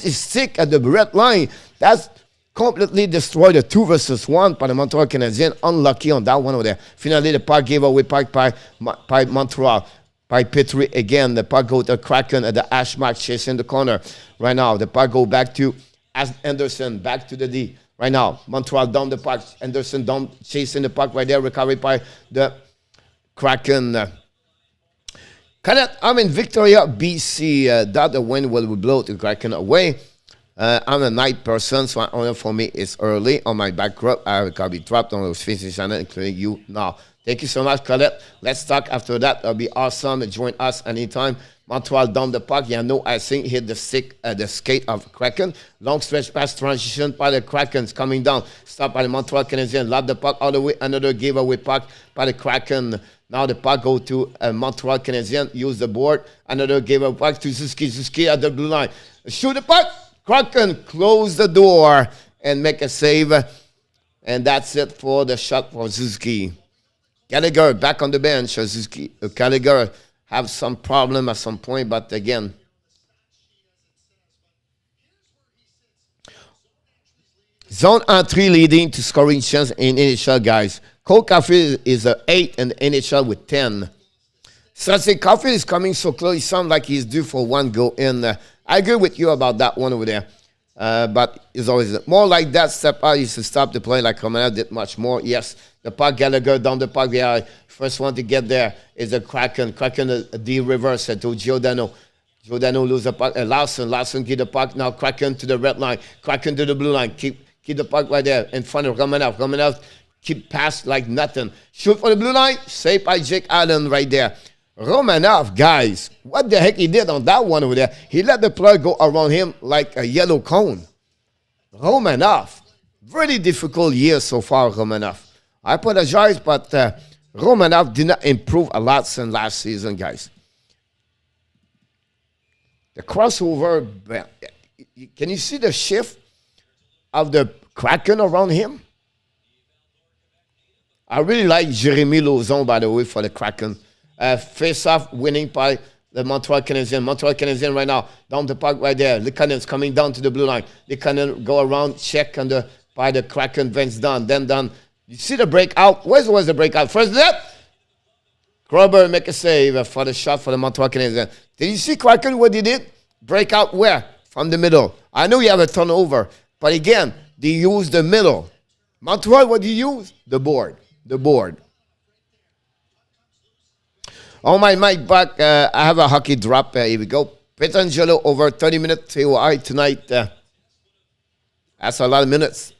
his stick at the red line. That's completely destroyed the 2 versus 1 by the Montreal Canadiens. Unlucky on that one over there. Finally, the puck gave away puck by Montreal. By Petrie again. The puck go to Kraken at the ash mark chasing the corner. Right now, the puck go back to Anderson. Back to the D. Right now, Montreal down the puck. Anderson down chasing the puck right there. Recovered by the Kraken. I'm in Victoria, BC. That the wind will blow the Kraken away. I'm a night person, so only for me it's early on my back row. I can be dropped on those faces channel, including you now. Thank you so much, Colette. Let's talk after that. It'll be awesome. Join us anytime. Montreal down the puck. I think hit the stick, the skate of Kraken. Long stretch pass transition by the Krakens coming down. Stop by the Montreal Canadiens. Lob the puck all the way. Another giveaway puck by the Kraken. Now the puck go to Montreal Canadiens. Use the board. Another giveaway puck to Zuski. Zuski at the blue line. Shoot the puck. Kraken close the door and make a save. And that's it for the shot for Zuski. Gallagher back on the bench. Gallagher have some problem at some point, but again. Zone entry leading to scoring chance in NHL, guys. Cole Caulfield is an 8 in the NHL with 10. Strategic Caulfield is coming so close. He sounds like he's due for one goal in. I agree with you about that one over there. But it's always more like that. Step out used to stop the play like Romanov did much more. Yes, the puck, Gallagher down the puck. First one to get there is the Kraken. Kraken, the reverse to Giordano. Giordano lose the puck. Larson get the puck. Now Kraken to the red line. Kraken to the blue line. Keep the puck right there in front of Romanov. Romanov keep pass like nothing. Shoot for the blue line. Saved by Jake Allen right there. Romanov, guys, what the heck he did on that one over there? He let the player go around him like a yellow cone. Romanov, very difficult year so far, Romanov. I apologize, but Romanov did not improve a lot since last season, guys. The crossover, can you see the shift of the Kraken around him? I really like Jeremy Lauzon, by the way, for the Kraken. Face-off winning by the Montreal Canadiens. Montreal Canadiens right now, down the puck right there. Likanen coming down to the blue line. Likanen go around, check by the Kraken. Vince Dunn, then Dunn. You see the breakout? Where was the breakout? First net. Gruber make a save for the shot for the Montreal Canadiens. Did you see Kraken what he did? Breakout where? From the middle. I know you have a turnover, but again, they use the middle. Montreal, what do you use? The board. The board. On my mic back, I have a hockey drop. Here we go. Petrangelo over 30 minutes TOI tonight. That's a lot of minutes.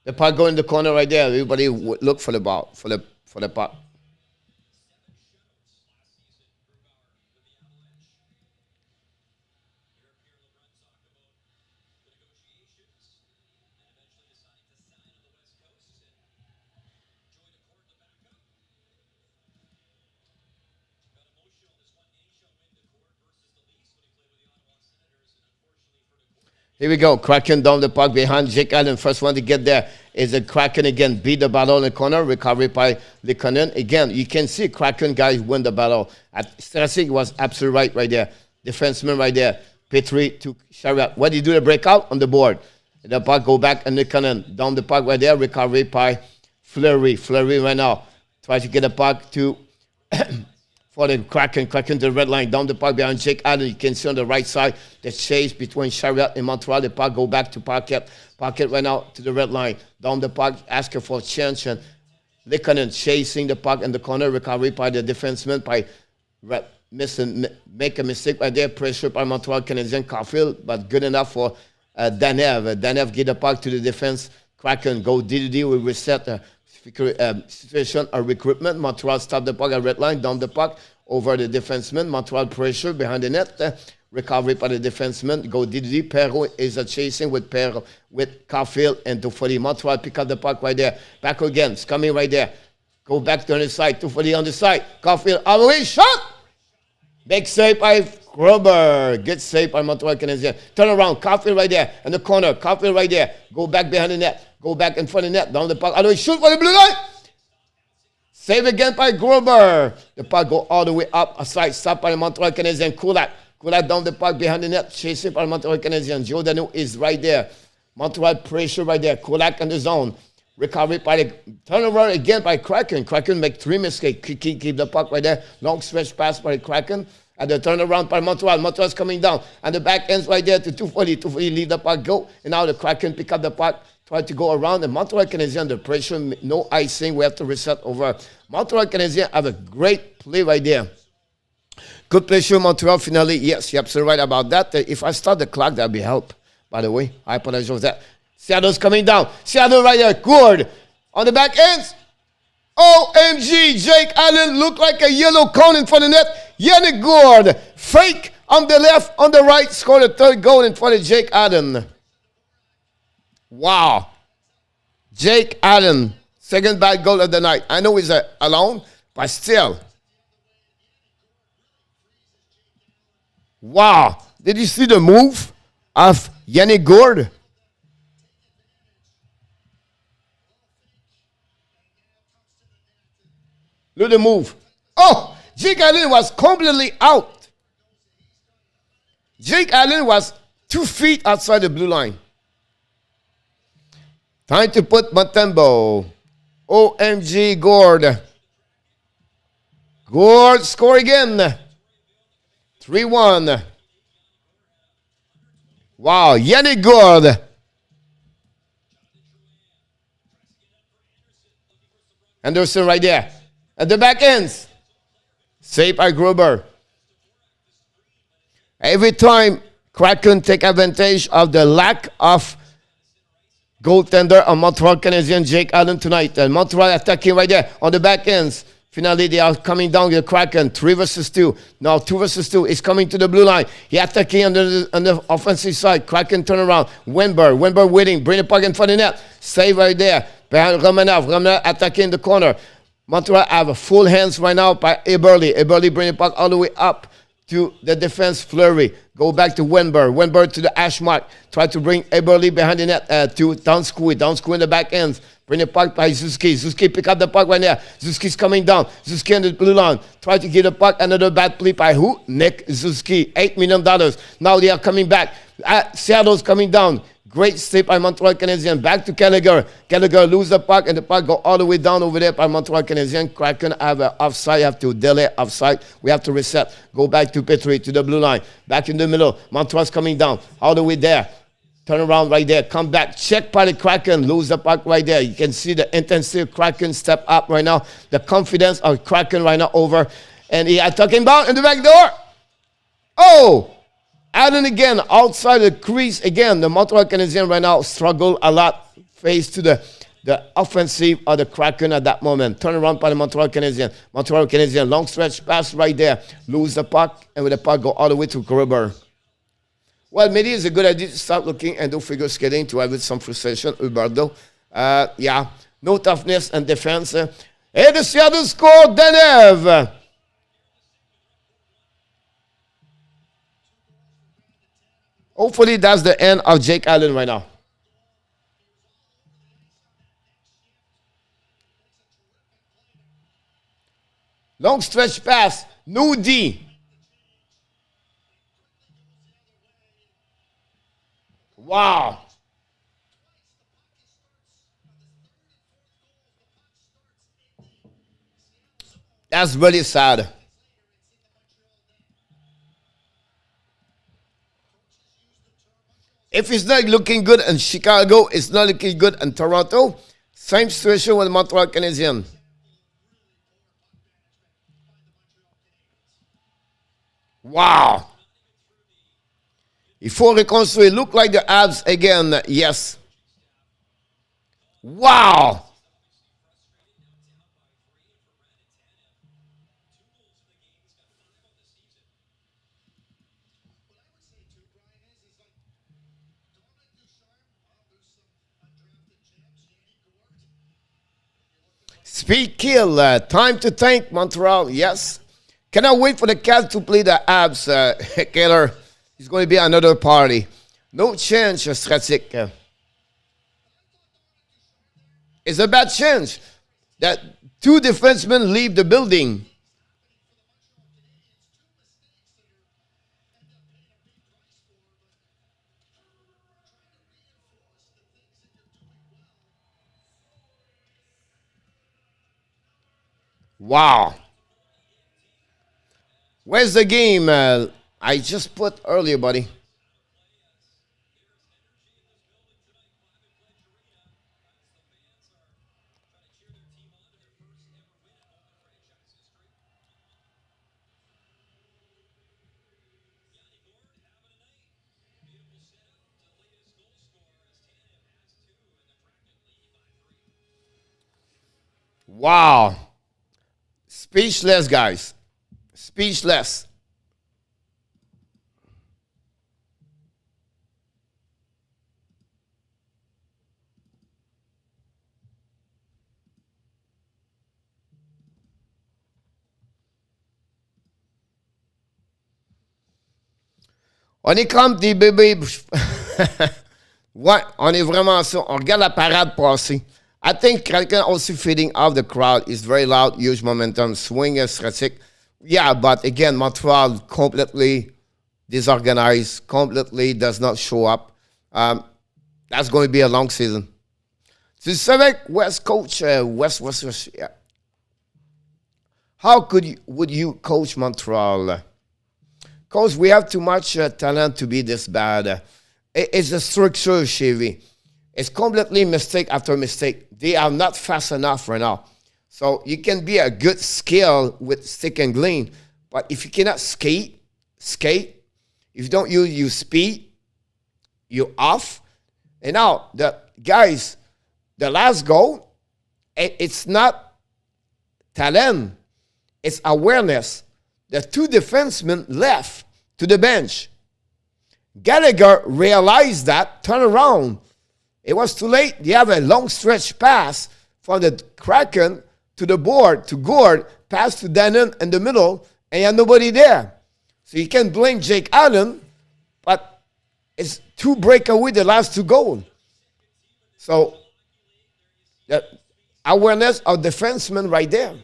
The puck go in the corner right there. Everybody look for the ball, for the puck. Here we go. Kraken down the puck behind Jake Allen. First one to get there is the Kraken again. Beat the battle in the corner. Recovery by Likonen. Again, you can see Kraken guys win the battle. Strasik was absolutely right there. Defenseman right there. Petrie to Chariot. What did he do? The breakout on the board. The puck go back and Likonen. Down the puck right there. Recovery by Fleury. Fleury right now. Try to get the puck to... for the Kraken to the red line, down the puck behind Jake Allen. You can see on the right side the chase between Chariot and Montreal. The puck go back to Paquette. Paquette right now to the red line. Down the puck, asking for a chance. And Likonen chasing the puck in the corner. Recovery by the defenseman by make a mistake right there. Pressure by Montreal Canadiens. Caulfield, but good enough for Tanev. Tanev get the puck to the defense. Kraken go DDD. We reset situation or recruitment. Montreal stop the puck at red line, down the puck over the defenseman. Montreal pressure behind the net. Recovery by the defenseman. Go DDD. Perrault is chasing with Caulfield and Toffoli. Montreal pick up the puck right there. Back again. It's coming right there. Go back to the side. Toffoli on the side. Caulfield all the way. Shot! Big save by Gruber. Good save by Montreal Canadiens. Turn around. Caulfield right there. In the corner. Caulfield right there. Go back behind the net. Go back in front of the net. Down the puck. All the way. Shoot for the blue line. Save again by Gruber. The puck go all the way up. Aside. Stop by the Montreal Canadiens. Kulak. Kulak down the puck behind the net. Chasing by the Montreal Canadiens. Joe Dano is right there. Montreal pressure right there. Kulak in the zone. Recovery by the turnover again by Kraken. Kraken make 3 mistakes. Keep the puck right there. Long stretch pass by the Kraken. And the turnaround by Montreal. Montreal's coming down. And the back ends right there to 240. 240 leave the puck go. And now the Kraken pick up the puck. Try to go around. The Montreal Canadiens under pressure. No icing. We have to reset over. Montreal Canadiens have a great play right there. Good pressure, Montreal finally. Yes, you're absolutely right about that. If I start the clock, that would be help. By the way, I apologize for that. Seattle's coming down. Seattle right there. Gourde on the back ends. OMG. Jake Allen looked like a yellow cone in front of the net. Yanni Gourde. Fake on the left, on the right. Scored a third goal in front of Jake Allen. Wow. Jake Allen. Second bad goal of the night. I know he's alone, but still. Wow. Did you see the move of Yanni Gourde? Look at the move. Oh, Jake Allen was completely out. Jake Allen was 2 feet outside the blue line. Time to put Matembo. OMG Gourde. Gourde score again. 3-1. Wow, Yanni Gourde. Anderson right there. At the back ends. Saved by Gruber. Every time Kraken take advantage of the lack of goaltender on Montreal Canadiens, Jake Allen tonight. And Montreal attacking right there on the back ends. Finally, they are coming down the Kraken. 3 versus 2. Now 2 versus 2 is coming to the blue line. He attacking on the offensive side. Kraken turn around. Wenberg waiting. Bring the puck in front of the net. Save right there. Behind Romanov. Romanov attacking the corner. Montreal have full hands right now by Eberle. Eberle bring the puck all the way up to the defense. Fleury. Go back to Wenberg. Wenberg to the hash mark. Try to bring Eberle behind the net to Donskoy. Donskoy in the back ends. Bring the puck by Zuski. Zuski pick up the puck right there. Zuski's coming down. Zuski on the blue line. Try to get the puck. Another bad play by who? Nick Zuski. $8 million. Now they are coming back. Seattle's coming down. Great save by Montreal Canadiens. Back to Calgary. Calgary lose the puck, and the puck go all the way down over there by Montreal Canadiens. Kraken have an offside. Have to delay offside. We have to reset. Go back to Petrie, to the blue line. Back in the middle. Montreal's coming down. All the way there. Turn around right there. Come back. Check by the Kraken. Lose the puck right there. You can see the intensity of Kraken step up right now. The confidence of Kraken right now over. And he had talking about in the back door. Oh! Allen again, outside the crease again. The Montreal Canadiens right now struggle a lot, face to the offensive of the Kraken at that moment. Turn around by the Montreal Canadiens. Montreal Canadiens, long stretch pass right there. Lose the puck, and with the puck go all the way to Grubauer. Well, maybe it's a good idea to start looking and do figure skating to have some frustration. Eberle, yeah, no toughness and defense. And the Seattle score, Tanev. Hopefully, that's the end of Jake Allen right now. Long stretch pass. No D. Wow. That's really sad. If it's not looking good in Chicago, it's not looking good in Toronto. Same situation with Montreal Canadiens. Wow. Il faut reconstruire. Look like the Habs again. Yes. Wow. Speed kill. Time to tank, Montreal. Yes. Cannot wait for the Cavs to play the Habs. Keller. It's going to be another party. No change, Stratic. It's a bad change that two defensemen leave the building. Wow. Where's the game? I just put earlier, buddy. Wow. Speechless, guys. Speechless. On est comme des bébés. Ouais, on est vraiment ça. On regarde la parade passer. I think Kraken also feeding off the crowd. Is very loud, huge momentum, swing strategic. Yeah, but again, Montreal completely disorganized, completely does not show up. That's going to be a long season. Tu savais, West coach, West, yeah. How would you coach Montreal? Because we have too much talent to be this bad. It's a structure, Chevy. It's completely mistake after mistake. They are not fast enough right now. So you can be a good skill with stick and glean, but if you cannot skate, if you don't use your speed, you're off. And now, the guys, the last goal, it's not talent, it's awareness. The two defensemen left to the bench. Gallagher realized that, turn around. It was too late. They have a long stretch pass from the Kraken to the board, to Gourde, pass to Danon in the middle, and you have nobody there. So you can blame Jake Allen, but it's two breakaway the last two goals. So the awareness of defensemen right there.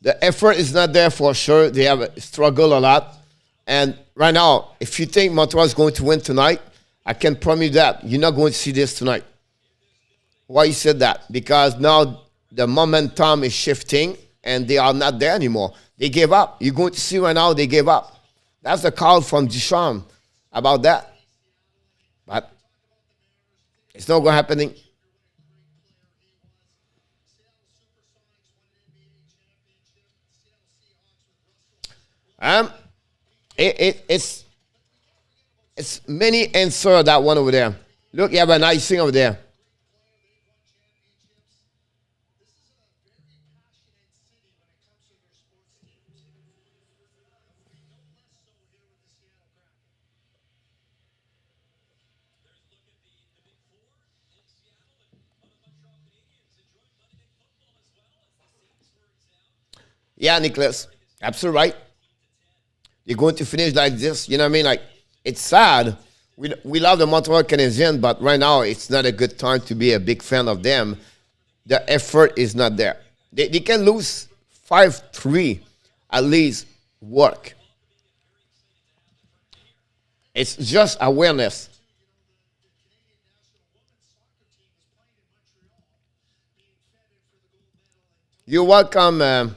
The effort is not there for sure. They have struggled a lot. And right now, if you think Montreal is going to win tonight, I can promise you that you're not going to see this tonight. Why you said that? Because now the momentum is shifting and they are not there anymore. They gave up. You're going to see right now they gave up. That's the call from Duchamp about that. But it's not going to happen. It's many answer that one over there. Look, you have a nice thing over there. Yeah, Nicholas, absolutely right. They're going to finish like this. You know what I mean? Like, it's sad. We love the Montreal Canadiens, but right now it's not a good time to be a big fan of them. The effort is not there. They can lose 5-3, at least work. It's just awareness. You're welcome,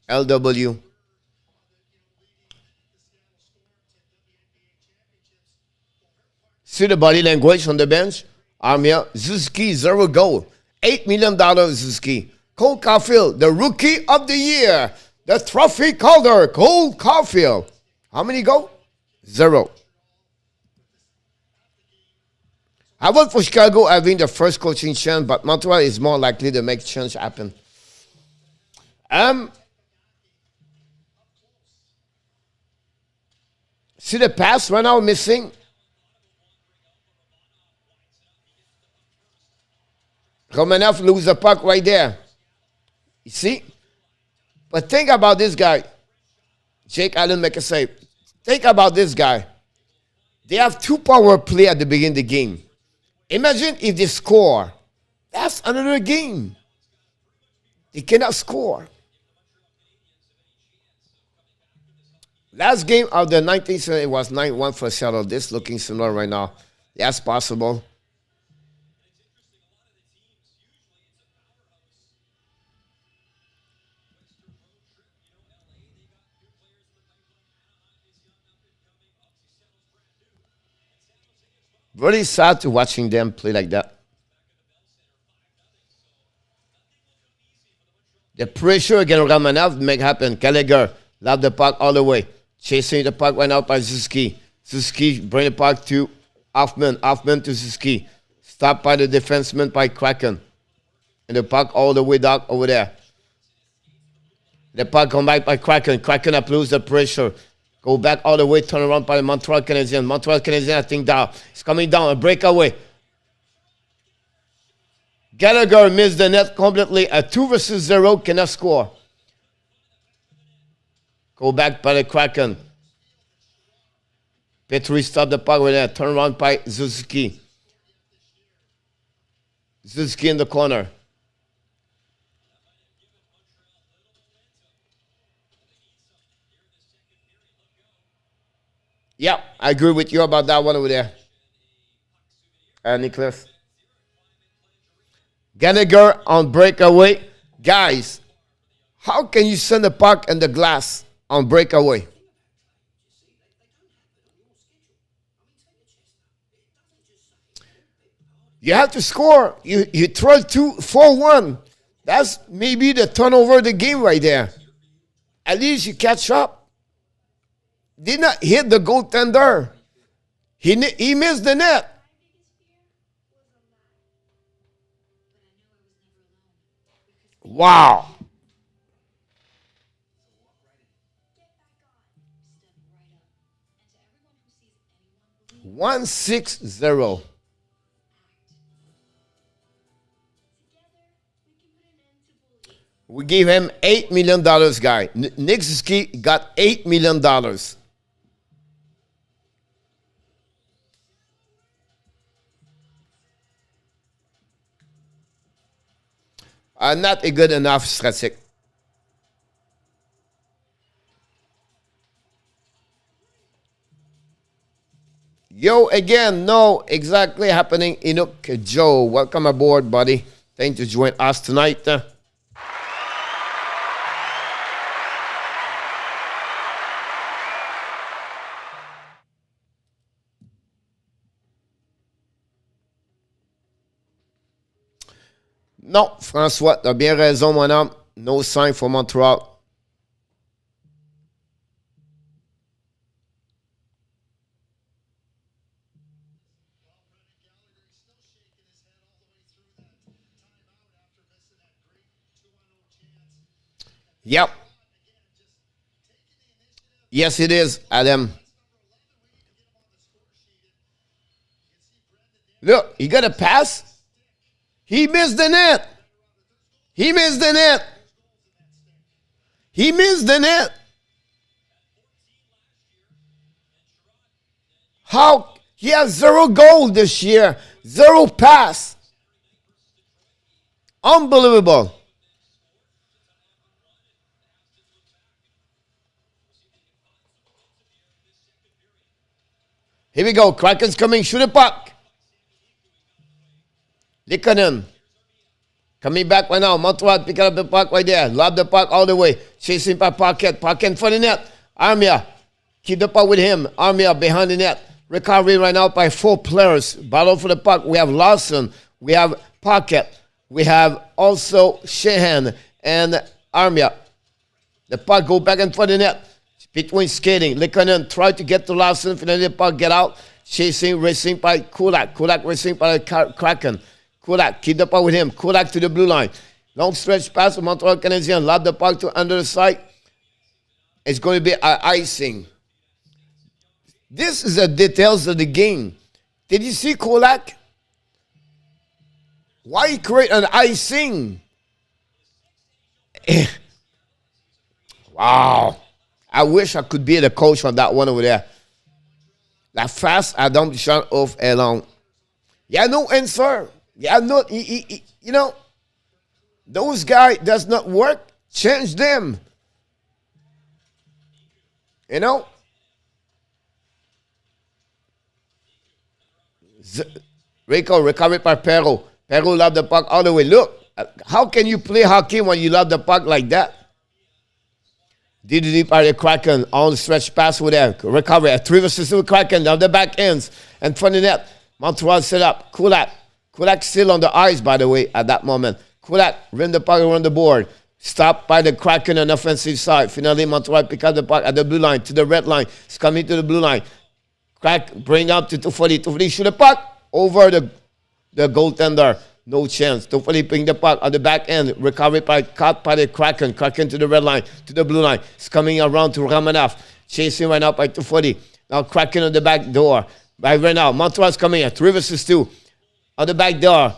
LW. See the body language on the bench? I'm here. Zuski, 0 goal. $8 million, Zuski. Cole Caulfield, the rookie of the year. The trophy holder, Cole Caulfield. How many goals? 0. I vote for Chicago having the first coaching chance, but Montreal is more likely to make change happen. See the pass right now missing? Romanov lose the puck right there. You see? But think about this guy. Jake Allen make a save. Think about this guy. They have 2 power play at the beginning of the game. Imagine if they score. That's another game. They cannot score. Last game of the 19th century, it was 9-1 for Seattle. This looking similar right now. That's possible. Really sad to watching them play like that. The pressure against Romanov make happen. Gallagher love the puck all the way. Chasing the puck right now by Zuski. Zuski bring the puck to Hoffman. Hoffman to Zuski. Stopped by the defenseman by Kraken. And the puck all the way down over there. The puck come back by Kraken. Kraken applies the pressure. Go back all the way, turn around by the Montreal Canadiens. Montreal Canadiens, I think down. It's coming down, a breakaway. Gallagher missed the net completely. A 2-0 cannot score. Go back by the Kraken. Petrie stopped the puck with that. Turn around by Zuzuki. Zuzuki in the corner. Yeah, I agree with you about that one over there. Nicholas. Gallagher on breakaway. Guys, how can you send the puck and the glass on breakaway? You have to score. You throw 4-1. That's maybe the turnover of the game right there. At least you catch up. Did not hit the goaltender. He missed the net. Wow. 1-6-0. We gave him $8 million, guy. Nick Zuski got $8 million. Not a good enough statistic. Yo, again, no, exactly happening. Inuk Joe, welcome aboard, buddy. Thanks to join us tonight. Non, François, t'as bien raison, mon homme. No sign for Montreal. Yep. Yes, it is, Adam. Look, he got a pass. He missed the net. He missed the net. He missed the net. How? He has 0 goal this year. 0 pass. Unbelievable. Here we go. Kraken's coming. Shoot the puck. Likanen. Coming back right now. Montreal picking up the puck right there. Lob the puck all the way. Chasing by Pocket. Pocket for the net. Armia. Keep the puck with him. Armia behind the net. Recovery right now by 4 players. Battle for the puck. We have Lawson. We have Pocket. We have also Sheehan and Armia. The puck go back and forth the net. Between skating. Likanen try to get to Lawson. Finally the puck get out. Chasing, racing by Kulak. Kulak racing by the Kraken. Kulak, keep the puck with him. Kulak to the blue line. Long stretch pass to Montreal Canadiens. Lob the puck to under the side. It's going to be icing. This is the details of the game. Did you see Kulak? Why he create an icing? Wow. I wish I could be the coach on that one over there. La face à Dom Duchamp off est long. Yeah, no answer. Yeah, no, you know, those guys does not work. Change them. You know? Rico, recovery by Perro. Perro lob the puck all the way. Look, how can you play hockey when you lob the puck like that? DDD by the Kraken on the stretch pass with there. Recovery. A 3 versus 2 Kraken down the back ends. And front of the net. Montreal set up. Kulak. Kulak still on the ice, by the way, at that moment. Kulak ran the puck around the board. Stopped by the Kraken on the offensive side. Finally, Montreal pick up the puck at the blue line to the red line. It's coming to the blue line. Crack, bring up to 240. 240 shoot the puck over the goaltender. No chance. 240 bring the puck on the back end. Recovery by caught by the Kraken. Kraken to the red line, to the blue line. It's coming around to Ramanov. Chasing right now by 240. Now Kraken on the back door. Right now, Montreal's coming at 3 versus 2. On the back door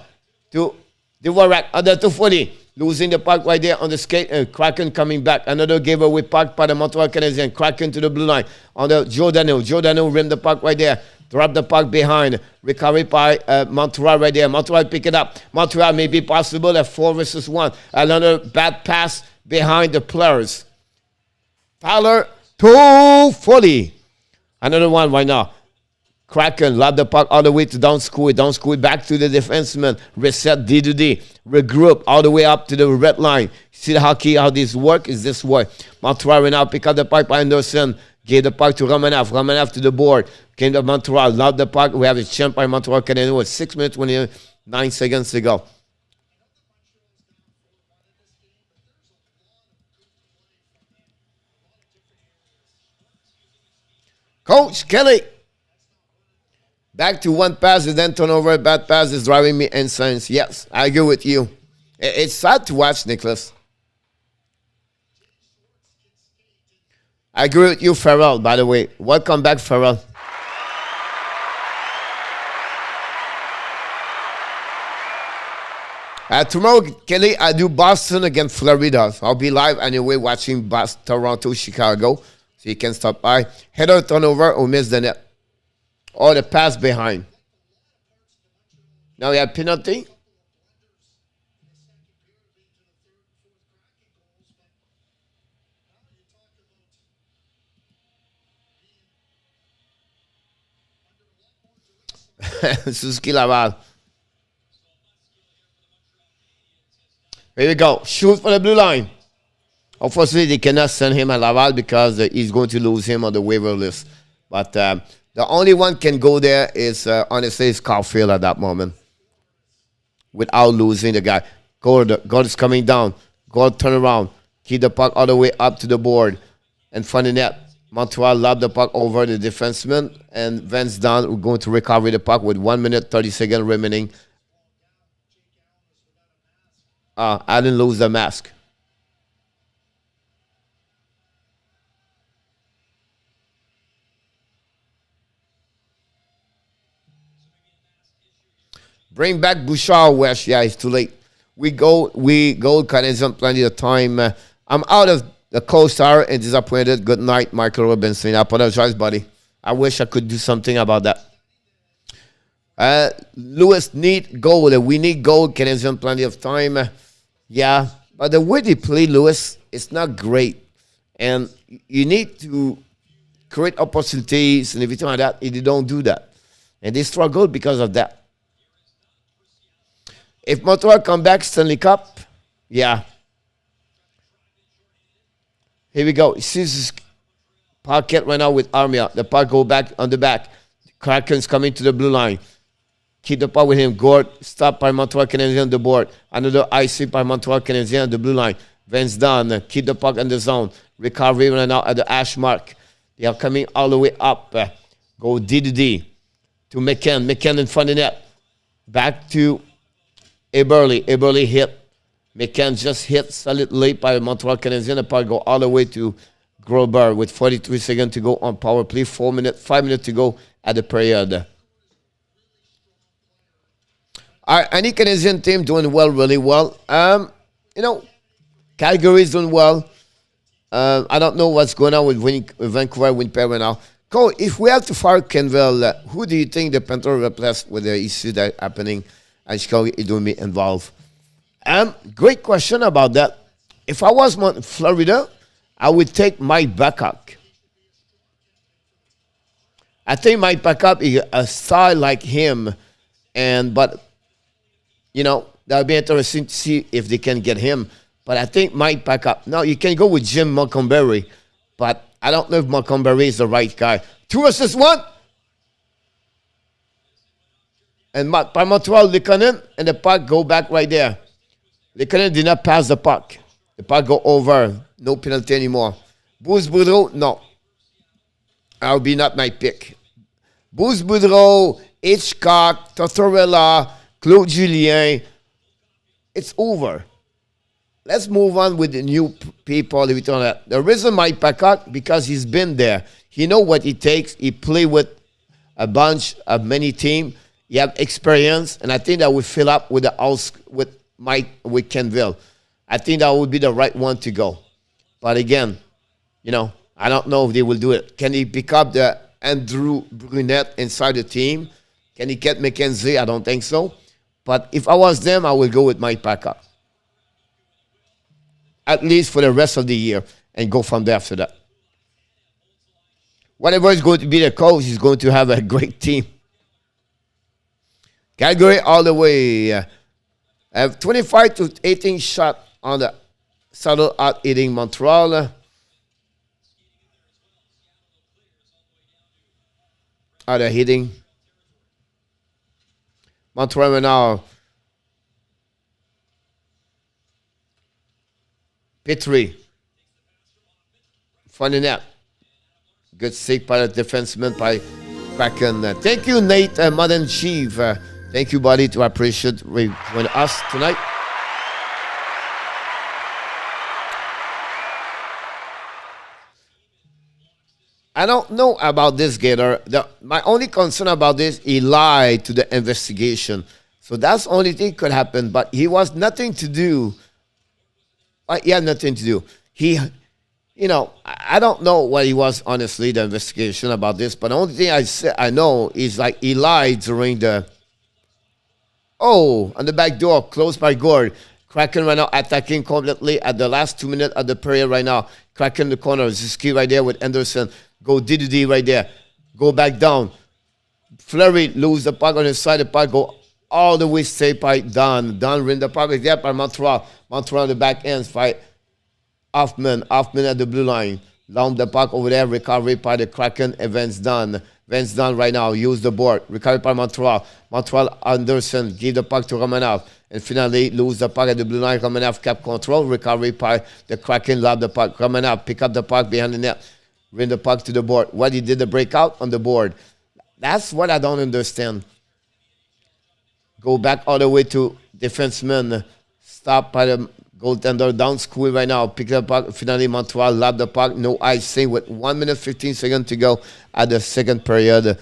to the Dvorak under 240. Losing the puck right there on the skate. And Kraken coming back. Another giveaway puck by the Montreal Canadiens. Kraken to the blue line. On the Giordano. Giordano rimmed the puck right there. Drop the puck behind. Recovery by Montreal right there. Montreal pick it up. Montreal may be possible at 4 versus 1. Another bad pass behind the players. Tyler 240. Another one right now. Kraken lob the puck all the way to down squid back to the defenseman. Reset D2D. Regroup all the way up to the red line. See the hockey, how this work is this way. Montreal right now pick up the puck by Anderson. Gave the puck to Ramanov. Ramanov to the board. Came to Montreal. Lob the puck. We have a champ by Montreal Canadiens with 6 minutes 29 seconds to go. Coach Kelly. Back to one pass and then turnover. Bad pass is driving me insane. Yes, I agree with you. It's sad to watch, Nicholas. I agree with you, Farrell, by the way. Welcome back, Farrell. Tomorrow, Kelly, I do Boston against Florida. I'll be live anyway watching Toronto, Chicago. So you can stop by. Header turnover or miss the net. Or the pass behind. Now we have penalty. Suzuki Laval. Here we go. Shoot for the blue line. Unfortunately, they cannot send him at Laval because he's going to lose him on the waiver list. But the only one can go there is, honestly, is Caulfield at that moment. Without losing the guy. Gourde is coming down. Gourde turn around. Keep the puck all the way up to the board. And front of net. Montreal lobbed the puck over the defenseman. And Vance Dunn are going to recover the puck with 1 minute, 30 seconds remaining. I didn't lose the mask. Bring back Bouchard West. Yeah, it's too late. We go, Canadiens plenty of time. I'm out of the co-star and disappointed. Good night, Michael Robinson. I apologize, buddy. I wish I could do something about that. Lewis need goal. We need goal. Canadiens plenty of time. Yeah, but the way they play, Lewis, it's not great. And you need to create opportunities and everything like that. If they don't do that. And they struggle because of that. If Montreal come back, Stanley Cup, yeah. Here we go. See this pocket right now with Armia. The puck go back on the back. Kraken's coming to the blue line. Keep the puck with him. Gourde stopped by Montreal Canadiens on the board. Another IC by Montreal Canadiens on the blue line. Vance Dunn. Keep the puck in the zone. Recovery right now at the hash mark. They are coming all the way up. Go D to McCann. McCann in front of the net. Back to Eberle. Eberle hit. McCann just hit solid late by Montreal Canadiens. The puck go all the way to Grubauer with 43 seconds to go on power play. 5 minutes to go at the period. Any Canadian team doing well, really well. Calgary is doing well. I don't know what's going on with Vancouver, Winnipeg right now. Cole, if we have to fire Kenville, who do you think the Panthers replace with the issue that happening and Chicago is doing me involved? Great question about that. If I was Florida, I would take Mike Babcock. I think Mike Babcock is a style like him, but that would be interesting to see if they can get him. But I think Mike Babcock. Now you can go with Jim Montgomery, but I don't know if Montgomery is the right guy. 2 assists, 1. And by Montreal, Likonen, and the puck go back right there. Likonen did not pass the puck. The puck go over. No penalty anymore. Bruce Boudreau, no. That would be not my pick. Bruce Boudreau, Hitchcock, Tortorella, Claude Julien. It's over. Let's move on with the new people. The reason Mike Babcock, because he's been there. He know what it takes. He play with a bunch of many teams. He have experience, and I think that would fill up with with Kenville. I think that would be the right one to go. But again, I don't know if they will do it. Can he pick up the Andrew Brunette inside the team? Can he get McKenzie? I don't think so. But if I was them, I would go with Mike Babcock. At least for the rest of the year, and go from there after that. Whatever is going to be the coach, he's going to have a great team. Calgary all the way. Have 25 to 18 shot on the saddle out hitting Montreal. Out of hitting. Montreal now. Petrie. Funny net. Good save by the defenseman by Kraken. Thank you, Nate, Modern Chief. Thank you, buddy, to appreciate with us tonight. I don't know about this Gator. My only concern about this, he lied to the investigation. So that's the only thing could happen. But he was nothing to do. He had nothing to do. I don't know what he was, honestly, the investigation about this. But the only thing I know is he lied during the... on the back door, closed by Gourde. Kraken right now attacking completely at the last 2 minutes of the period right now. Kraken in the corner. Ziski right there with Anderson. Go DDD right there. Go back down. Fleury lose the puck on the side of the puck, go all the way straight by Don. Don win the puck is there by Montreal. Montreal the back ends fight Hoffman. Hoffman at the blue line. Long the puck over there, recovery by the Kraken and Vince Dunn. Vince Dunn right now, use the board. Recovery by Montreal. Montreal Anderson give the puck to Romanov. And finally lose the puck at the blue line. Romanov kept control. Recovery by the Kraken, lob the puck. Romanov pick up the puck behind the net. Bring the puck to the board. What he did the breakout on the board. That's what I don't understand. Go back all the way to defenseman. Stop by the goaltender down school right now. Pick up the puck. Finally, Montreal lob the puck. No icing with 1 minute 15 seconds to go at the second period.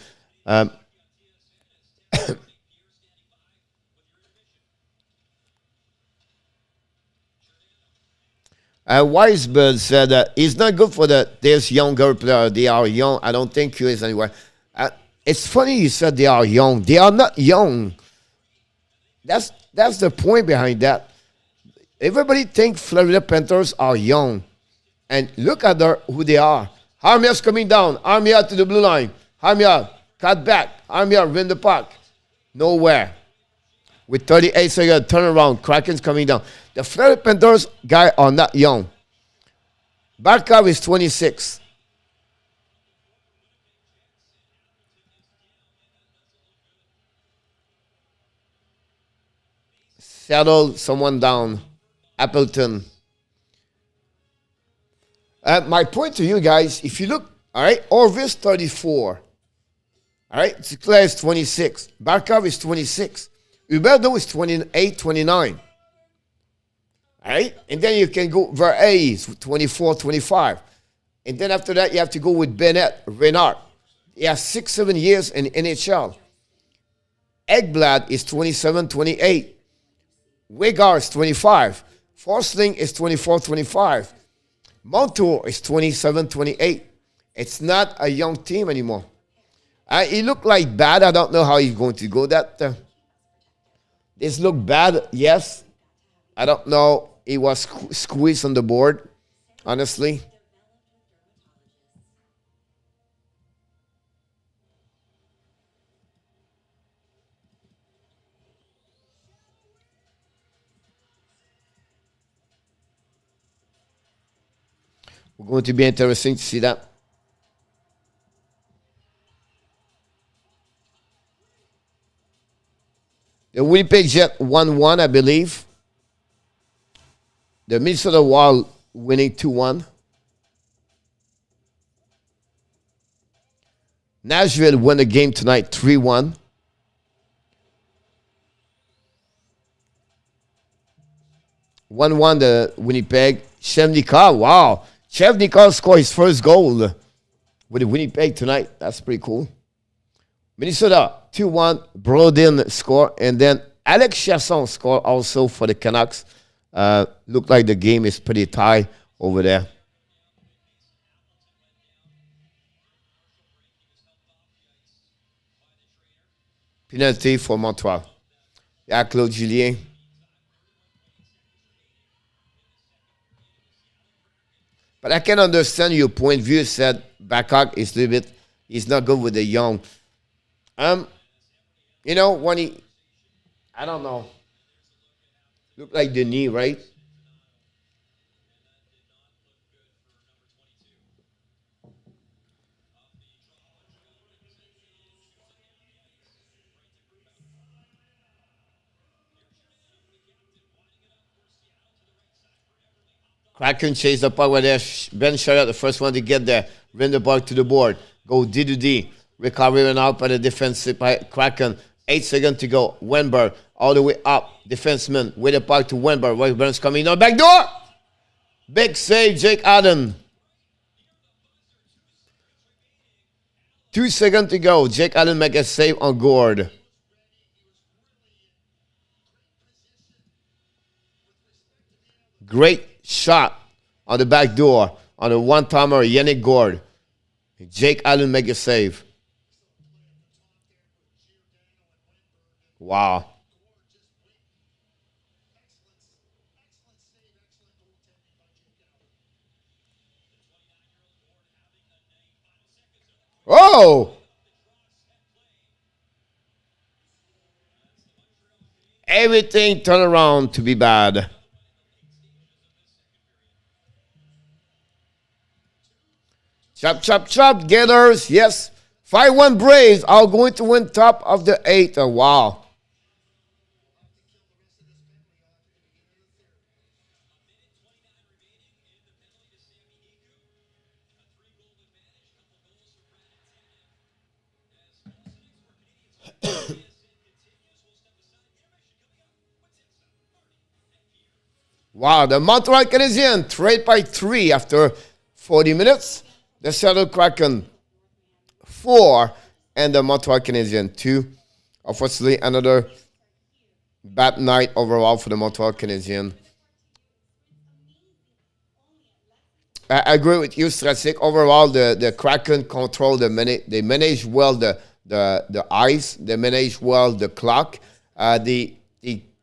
Weisberg said it's not good for there's younger players. They are young. I don't think he is anywhere. It's funny you said they are young. They are not young. That's the point behind that. Everybody thinks Florida Panthers are young. And look at who they are. Armia's coming down. Armia to the blue line. Armia cut back. Armia win the puck. Nowhere. With 38 seconds, turn around. Kraken's coming down. The Florida Panthers guys are not young. Barkov is 26. Seattle, someone down. Appleton. My point to you guys, if you look, all right, Orvis 34. All right, Sinclair is 26. Barkov is 26. Huberdeau is 28, 29. All right, and then you can go Verhey, 24, 25. And then after that, you have to go with Bennett, Renard. He has 6-7 years in NHL. Ekblad is 27, 28. Wegar is 25. Forsling is 24, 25. Montour is 27, 28. It's not a young team anymore. He looked like bad. I don't know how he's going to go that. This looked bad, yes. I don't know. He was squeezed on the board, honestly. We're going to be interesting to see that. The Winnipeg Jet 1-1, I believe. The Minnesota Wild winning 2-1. Nashville won the game tonight 3-1. The Winnipeg. Shevnikov, wow. Shevnikov scored his first goal with the Winnipeg tonight. That's pretty cool. Minnesota 2-1. Brodin score. And then Alex Chasson scored also for the Canucks. Look like the game is pretty tight over there. Penalty for Montreal. Yeah, Claude Julien. But I can understand your point of view. Said Babcock is a little bit, he's not good with the young. You know, when he, I don't know. Look like the knee, right? Kraken chase the puck with there. Ben Sherratt, the first one to get there. Win the puck to the board. Go D-to-D. Recovery went out by the defensive by Kraken. 8 seconds to go. Wenberg all the way up. Defenseman with the puck to Wenberg. Wenberg's coming on. Back door. Big save, Jake Allen. 2 seconds to go. Jake Allen make a save on Gourde. Great shot on the back door on the one-timer Yanni Gourde. Jake Allen make a save. Wow. Oh! Everything turned around to be bad. Chop, chop, chop, Gators. Yes. 5-1 Braves are going to win top of the 8th. Oh, wow. Wow, the Montreal Canadiens trade by 3 after 40 minutes. The Seattle Kraken 4 and the Montreal Canadiens 2. Unfortunately, another bad night overall for the Montreal Canadiens. I agree with you, Strasic. Overall, the Kraken control they manage well the ice. They manage well the clock. The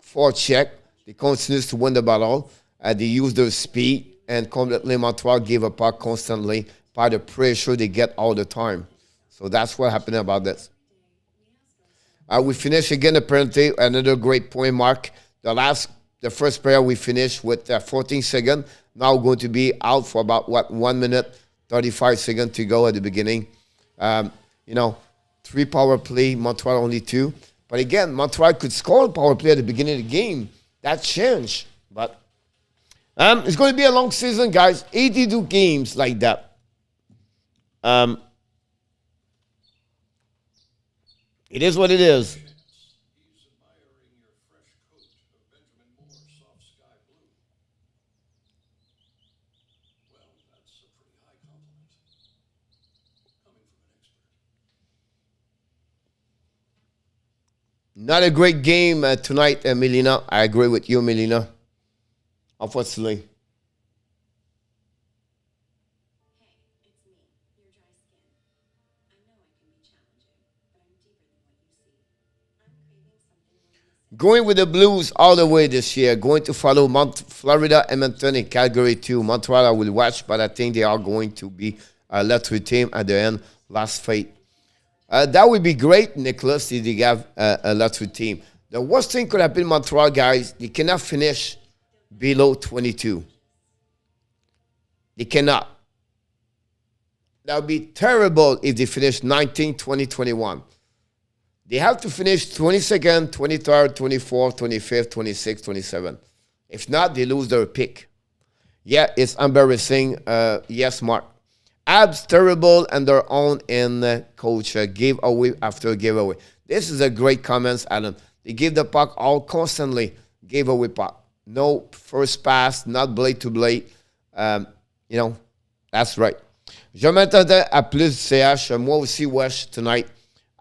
forecheck. They continue to win the battle. They use their speed, and completely Montreal give a puck constantly by the pressure they get all the time. So that's what happened about this. We finish again the penalty, another great point mark. The first player we finished with 14 seconds. Now going to be out for about 1 minute, 35 seconds to go at the beginning. 3 power play, Montreal only 2. But again, Montreal could score a power play at the beginning of the game. That changed. But it's going to be a long season, guys. 82 games like that. It is what it is. Not a great game tonight, Melina. I agree with you, Melina. Unfortunately. Going with the Blues all the way this year. Going to follow Florida, Edmonton, and Calgary too. Montreal I will watch, but I think they are going to be a lottery team at the end. Last fight. That would be great, Nicholas, if they have a lottery team. The worst thing could have been Montreal, guys. They cannot finish below 22. They cannot. That would be terrible if they finish 19, 20, 21. They have to finish 22nd, 23rd, 24th, 25th, 26th, 27th. If not, they lose their pick. Yeah, it's embarrassing. Yes, Mark. Habs terrible and their own in coach gave away after giveaway. This is a great comment, Alan. They give the puck all constantly. Gave away puck. No first pass, not blade to blade. That's right. Je m'attendais à plus de CH. Moi aussi, wesh, tonight.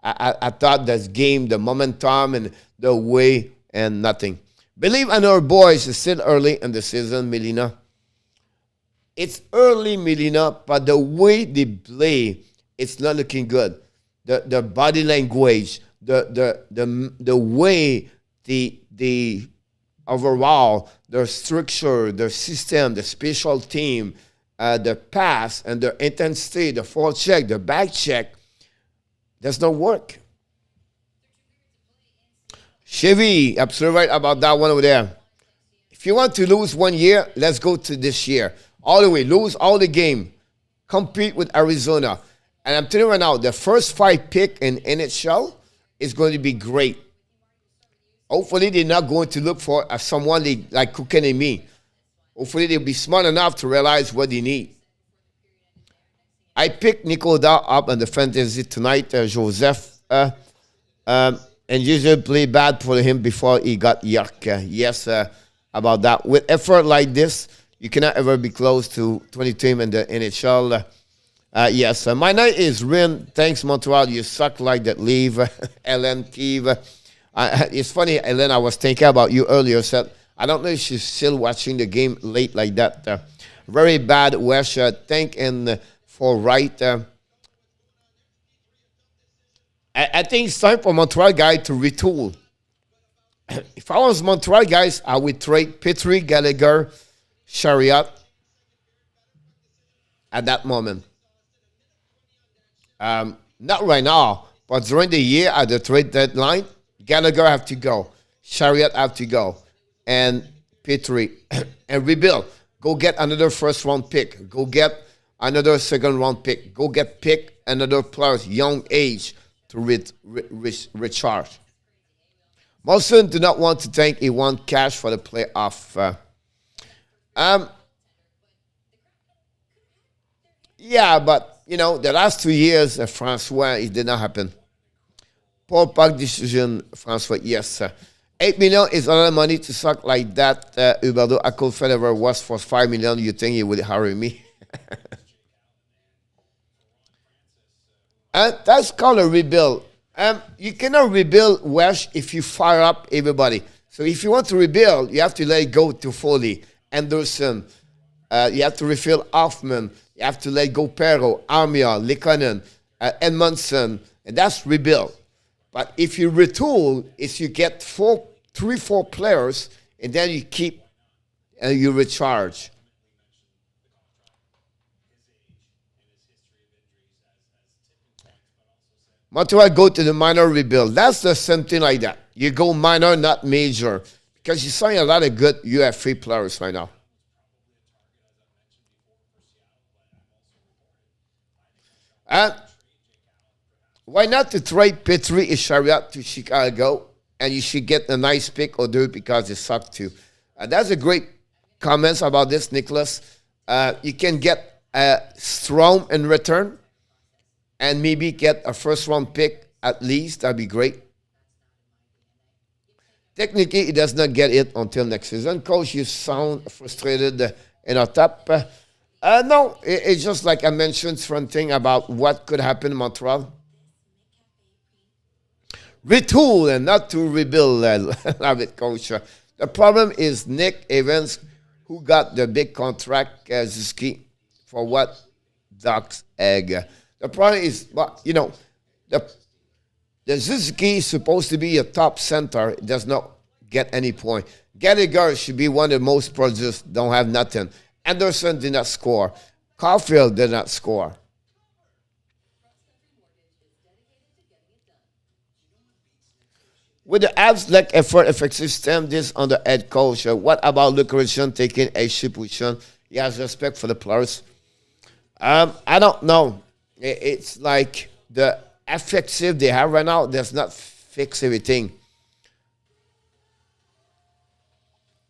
I thought this game, the momentum and the way and nothing. Believe in our boys. It's still early in the season, Melina. It's early, Melina, but the way they play, it's not looking good. The body language, the way the overall, their structure, their system, the special team, the pass and the intensity, the forecheck, the back check, does not work. Chevy, absolutely right about that one over there. If you want to lose 1 year, let's go to this year. All the way, lose all the game. Compete with Arizona. And I'm telling you right now, the first 5 pick in NHL is going to be great. Hopefully, they're not going to look for someone like Kuken and me. Hopefully, they'll be smart enough to realize what they need. I picked Nicola up on the fantasy tonight, Joseph. And usually play bad for him before he got yuck. Yes, about that. With effort like this, you cannot ever be close to 20 team in the NHL. Yes, my night is Rin. Thanks, Montreal. You suck like that. Leave, Ellen, Kiev. It's funny, Ellen, I was thinking about you earlier. Said, I don't know if she's still watching the game late like that. Very bad, Wesh. Thank and for right. I think it's time for Montreal guy to retool. If I was Montreal guys, I would trade Petrie, Gallagher, Chariot at that moment. Not right now, but during the year at the trade deadline, Gallagher have to go. Chariot have to go. And Petrie and rebuild. Go get another first round pick. Go get another second round pick. Go pick another players young age to recharge. Molson do not want to think he want cash for the playoff. Yeah, but the last 2 years, Francois, it did not happen. Paul Park decision, Francois, yes. 8 million is a lot of money to suck like that. Eberle, I could Federer was for 5 million. You think he would hurry me? And that's called a rebuild. You cannot rebuild Welsh if you fire up everybody. So if you want to rebuild, you have to let it go to Foley, Anderson. You have to refill Hoffman. You have to let go Perro, Armia, Likonen, Edmondson. And that's rebuild. But if you retool, is you get 3-4 players, and then you keep and you recharge. Montreal go to the minor rebuild. That's the same thing like that. You go minor, not major, because you sign a lot of good UFA players right now. Why not to trade Petrie and Chariot to Chicago, and you should get a nice pick or do it because it sucked too. That's a great comments about this, Nicholas. You can get a Strom in return and maybe get a first-round pick at least. That'd be great. Technically, he does not get it until next season. Coach, you sound frustrated in our top. No, it's just like I mentioned something about what could happen in Montreal. Retool and not to rebuild. Love it, Coach. The problem is Nick Evans, who got the big contract, Ziski, for what? Duck's egg. The problem is, the Ziski is supposed to be a top center. It does not get any point. Gallagher should be one of the most produced, don't have nothing. Anderson did not score. Caulfield did not score. With the Habs lack effort, effective system, this on the head coach. What about Luke Richardson taking a ship position? He has respect for the players. I don't know. It's like the effective they have right now does not fix everything.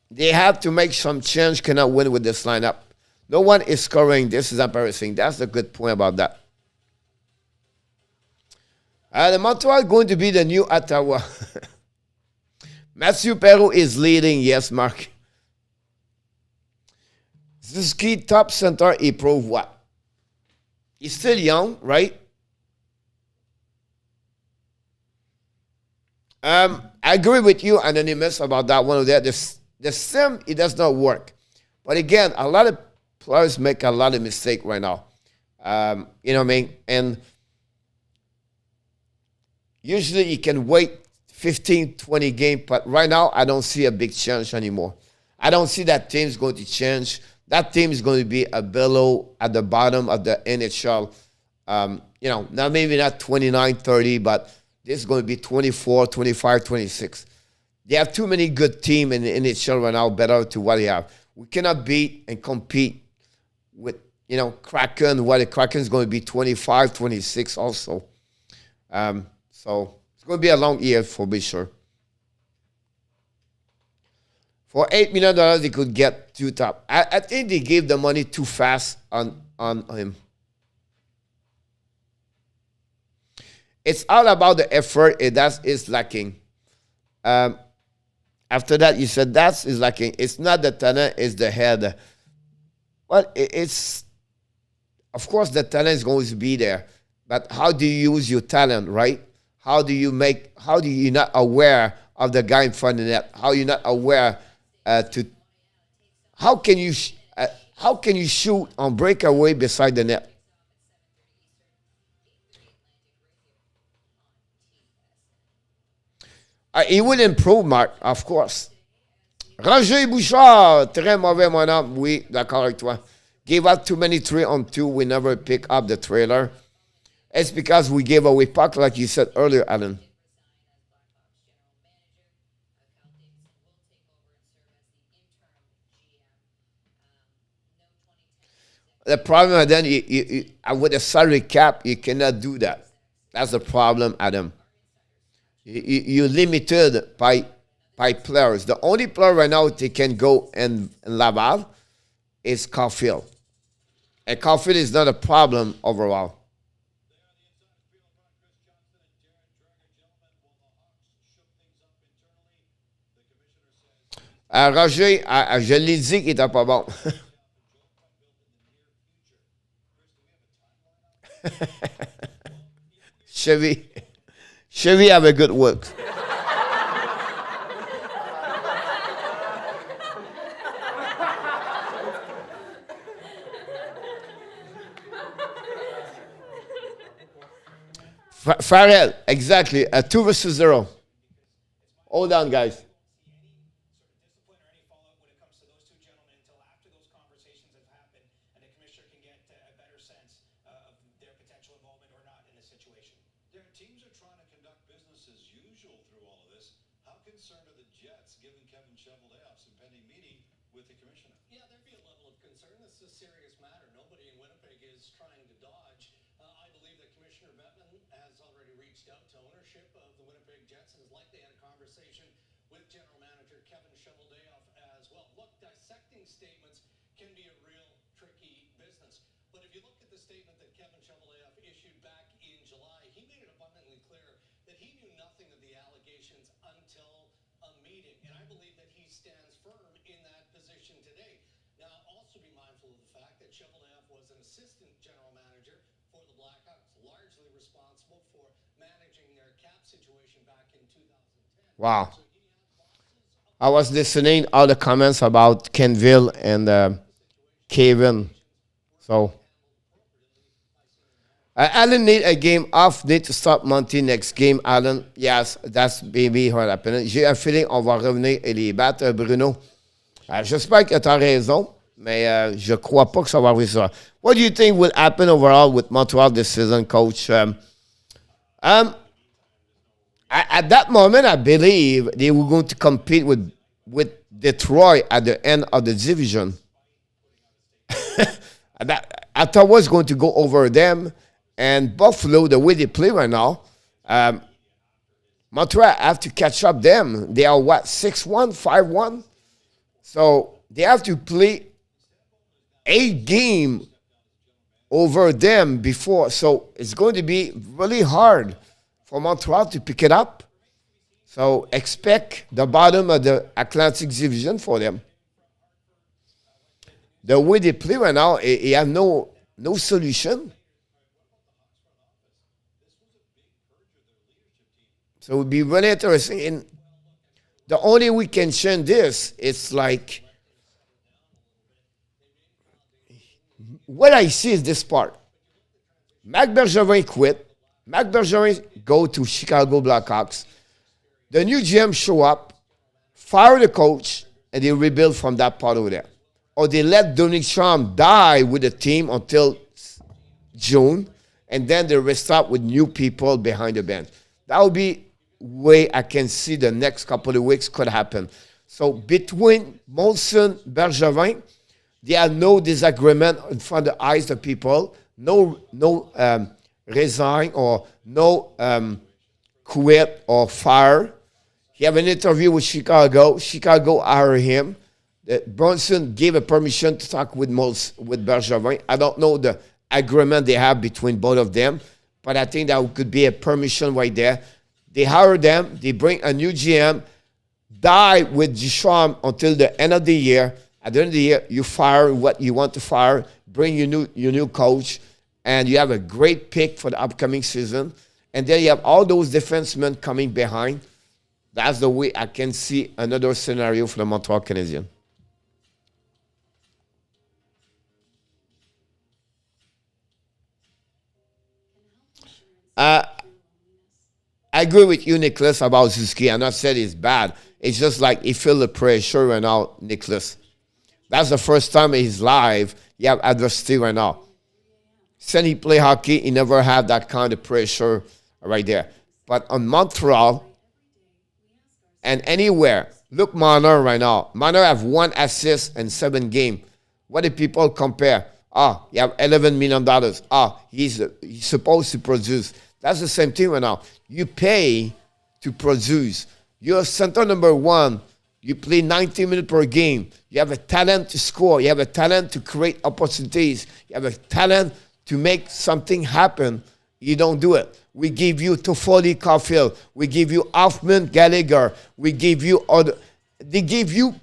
They have to make some change, cannot win with this lineup. No one is scoring. This is embarrassing. That's a good point about that. The Montreal going to be the new Ottawa. Matthew Perreault is leading. Yes, Mark. Ziski, top center, he proved what? He's still young, right? I agree with you, Anonymous, about that one of that. The sim, it does not work. But again, a lot of players make a lot of mistakes right now. You know what I mean? And usually you can wait 15, 20 games, but right now I don't see a big change anymore. I don't see that team's going to change. That team is going to be a below at the bottom of the NHL. Now maybe not 29, 30, but this is going to be 24, 25, 26. They have too many good teams in the NHL right now, better to what they have. We cannot beat and compete with, Kraken, what the Kraken is going to be 25, 26 also. So it's going to be a long year for be sure. For $8 million, they could get two top. I think they gave the money too fast on him. It's all about the effort, and that is lacking. After that, you said that is lacking. It's not the talent, it's the head. But it's, of course, the talent is going to be there. But how do you use your talent, right? How do you not aware of the guy in front of the net? How you not aware how can you shoot on breakaway beside the net? Il will improve, Marc, of course. Roger Bouchard, très mauvais, mon homme. Oui, d'accord avec toi. Gave up too many 3-on-2. We never pick up the trailer. It's because we gave away puck, like you said earlier, Alan. The problem, then, with the salary cap, you cannot do that. That's the problem, Adam. You're limited by players. The only player right now that can go in Laval is Caulfield. And Caulfield is not a problem overall. Roger, je l'ai dit qu'il n'était pas bon. Chevy have a good work. Farrell, exactly. 2 versus 0. Hold on, guys. Wow. I was listening all the comments about Kenville and Kevin. So Allen need a game off. Need to stop Monty next game. Allen, yes, that's maybe what happened. J'ai un feeling on va revenir et les battre, Bruno. J'espère que tu as raison, mais je crois pas que ça va arriver ça. What do you think will happen overall with Montreal this season, Coach? At that moment, I believe they were going to compete with Detroit at the end of the division. I thought was going to go over them. And Buffalo, the way they play right now, Montreal have to catch up them. They are, 6-1, 5-1? So they have to play 8 games over them before. So it's going to be really hard for Montreal to pick it up. So expect the bottom of the Atlantic Division for them. The way they play right now, they have no solution. So it would be really interesting. And the only way we can change this, it's like, what I see is this part. Marc Bergevin quit. Marc Bergevin go to Chicago Blackhawks. The new GM show up, fire the coach, and they rebuild from that part over there. Or they let Dominic Straume die with the team until June, and then they restart with new people behind the bench. That would be way I can see the next couple of weeks could happen. So between Molson, Bergevin, there are no disagreement in front of the eyes of people, no resign or no quit or fire. He have an interview with Chicago. Chicago hired him. Brunson gave a permission to talk with Bergevin. I don't know the agreement they have between both of them, but I think that could be a permission right there. They hire them. They bring a new GM. Die with Ducharme until the end of the year. At the end of the year, you fire what you want to fire. Bring your new coach, and you have a great pick for the upcoming season. And then you have all those defensemen coming behind. That's the way I can see another scenario for the Montreal Canadiens. I agree with you, Nicholas, about Zuski. I'm not saying it's bad. It's just like he feel the pressure right now, Nicholas. That's the first time in his life he have adversity right now. Since he play hockey, he never had that kind of pressure right there. But on Montreal and anywhere, look Marner right now. Marner have 1 assist in 7 games. What do people compare? You have $11 million. He's supposed to produce. That's the same thing right now. You pay to produce. You're center number one. You play 90 minutes per game. You have a talent to score. You have a talent to create opportunities. You have a talent to make something happen. You don't do it. We give you Toffoli, Caulfield. We give you Hoffman, Gallagher. We give you other. They give you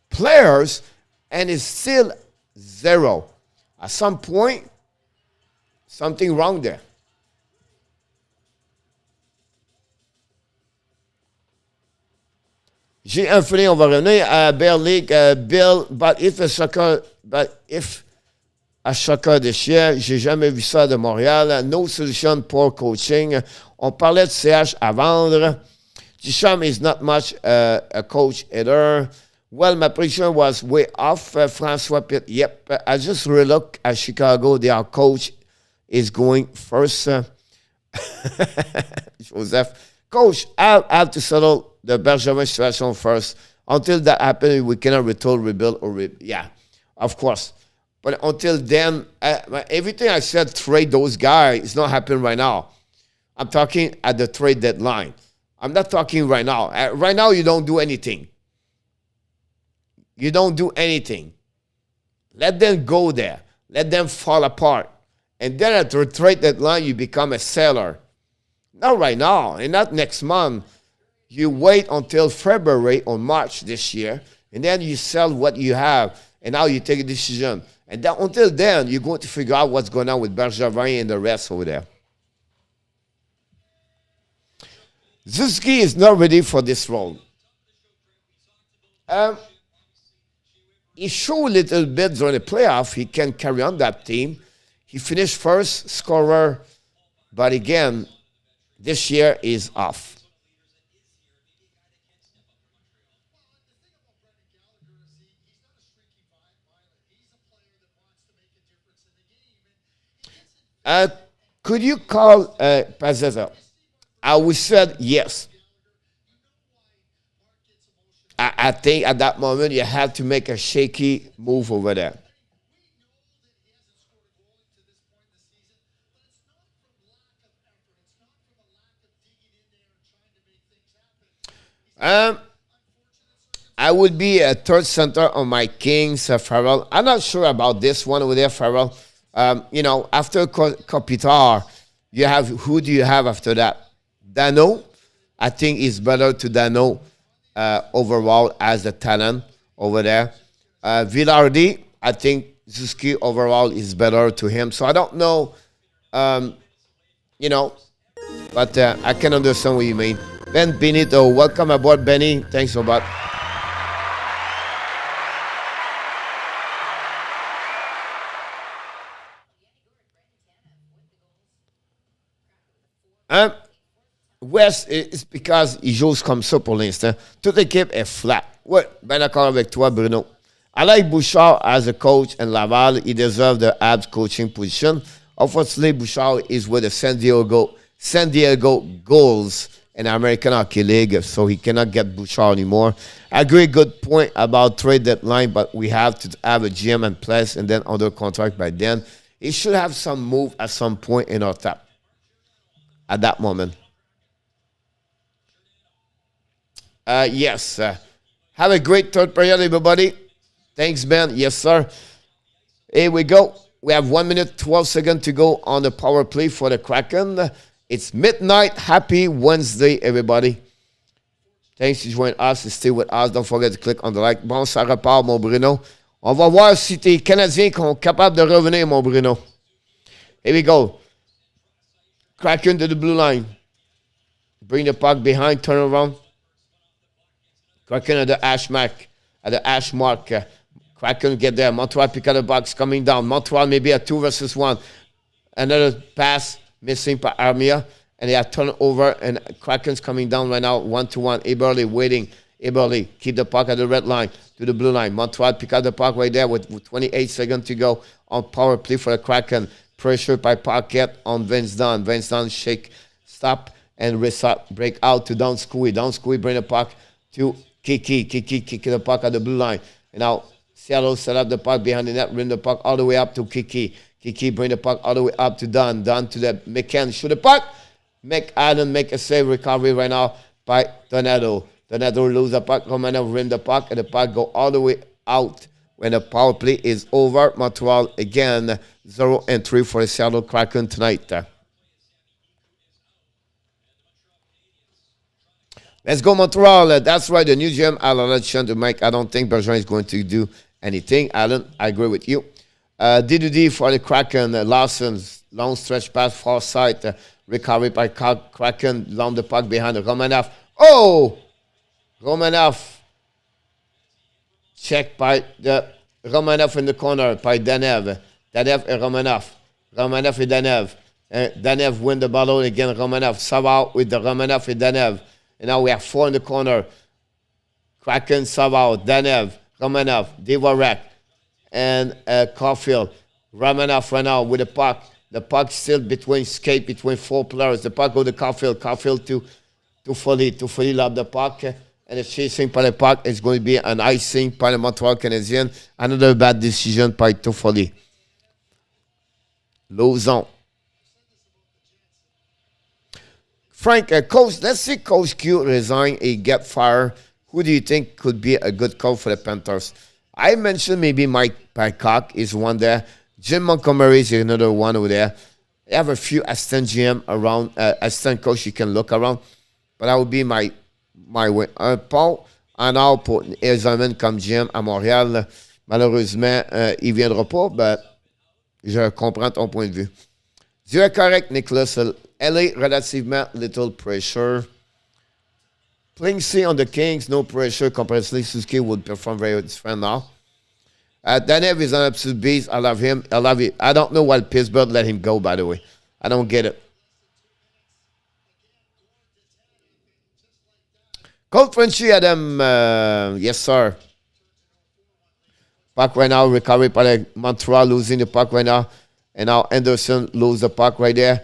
players, and it's still zero. At some point, something wrong there. J'ai un feeling, on va revenir à Bear League. Bill, but if à Chaka de chien, j'ai jamais vu ça de Montréal. No solution, poor coaching. On parlait de CH à vendre. Duchamp is not much a coach either. Well, my prediction was way off. François Pitt, yep. I just relook at Chicago. Their coach is going first. Joseph. Coach, I'll have to settle the Bergevin situation first. Until that happens, we cannot rebuild. Yeah, of course. But until then, everything I said, trade those guys, is not happening right now. I'm talking at the trade deadline. I'm not talking right now. Right now, you don't do anything. You don't do anything. Let them go there. Let them fall apart. And then at the trade deadline, you become a seller. Not right now, and not next month. You wait until February or March this year, and then you sell what you have, and now you take a decision. And then, until then, you're going to figure out what's going on with Bergevin and the rest over there. Zuski is not ready for this role. He showed a little bit during the playoff. He can carry on that team. He finished first scorer, but again, this year is off. Could you call Pazetta? I would said yes. I think at that moment you had to make a shaky move over there. I would be a third center on my Kings, Farrell. I'm not sure about this one over there, Farrell. After Kopitar, who do you have after that? Dano. I think it's better to Dano overall as the talent over there. Villardi, I think Zuski overall is better to him. So I don't know, but I can understand what you mean. Ben Benito, welcome aboard, Benny. Thanks so much. West, it's because il joue comme ça pour l'instant. Toute l'équipe est flat. Ouais, ben d'accord avec toi, Bruno. I like Bouchard as a coach in Laval. He deserves the Habs coaching position. Unfortunately, Bouchard is with the San Diego Gulls in the American Hockey League, so he cannot get Bouchard anymore. I agree, good point about trade deadline, but we have to have a GM in place and then under contract by then. He should have some move at some point in our top at that moment. Yes. Have a great third period, everybody. Thanks, Ben. Yes, sir. Here we go. We have 1 minute, 12 seconds to go on the power play for the Kraken. It's midnight. Happy Wednesday, everybody. Thanks to join us and stay with us. Don't forget to click on the like. Bon, ça repart, mon Bruno. On va voir si tes Canadiens sont capables de revenir, mon Bruno. Here we go. Kraken to the blue line. Bring the puck behind, turn around. Kraken at the hash mark. Kraken get there. Montreal pick up the box coming down. Montreal maybe a 2 versus 1. Another pass missing by Armia. And they are turned over. And Kraken's coming down right now 1-1. Eberle waiting. Eberle keep the puck at the red line to the blue line. Montreal pick up the puck right there with 28 seconds to go on power play for the Kraken. Pressure by Paquette on Vince Dunn. Vince Dunn shake, stop, and reset. Break out to Don Squee. Don Squee bring the puck to Kiki. Kiki kick the puck at the blue line. And now Seattle set up the puck behind the net, bring the puck all the way up to Kiki. Kiki bring the puck all the way up to Don. Don to the McCann. Shoot the puck. Allen make a save. Recovery right now by Tanev. Tanev lose the puck. Romanov win the puck. And the puck go all the way out. When the power play is over, Montreal again 0-3 for the Seattle Kraken tonight. Let's go Montreal. That's right. The new GM, Alan to make. I don't think Bergeron is going to do anything. Alan, I agree with you. D2D for the Kraken. Larsen's long stretch pass far side. Recovery by Kraken. Long the puck behind Romanov. Oh! Romanov. Check by the Romanov in the corner by Tanev. Tanev and Romanov. Romanov and Tanev. Tanev win the battle again. Romanov. Savard with the Romanov and Tanev. And now we have 4 in the corner. Kraken, Savard, Tanev, Romanov, Dvorak, and Caulfield. Romanov right now with the puck. The puck still between 4 players. The puck go to Caulfield. Caulfield to Foley. To Foley lob the puck. And the chasing by the puck is going to be an icing by the Montreal Canadiens. Another bad decision by Toffoli. Low zone. Frank, coach, let's see Coach Q resign and get fired. Who do you think could be a good coach for the Panthers? I mentioned maybe Mike Babcock is one there. Jim Montgomery is another one over there. They have a few assistant GM around, assistant coach you can look around. But that would be my way. Paul Arnaud pour Elzaman comme GM à Montréal. Malheureusement, il ne viendra pas, mais je comprends ton point de vue. Dieu correct, Nicholas. LA, relativement little pressure. Playing C on the Kings, no pressure. Comparatively, Suzuki would perform very different now. Tanev is an absolute beast. I love him. I love it. I don't know why Pittsburgh let him go, by the way. I don't get it. Coach Frenchy, Adam. Yes, sir. Puck right now, recovery by Montreal, losing the puck right now. And now Anderson lose the puck right there.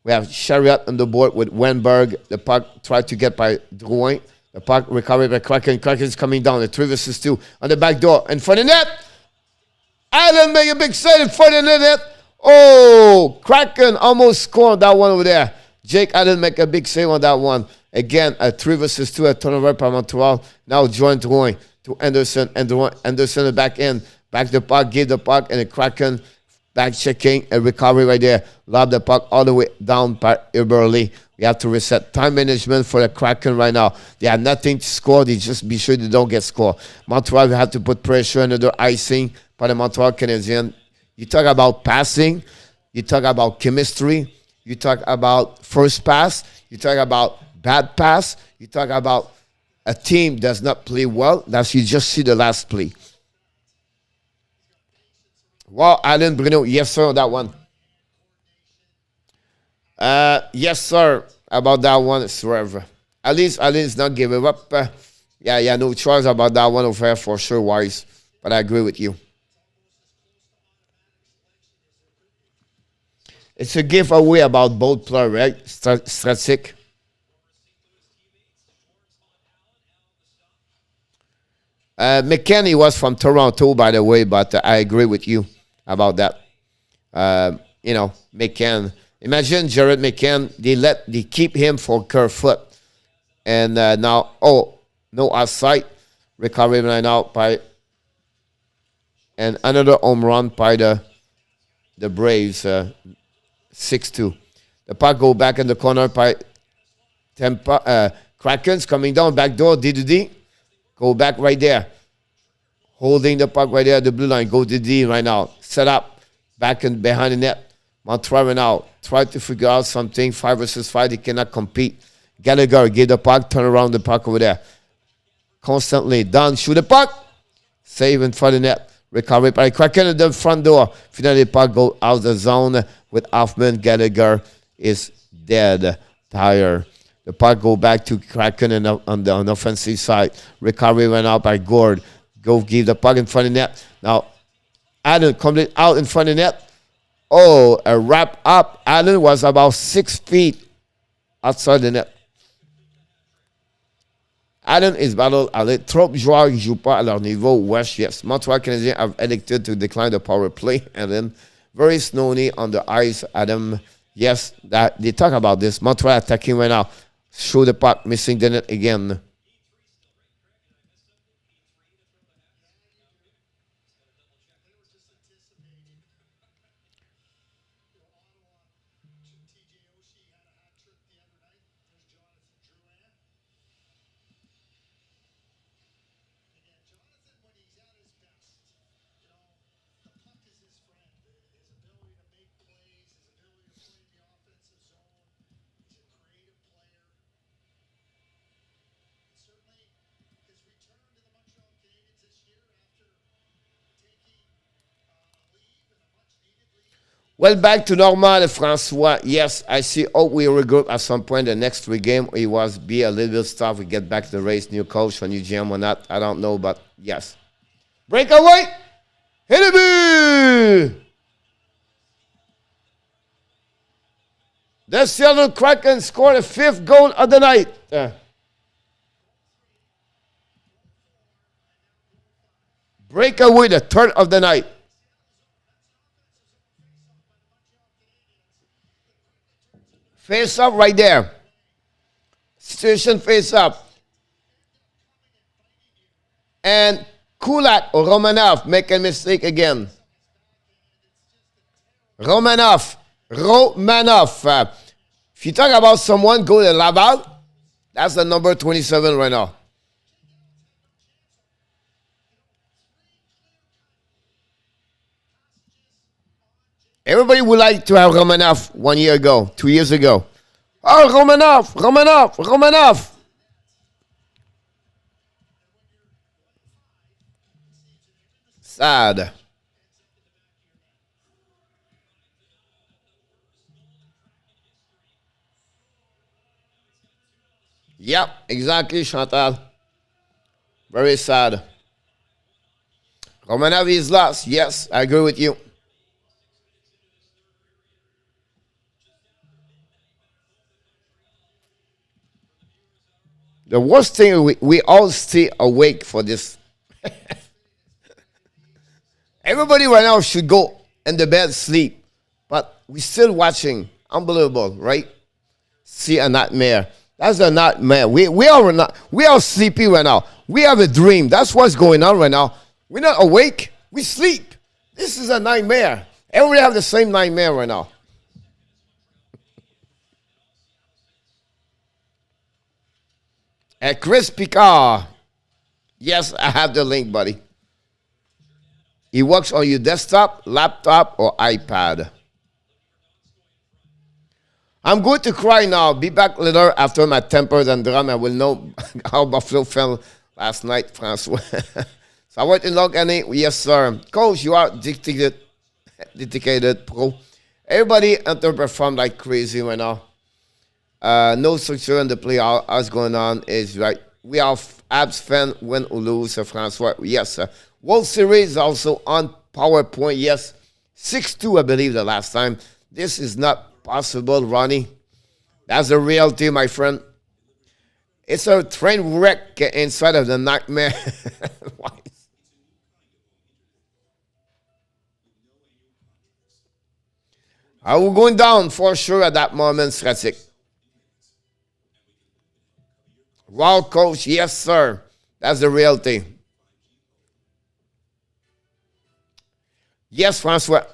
We have Chariot on the board with Wenberg. The puck tried to get by Drouin. The puck recovered by Kraken. Kraken is coming down. The 3 versus 2 on the back door. In front of the net. Allen made a big save in front of the net. Oh, Kraken almost scored that one over there. Jake Allen make a big save on that one. Again, a 3 versus 2, a turnover by Montreal. Now join Drouin to Anderson. And Drouin, Anderson the back end. Back the puck, give the puck, and the Kraken back checking and recovery right there. Lob the puck all the way down by Eberle. We have to reset time management for the Kraken right now. They have nothing to score. They just be sure they don't get scored. Montreal have to put pressure, another icing by the Montreal Canadiens. You talk about passing. You talk about chemistry. You talk about first pass. You talk about bad pass. You talk about a team does not play well. That's you just see the last play. Wow, Alan Bruno, yes, sir, on that one. Yes, sir, about that one, forever. At least Alan's not giving up. Yeah, no choice about that one over here for sure, Wise. But I agree with you. It's a giveaway about both players, right? Stratic. McKenny was from Toronto, by the way, but I agree with you about that. McCann. Imagine Jared McCann, they keep him for Kerfoot. And now, no outside. Recovery right now by, and another home run by the Braves, 6-2. The puck go back in the corner by Tampa. Krakens coming down, back door, D2D. Go back right there. Holding the puck right there at the blue line. Go to D right now. Set up. Back and behind the net. Montreal right now. Try to figure out something. 5 versus 5. They cannot compete. Gallagher get the puck. Turn around the puck over there. Constantly. Down. Shoot the puck. Save in front of the net. Recovery by Kraken at the front door. Finally, the puck go out the zone with Hoffman. Gallagher is dead. Tired. The puck go back to Kraken on the offensive side. Recovery went out by Gourde. Go give the puck in front of the net. Now, Allen complete out in front of the net. Oh, a wrap up. Allen was about 6 feet outside the net. Allen is battle allé. Trop de joueurs qui ne jouent pas à leur niveau. West, yes. Montreal Canadiens have elected to decline the power play. And then very snowy on the ice. Adam, yes, that they talk about this. Montreal attacking right now. Show the puck, missing the net again. Well, back to normal, Francois. Yes, I see. Oh, we regroup at some point. The next 3 games, it was be a little bit tough. We get back to the race, new coach, a new GM or not. I don't know, but yes. Breakaway. Hit it. The Seattle Kraken scored the 5th goal of the night. Breakaway, the 3rd of the night. Face up right there. Situation face up. And Kulak or Romanov make a mistake again. Romanov. If you talk about someone go to Laval, that's the number 27 right now. Everybody would like to have Romanov 1 year ago, 2 years ago. Oh, Romanov. Sad. Yep, exactly, Chantal. Very sad. Romanov is lost. Yes, I agree with you. The worst thing, we all stay awake for this. Everybody right now should go in the bed, sleep. But we're still watching. Unbelievable, right? See a nightmare. That's a nightmare. We are sleepy right now. We have a dream. That's what's going on right now. We're not awake. We sleep. This is a nightmare. Everybody have the same nightmare right now. Chris Picard. Yes, I have the link, buddy. It works on your desktop, laptop, or iPad. I'm going to cry now. Be back later after my tempers and drama. I will know how Buffalo felt last night, Francois. So I want to log any. Yes, sir. Coach, you are dedicated pro. Everybody underperformed like crazy right now. No structure in the play. What's going on is right. We are Habs fan, win or lose, Francois. Yes, sir. World Series also on PowerPoint. Yes, 6-2, I believe, the last time. This is not possible, Ronnie. That's the reality, my friend. It's a train wreck inside of the nightmare. I will going down for sure at that moment, Stratic. Wow, coach, yes, sir. That's the reality. Yes, Francois.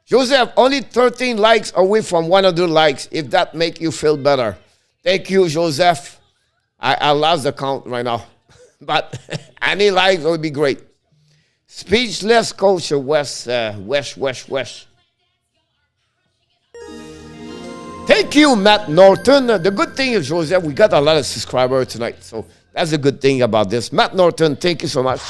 Joseph, only 13 likes away from 100 likes, if that make you feel better. Thank you, Joseph. I lost the count right now. But any likes would be great. Speechless, Coach West. Thank you, Matt Norton. The good thing is, Joseph, we got a lot of subscribers tonight. So that's the good thing about this. Matt Norton, thank you so much.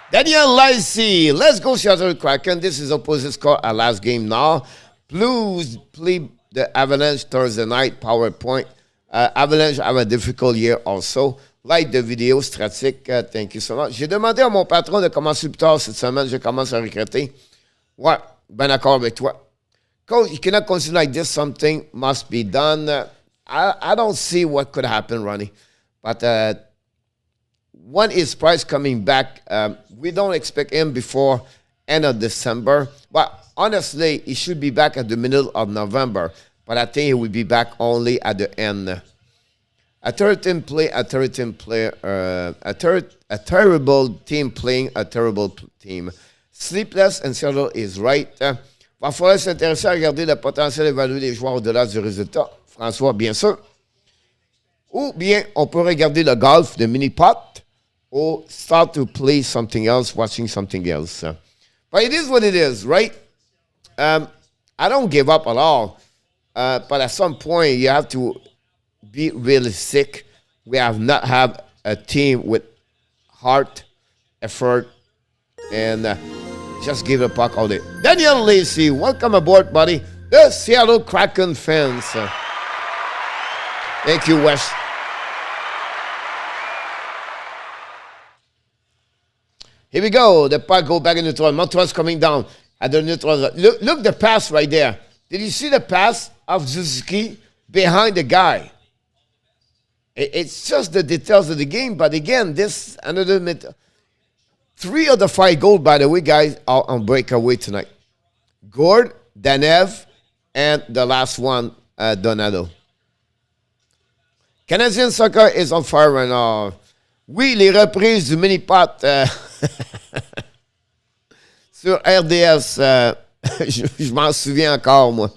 Daniel Lacey, let's go Seattle Kraken. This is opposite score our last game now. Blues play the Avalanche Thursday night, PowerPoint. Avalanche have a difficult year also. Like the vidéo, Stratic, thank you so much. J'ai demandé à mon patron de commencer plus tard cette semaine. Je commence à regretter. Ouais, ben d'accord avec toi. Coach, you cannot consider like this. Something must be done. I don't see what could happen, Ronnie. But when is Price coming back? We don't expect him before end of December. But honestly, he should be back at the middle of November. But I think he will be back only at the end. A terrible team playing a terrible team. Sleepless and Seattle is right. Va falloir s'intéresser à regarder le potentiel évalué des joueurs au-delà du résultat. François, bien sûr. Ou bien, on peut regarder le golf, le mini-pot, or start to play something else, watching something else. But it is what it is, right? I don't give up at all. But at some point, you have to be realistic. We have not have a team with heart, effort, and just give a puck all day. Daniel Lacey, welcome aboard, buddy. The Seattle Kraken fans. Thank you, Wes. Here we go. The puck go back in neutral. Montreal's coming down at the neutral. Look the pass right there. Did you see the pass of Suzuki behind the guy? It's just the details of the game. But again, this another minute. 3 of the 5 goals, by the way, guys, are on breakaway tonight. Gourde, Tanev, and the last one, Donado. Canadian soccer is on fire right now. Oui, les reprises du mini-pot sur RDS, je m'en souviens encore, moi.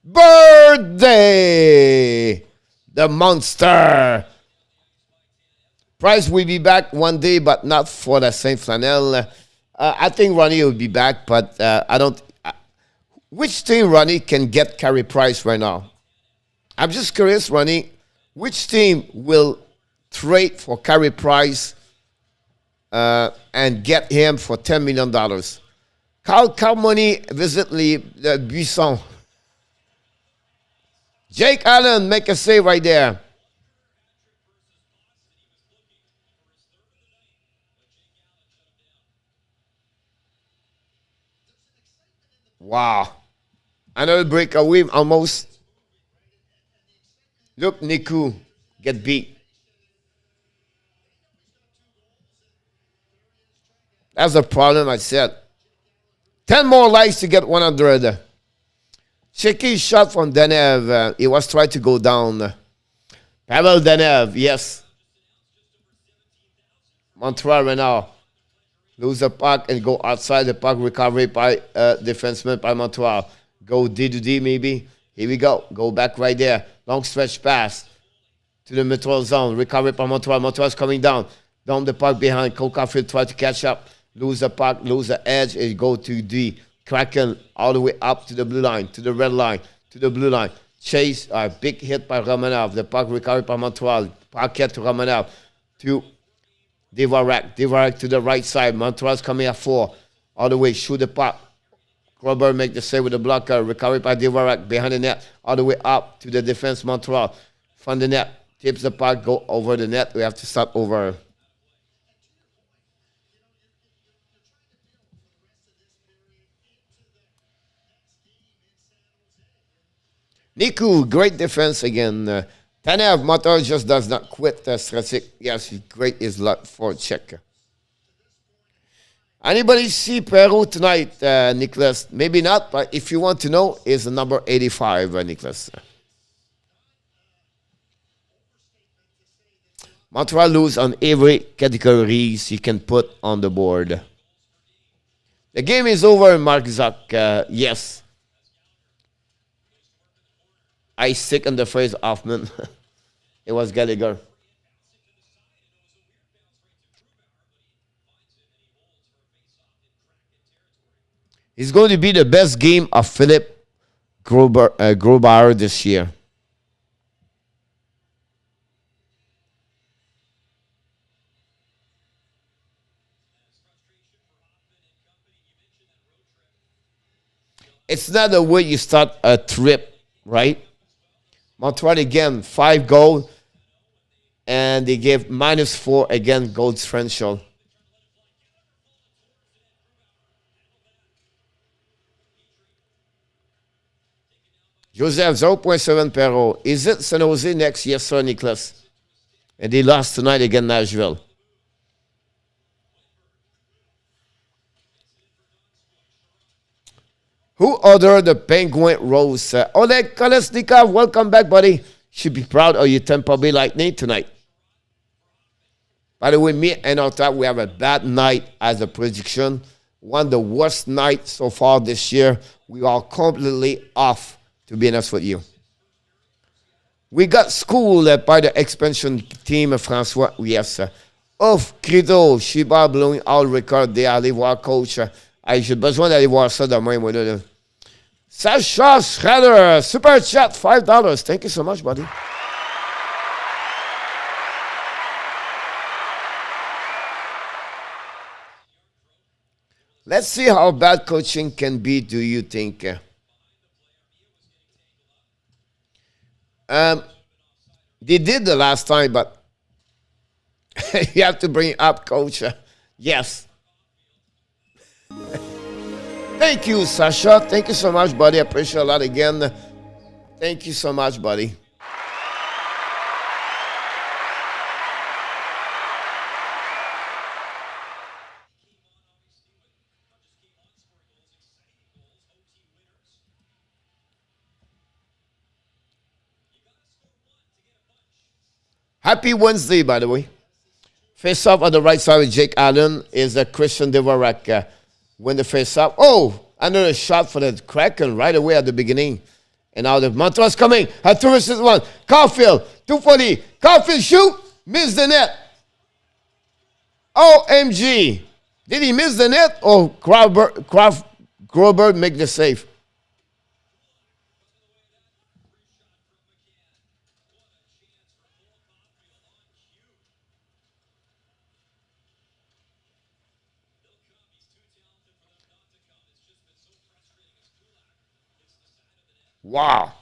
Birthday! The monster! Price will be back one day, but not for the same flannel. I think Ronnie will be back, but I don't. Which team, Ronnie, can get Carey Price right now? I'm just curious, Ronnie. Which team will trade for Carey Price and get him for $10 million? Carl Carmoni visit le Buisson. Jake Allen make a save right there. Wow. Another breakaway almost. Look, Niku get beat. That's the problem I said. 10 more likes to get 100. Shaky shot from Tanev. He was trying to go down. Pavel Tanev, yes. Montreal right now. Lose the puck and go outside the puck. Recovery by defenseman by Montreal. Go D to D maybe. Here we go. Go back right there. Long stretch pass to the Montreal zone. Recovery by Montreal. Montreal's coming down. Down the puck behind. Cole Caulfield try to catch up. Lose the puck. Lose the edge. And go to D. Kraken all the way up to the blue line. To the red line. To the blue line. Chase. Big hit by Romanov. The puck recovered by Montreal. Pocket to Romanov. To Dvorak. Dvorak to the right side. Montreal's coming at 4. All the way. Shoot the puck. Grubauer make the save with the blocker. Recovered by Dvorak behind the net. All the way up to the defense. Montreal. From the net. Tips the puck. Go over the net. We have to stop over. Niku, great defense again. Tanev, Montreal just does not quit. Stratic. Yes, he's great. His luck for check. Anybody see Peru tonight, Nicholas? Maybe not, but if you want to know, is the number 85, Nicholas. Montreal lose on every categories you can put on the board. The game is over, Mark Zuck. Yes. I stick on the phrase Hoffman. It was Gallagher. It's going to be the best game of Philipp Grubauer this year. It's not the way you start a trip, right? Montreal again, 5 goals, and they gave -4 again goal differential. Joseph, 0.7 Perro. Is it San Jose next? Yes, sir, Nicholas. And they lost tonight against Nashville. Who ordered the Penguin Rose? Oleg Kolesnikov, welcome back, buddy. Should be proud of your Tampa Bay Lightning tonight. By the way, me and our top, we have a bad night as a prediction. One of the worst nights so far this year. We are completely off, to be honest with you. We got schooled by the expansion team, François. Yes. Ouf, Crido, Shiba blowing all record. They allez voir coach. J'ai besoin d'aller voir ça demain, moi, là. Sacha Schrader, super chat, $5. Thank you so much, buddy. Let's see how bad coaching can be, do you think? They did the last time, but you have to bring up coach. Yes. Thank you, Sasha. Thank you so much, buddy. I appreciate a lot again. Thank you so much, buddy. Happy Wednesday, by the way. Face off on the right side with Jake Allen is Christian Dvorak. Win the face off. Oh, another shot for the Kraken right away at the beginning. And now the Montreal's coming. At 2 versus 1. Caulfield, 240. Caulfield shoot. Miss the net. OMG. Did he miss the net? Or Gruber make the save? Wow.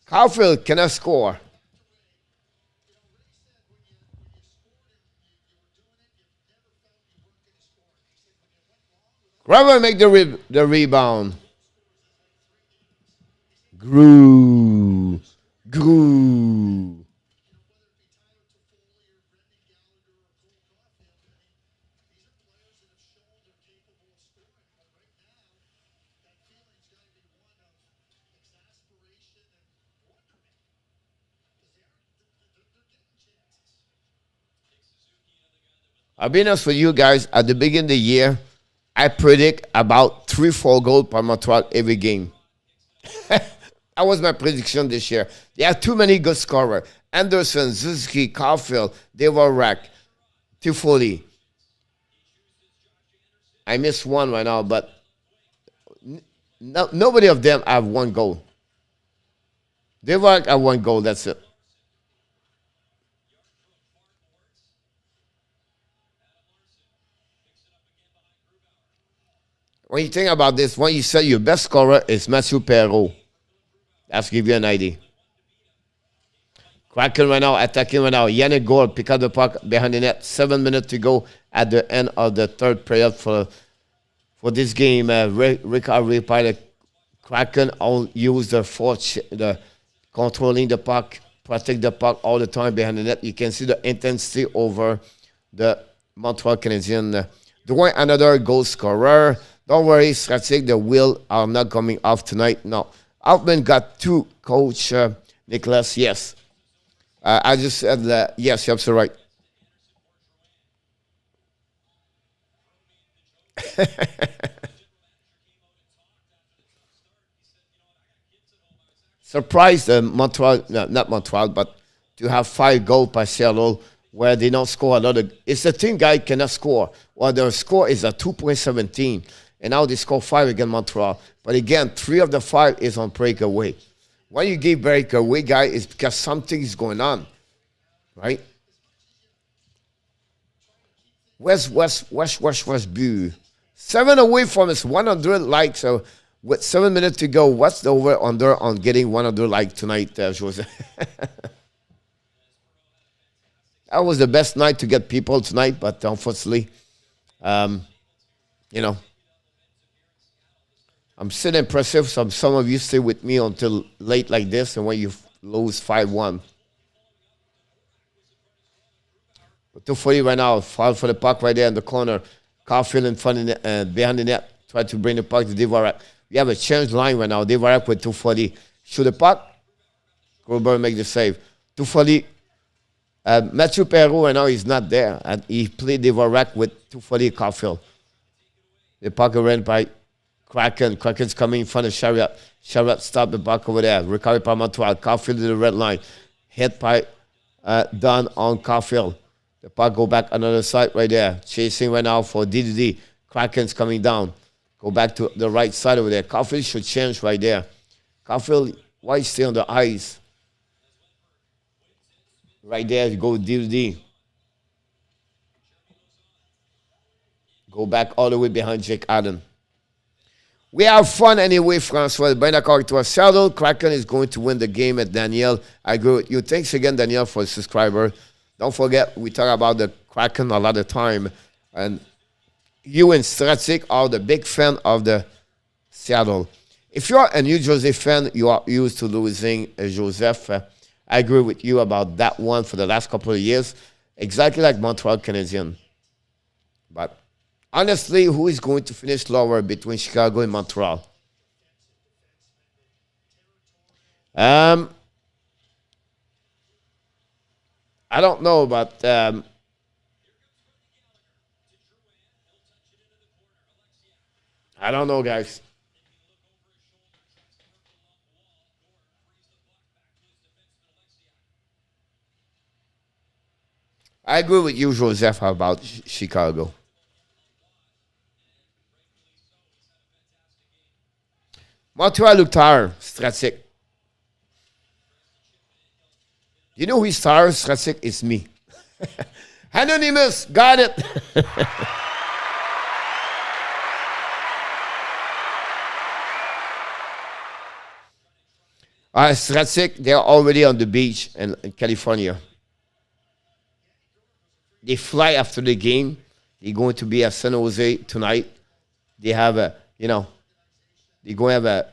Caulfield cannot score. Grubauer make the rebound. Grew. I'll be honest with you guys, at the beginning of the year, I predict about 3-4 goals per Montreal every game. That was my prediction this year. They have too many good scorers. Anderson, Suzuki, Caulfield, Dvorak, Toffoli. I missed one right now, but nobody of them have one goal. Dvorak have one goal, that's it. When you think about this, when you say your best scorer is Mathieu Perreault, that's give you an idea. Kraken right now, attacking right now. Yanni Gourde pick up the puck behind the net. 7 minutes to go at the end of the third period for this game. Recovery by the Kraken all use the controlling the puck, protect the puck all the time behind the net. You can see the intensity over the Montreal Canadiens. Doing another goal scorer. Don't worry, Strategic, the wheel are not coming off tonight. No. Altman got 2, Coach Nicholas. Yes. I just said that. Yes, you're absolutely right. Surprised Montreal, no, not Montreal, but to have 5 goals by Seattle where they don't score a lot of. It's the team guy cannot score. Well, their score is a 2.17. And now they score 5 against Montreal. But again, 3 of the 5 is on breakaway. Why you give breakaway, guy, is because something is going on. Right? West Boo. 7 away from his 100 likes. So with 7 minutes to go, what's the over-under on getting 100 likes tonight, Jose? That was the best night to get people tonight, but unfortunately, um, you know, I'm still impressive. Some of you stay with me until late like this, and when you lose 5-1. But 240 right now, foul for the puck right there in the corner. Caulfield in front of the net, behind the net, try to bring the puck to Dvorak. We have a change line right now. Dvorak with 240. Shoot the puck. Grubauer make the save. 240. Matthew Perrault right now is not there. And he played Dvorak with 240 Caulfield. The puck ran by Kraken. Kraken's coming in front of Chariot. Chariot stopped the puck over there. Recovered by Montreal. Caulfield to the red line. Hit by Dunn on Caulfield. The puck go back another side right there. Chasing right now for DDD. Kraken's coming down. Go back to the right side over there. Caulfield should change right there. Caulfield, why stay on the ice? Right there, go DDD. Go back all the way behind Jake Allen. We have fun anyway, Francois. According to us, Seattle Kraken is going to win the game at Daniel. I agree with you. Thanks again, Daniel, for the subscriber. Don't forget, we talk about the Kraken a lot of time. And you and Stratic are the big fan of the Seattle. If you're a New Jersey fan, you are used to losing Joseph. I agree with you about that one for the last couple of years. Exactly like Montreal Canadiens. But honestly, who is going to finish lower between Chicago and Montreal? I don't know, but I don't know, guys. I agree with you, Joseph, about Chicago. Montreal look tired, Stratic. You know who is tired, Stratic? It's me. Anonymous, got it. Stratic, they're already on the beach in California. They fly after the game. They're going to be at San Jose tonight. They have they're going to have a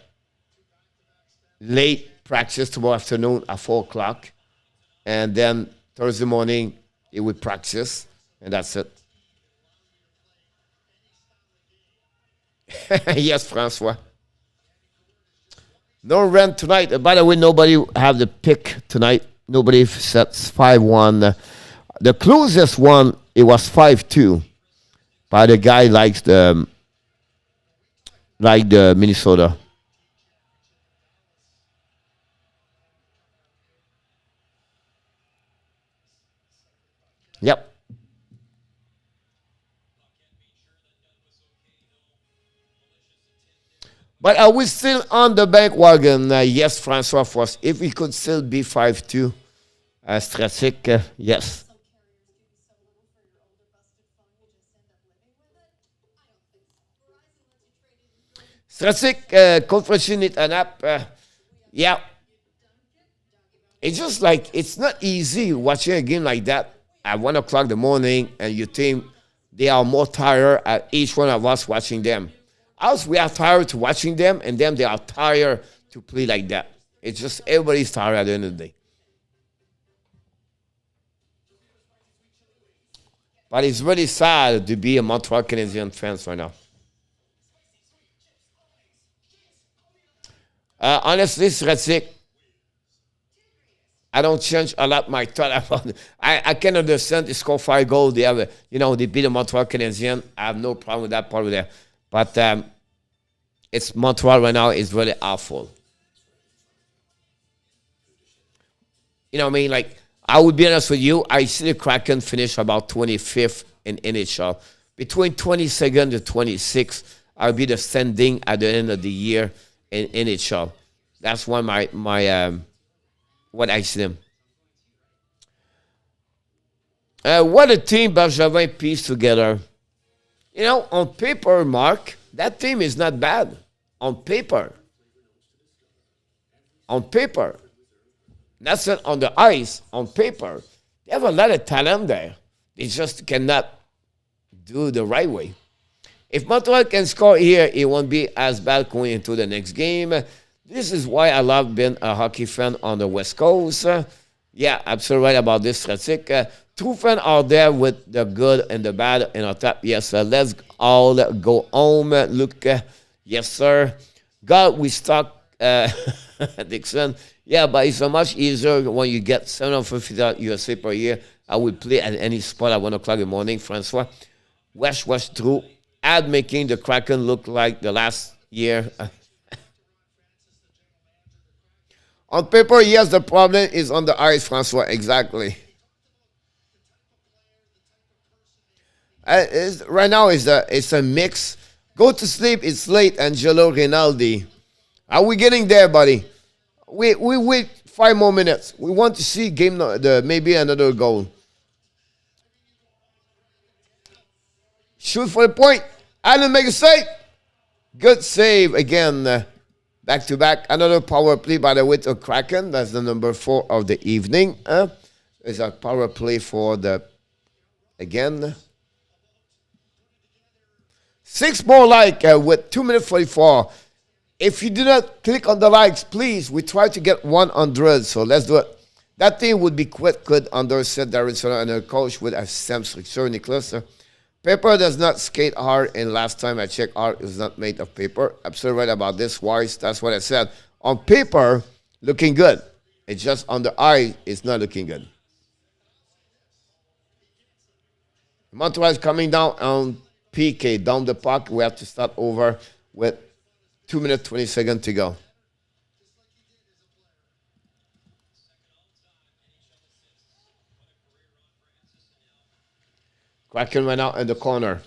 late practice tomorrow afternoon at 4 o'clock. And then Thursday morning, they will practice. And that's it. Yes, Francois. No rent tonight. By the way, nobody have the pick tonight. Nobody sets 5-1. The closest one, it was 5-2. But the guy likes the Minnesota. Yep. But are we still on the bank wagon? Yes, Francois Frost. If we could still be 5-2, Stratic, yes. Stratic, Coach Frenchy need an app. Yeah. It's just like, it's not easy watching a game like that at 1 o'clock in the morning and you think they are more tired at each one of us watching them. Us, we are tired to watching them, and them, they are tired to play like that. It's just everybody's tired at the end of the day. But it's really sad to be a Montreal Canadiens fan right now. Honestly, Stratic, I don't change a lot my thought about it. I can understand they score 5 goals. They have, they beat the Montreal Canadiens. I have no problem with that part of there. But it's Montreal right now is really awful. You know what I mean? Like, I would be honest with you. I see the Kraken finish about 25th in NHL. Between 22nd to 26th, I'll be the standing at the end of the year in NHL. That's one my what I see them. What a team Bergevin pieced together. On paper, Mark, that team is not bad. On paper. On paper. That's not on the ice. On paper. They have a lot of talent there. They just cannot do the right way. If Montreal can score here, it won't be as bad going into the next game. This is why I love being a hockey fan on the West Coast. Yeah, absolutely right about this, Ratsik. True fans are there with the good and the bad and on top. Yes, let's all go home. Look, yes, sir. God, we stuck, Dixon. Yeah, but it's so much easier when you get $750 USA per year. I will play at any spot at 1 o'clock in the morning, Francois. Wesh true. Ad making the Kraken look like the last year. On paper, yes, the problem is on the ice, Francois. Exactly. Right now, it's a mix. Go to sleep. It's late, Angelo Rinaldi. Are we getting there, buddy? We wait 5 more minutes. We want to see maybe another goal. Shoot for the point. Allen make a save. Good save again. Back to back. Another power play by the way to Kraken. That's the number 4 of the evening. It's a power play for again. 6 more with 2 minutes 44. If you do not click on the likes, please, we try to get 100. So let's do it. That team would be quite good under Seth Darrenson and a coach with assistant Sir Nicholas. Paper does not skate hard, and last time I checked, art is not made of paper. Absolutely right about this, Wise. That's what I said. On paper, looking good. It's just on the eye, it's not looking good. Montreal is coming down on PK, down the puck. We have to start over with 2 minutes, 20 seconds to go. Kraken went out in the corner.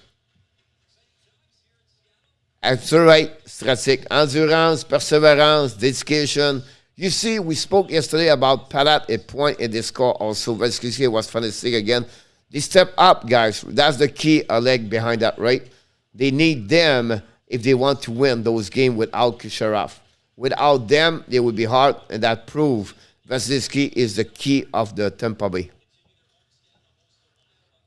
Absolutely right, strategic endurance, perseverance, dedication. You see, we spoke yesterday about Palat, a point in the score also. Vesky was fantastic again. They step up, guys. That's the key, a leg behind that, right? They need them if they want to win those games without Kucherov. Without them, they would be hard, and that proves Vasilevsky is the key of the Tampa Bay.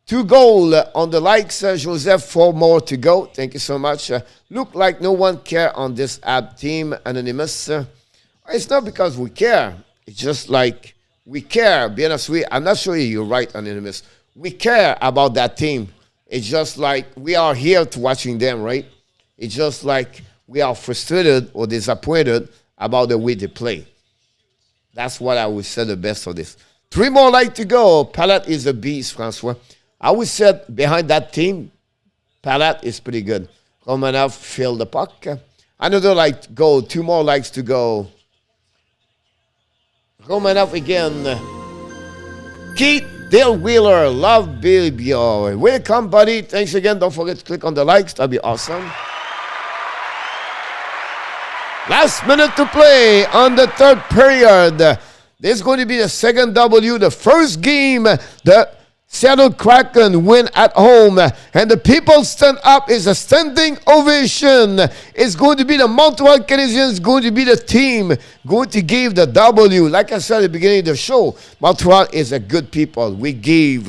2 goals on the likes, Joseph, 4 more to go. Thank you so much. Look like no one care on this app team, Anonymous. It's not because we care. It's just like we care. Be honest with you, I'm not sure you're right, Anonymous. We care about that team. It's just like we are here to watching them, right? It's just like we are frustrated or disappointed about the way they play. That's what I would say the best of this. 3 more like to go. Palat is a beast, Francois. I would say behind that team, Palat is pretty good. Romanov filled the puck. Another like to go. 2 more likes to go. Romanov again. Keith Dale Wheeler, love baby. Welcome, buddy. Thanks again. Don't forget to click on the likes. That'd be awesome. Last minute to play on the 3rd period. This is going to be the 2nd W. The first game, the Seattle Kraken win at home, and the people stand up. Is a standing ovation. It's going to be the Montreal Canadiens, going to be the team going to give the W. Like I said at the beginning of the show, Montreal is a good people. We give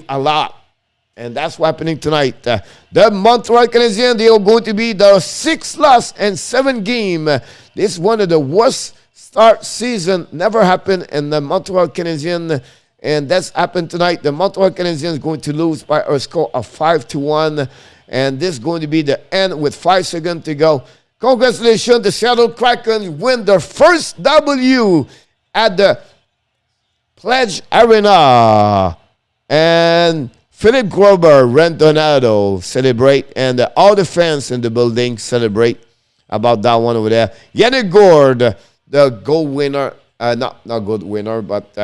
a lot. And that's what's happening tonight. The Montreal Canadiens, they are going to be the 6th loss and 7 game. This is one of the worst start season. Never happened in the Montreal Canadiens. And that's happened tonight. The Montreal Canadiens is going to lose by a score of 5-1. And this is going to be the end with 5 seconds to go. Congratulations, the Seattle Kraken win their first W at the Pledge Arena. And Philipp Grubauer, Rentonado celebrate, and all the fans in the building celebrate about that one over there. Yanni Gourde, the goal winner, not goal winner, but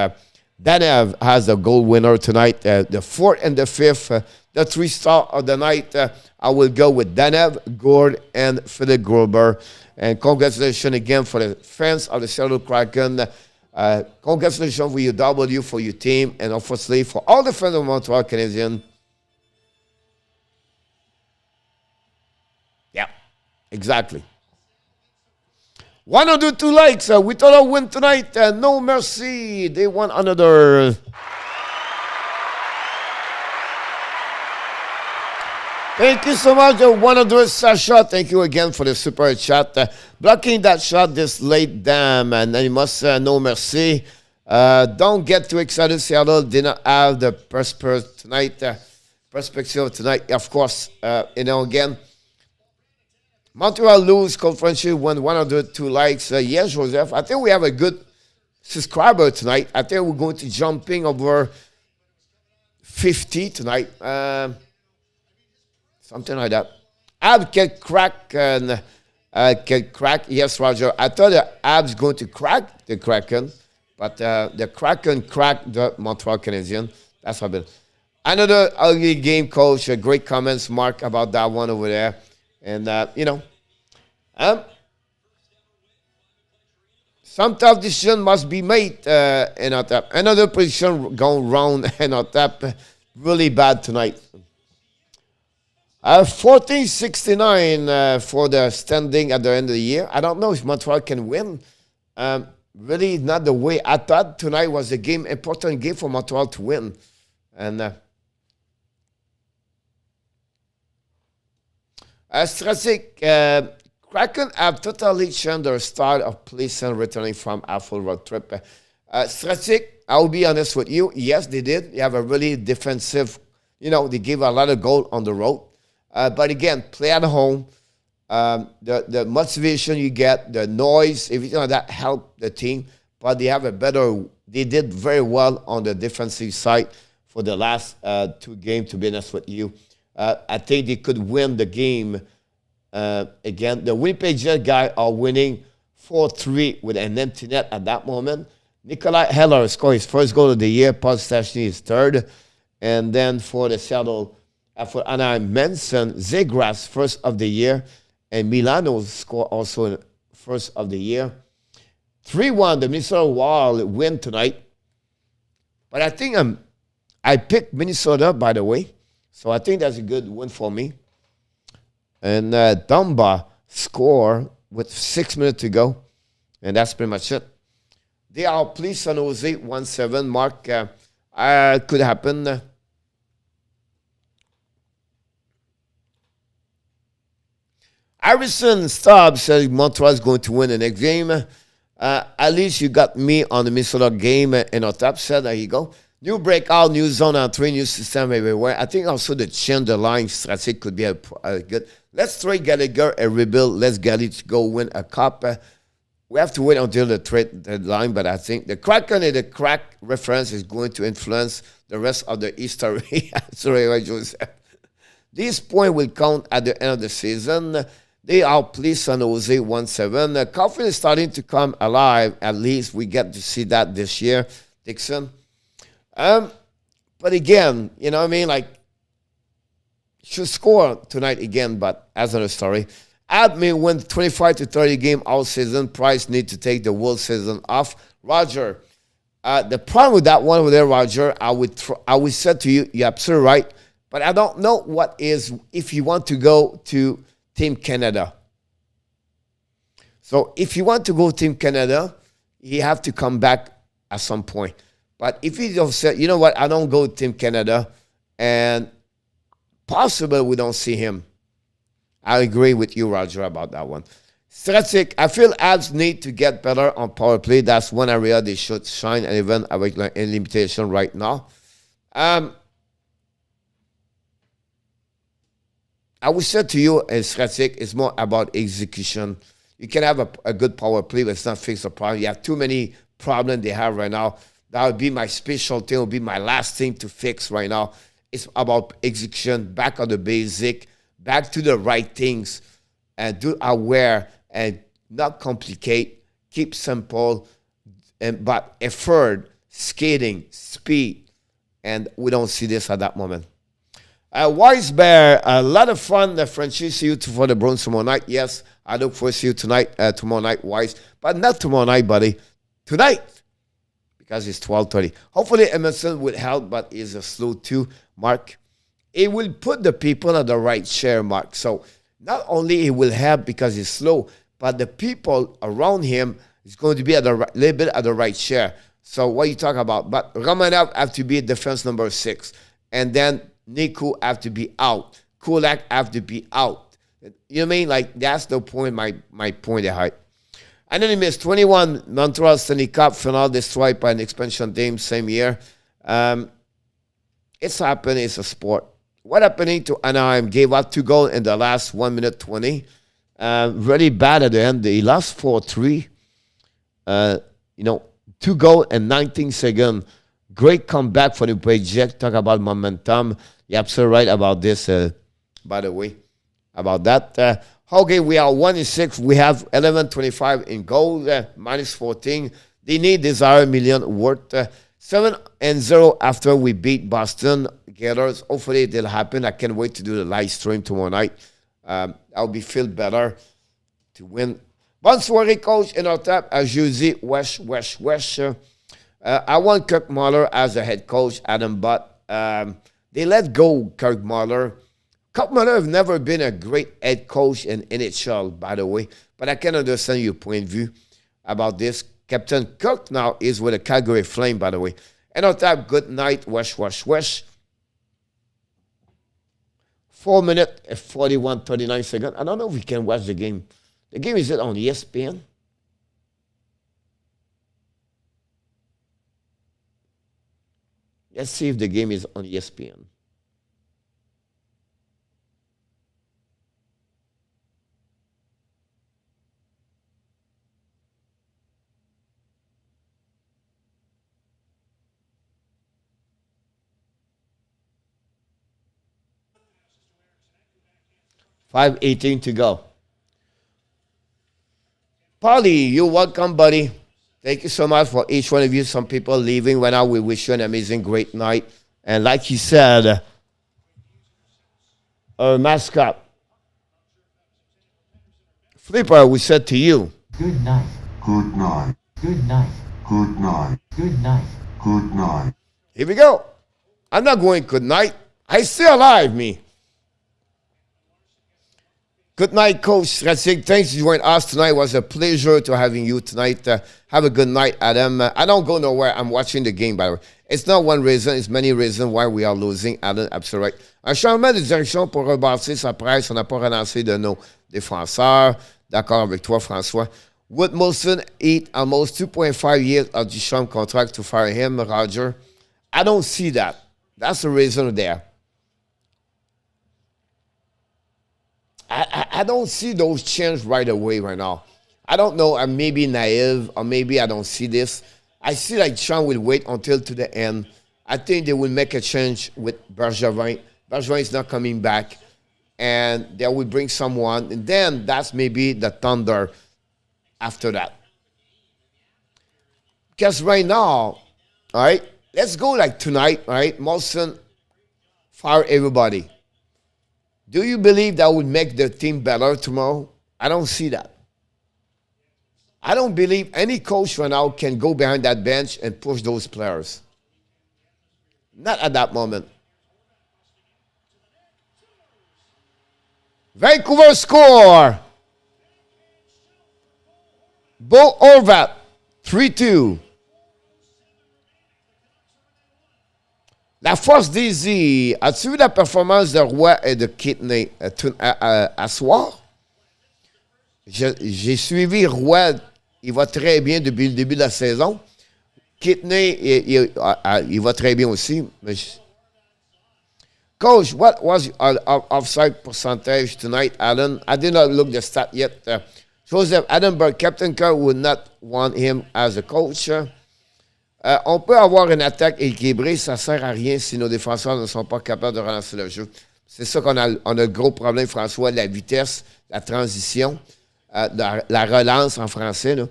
Tanev has the goal winner tonight. The 4th and the 5th, the 3-star of the night. I will go with Tanev, Gourde, and Philipp Grubauer. And congratulations again for the fans of the Seattle Kraken. Congratulations for your W, for your team, and obviously for all the fans of Montreal Canadiens. Yeah, exactly. 102 likes. We thought I'll win tonight. No mercy. They won another. Thank you so much, 100 Sasha. Thank you again for the super chat. Blocking that shot this late, damn. And then you must no mercy. Don't get too excited. Seattle did not have the perspective tonight. Of course, again. Montreal lose. Called Frenchy won 102 likes. Yes, Joseph. I think we have a good subscriber tonight. I think we're going to jumping over 50 tonight. Something like that. Abs can crack and can crack. Yes, Roger. I thought the Abs going to crack the Kraken, but the Kraken cracked the Montreal Canadiens. That's what happened. Another ugly game, coach. Great comments, Mark, about that one over there. And, some tough decision must be made in our tap. Another position going round in our tap. Really bad tonight. 1469 for the standing at the end of the year. I don't know if Montreal can win. Really not the way. I thought tonight was a game, important game for Montreal to win. And Strategic, Kraken have totally changed their style of policing returning from a full road trip. Strategic, I'll be honest with you. Yes, they did. They have a really defensive, they gave a lot of goal on the road. But again, play at home. The motivation you get, the noise, everything like that helped the team. But they did very well on the defensive side for the last 2 games, to be honest with you. I think they could win the game again. The Winnipeg Jets guys are winning 4-3 with an empty net at that moment. Nikolai Heller scored his first goal of the year. Paul Stastny is third. And then for the Seattle, for Anaheim, Manson, Zegras, first of the year. And Milano scored also first of the year. 3-1, the Minnesota Wild win tonight. But I think I picked Minnesota, by the way. So I think that's a good win for me. And Dumba score with 6 minutes to go. And that's pretty much it. They are pleased San Jose 1-7. Mark, could happen. Harrison Stubbs says Montreal is going to win the next game. At least you got me on the Minnesota game in our top set. There you go. New breakout, new zone entry, new system everywhere. I think also the change the line strategy could be a good. Let's trade Gallagher and rebuild. Let's get it to go win a cup. We have to wait until the trade deadline, but I think the Kraken and the crack reference is going to influence the rest of the history. Sorry, Joseph. This point will count at the end of the season. They outplayed San Jose 1-7. Confidence is starting to come alive. At least we get to see that this year, Dixon. But again, you know what I mean? Like, should score tonight again, but as another story. Admin win 25 to 30 game all season. Price need to take the whole season off. Roger, the problem with that one over there, Roger, I would say to you, you're absolutely right. But I don't know what is if you want to go to Team Canada. So if you want to go Team Canada, you have to come back at some point. But if you don't say, you know what, I don't go Team Canada, and possibly we don't see him. I agree with you, Roger, about that one. Strategic, I feel Habs need to get better on power play. That's one area they should shine, and even avec a limitation right now. I would say to you, strategic, it's more about execution. You can have a good power play, but it's not fix the problem. You have too many problems they have right now. That would be my special thing, would be my last thing to fix right now. It's about execution, back on the basic, back to the right things, and do aware and not complicate, keep simple, but effort, skating, speed, and we don't see this at that moment. Wise Bear, a lot of fun. Frenchy, see you for the Bruins tomorrow night. Yes, I look forward to see you tonight, tomorrow night, Wise. But not tomorrow night, buddy. Tonight, because it's 12:30. Hopefully Emerson will help, but he's a slow too, Mark. It will put the people on the right chair, Mark. So not only it will help because he's slow, but the people around him is going to be at the little bit at the right share. So what you talk about? But Romanov have to be defense number 6. And then Niku have to be out. Kulak have to be out. You know what I mean? Like, that's the point, my point there, right? And then he missed 21 Montreal Stanley Cup final destroyed by an expansion team same year. It's happening. It's a sport. What happening to Anaheim? Gave up 2 goals in the last 1 minute 20. Really bad at the end. He lost 4-3. 2 goals in 19 seconds. Great comeback for the project. Talk about momentum. You're absolutely right about this, by the way, about that. Okay, we are 1-6. We have 11-25 in goal, minus 14. They need desire million worth. 7-0 after we beat Boston Gators. Hopefully it'll happen. I can't wait to do the live stream tomorrow night. I'll feel better to win. Bonne soirée, coach. In our top, as usual, Wesh. I want Kirk Muller as a head coach, Adam Butt. They let go Kirk Muller. Kirk Muller have never been a great head coach in NHL, by the way. But I can understand your point of view about this. Captain Kirk now is with a Calgary Flame, by the way. And on top, good night, Wesh. 4 minutes and 39 seconds. I don't know if we can watch the game. The game is it on ESPN? Let's see if the game is on ESPN. $5:18 to go. Paulie, you're welcome, buddy. Thank you so much for each one of you. Some people leaving right now. We wish you an amazing, great night. And like you said, our mascot, Flipper, we said to you, good night. Good night. Good night. Good night. Good night. Good night. Here we go. I'm not going good night. I still alive, me. Good night, Coach Retake. Thanks for joining us tonight. It was a pleasure to having you tonight. Have a good night, Adam. I don't go nowhere. I'm watching the game, by the way. It's not one reason. It's many reasons why we are losing. Adam, absolutely right. Un changement de direction pour rebâtir sa presse. On n'a pas relancé de nos défenseurs. D'accord avec toi, François. Would Molson eat almost 2.5 years of Duchamp contract to fire him, Roger? I don't see that. That's the reason there. I don't see those change right away right now. I don't know. I'm maybe naive or maybe I don't see this. I see like Sean will wait until to the end. I think they will make a change with Bergevin. Bergevin is not coming back. And they will bring someone. And then that's maybe the Thunder after that. Because right now, all right, let's go like tonight, all right? Molson fire everybody. Do you believe that would make the team better tomorrow? I don't see that. I don't believe any coach right now can go behind that bench and push those players. Not at that moment. Vancouver score. Bo Horvat, 3-2. La force des as-tu vu la performance de Roy et de Kidney à soir? J'ai suivi Roy, il va très bien depuis le début de la saison. Kidney, il va très bien aussi. Coach, what was your offside percentage tonight, Alan? I did not look the stat yet. Joseph Adamberg, Captain Kirk would not want him as a coach. On peut avoir une attaque équilibrée, ça ne sert à rien si nos défenseurs ne sont pas capables de relancer le jeu. C'est ça qu'on a le gros problème, François, la vitesse, la transition, la relance en français. Là.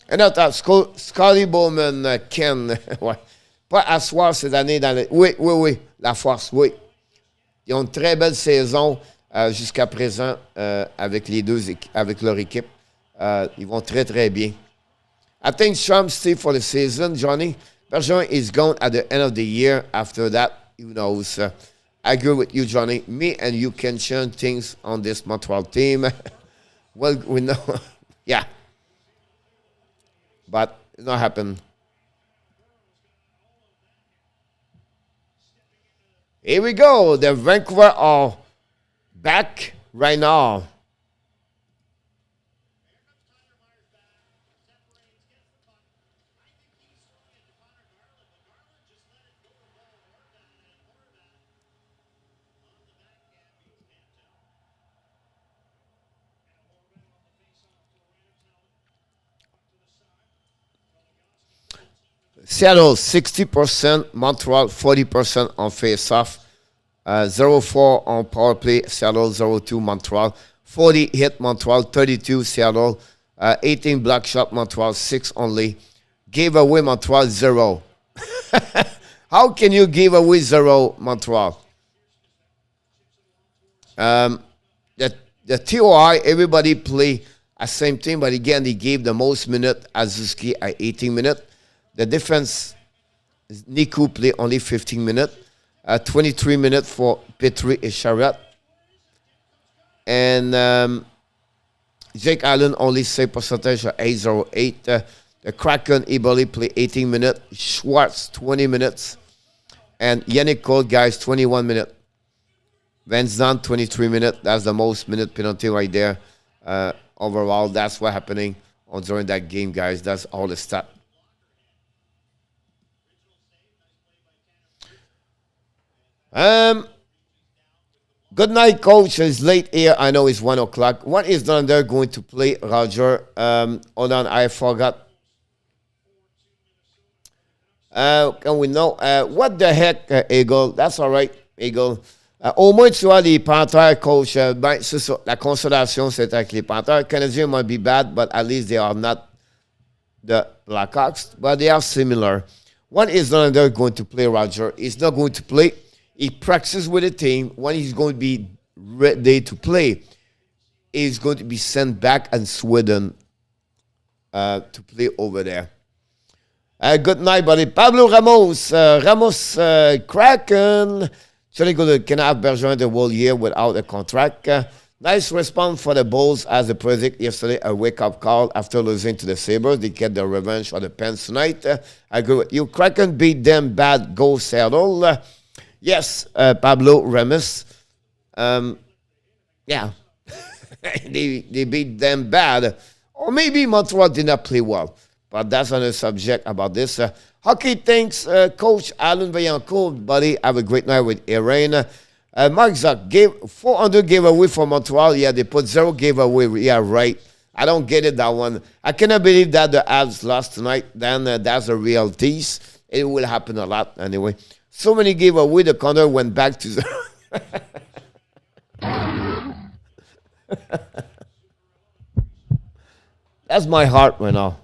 Un autre, Scotty Bowman, Ken, ouais. Pas asseoir cette année dans le... Oui, la force, oui. Ils ont une très belle saison jusqu'à présent avec les deux, avec leur équipe. Ils vont très, très bien. I think Trump stay for the season, Johnny. Bergeron is gone at the end of the year. After that, who knows? I agree with you, Johnny. Me and you can change things on this Montreal team. Well, we know. Yeah. But it's not happened. Here we go. The Vancouver are back right now. Seattle 60%, Montreal 40% on face-off, 0-4 on power play, Seattle 0-2 Montreal, 40 hit Montreal, 32 Seattle, 18 block shot Montreal, 6 only. Gave away Montreal 0. How can you give away 0 Montreal? The TOI, everybody play at same team, but again, they gave the most minute Azuski at 18 minutes. The defense, Niku play only 15 minutes. 23 minutes for Petrie and Chariot. And Jake Allen only save percentage of 808. The Kraken, Eberle play 18 minutes. Schwartz, 20 minutes. And Yanni Gourde, guys, 21 minutes. Van Zandt, 23 minutes. That's the most minute penalty right there. Overall, that's what happening during that game, guys. That's all the stat. Good night, coach. It's late here. I know it's 1 o'clock. What is down there going to play, Roger? Hold on, I forgot. Can we know? What the heck, Eagle? That's all right, Eagle. Au moins, tu vois, les Panthers, coach, ben, c'est ça. La consolation, c'est avec les Panthers. Canadiens might be bad, but at least they are not the Blackhawks, but they are similar. What is down there going to play, Roger? He's not going to play. He practices with the team. When he's going to be ready to play, he's going to be sent back in Sweden to play over there. Good night, buddy. Pablo Ramos. Kraken. Actually, can have Bergeron the whole year without a contract. Nice response for the Bulls as the predict yesterday. A wake-up call after losing to the Sabres. They get their revenge on the Pens tonight. I agree with you. Kraken beat them bad. Go Seattle. Yes, Pablo Ramos. Yeah. they beat them bad. Or maybe Montreal did not play well. But that's another subject about this. Hockey thanks, Coach Alan Vaillancourt, buddy. Have a great night with Aaron. Mark Zuck gave 400 giveaway for Montreal. Yeah, they put 0 giveaway. Yeah, right. I don't get it, that one. I cannot believe that the Habs lost tonight. Then that's a real tease. It will happen a lot anyway. So many giveaway, the corner went back to 0. That's my heart right now.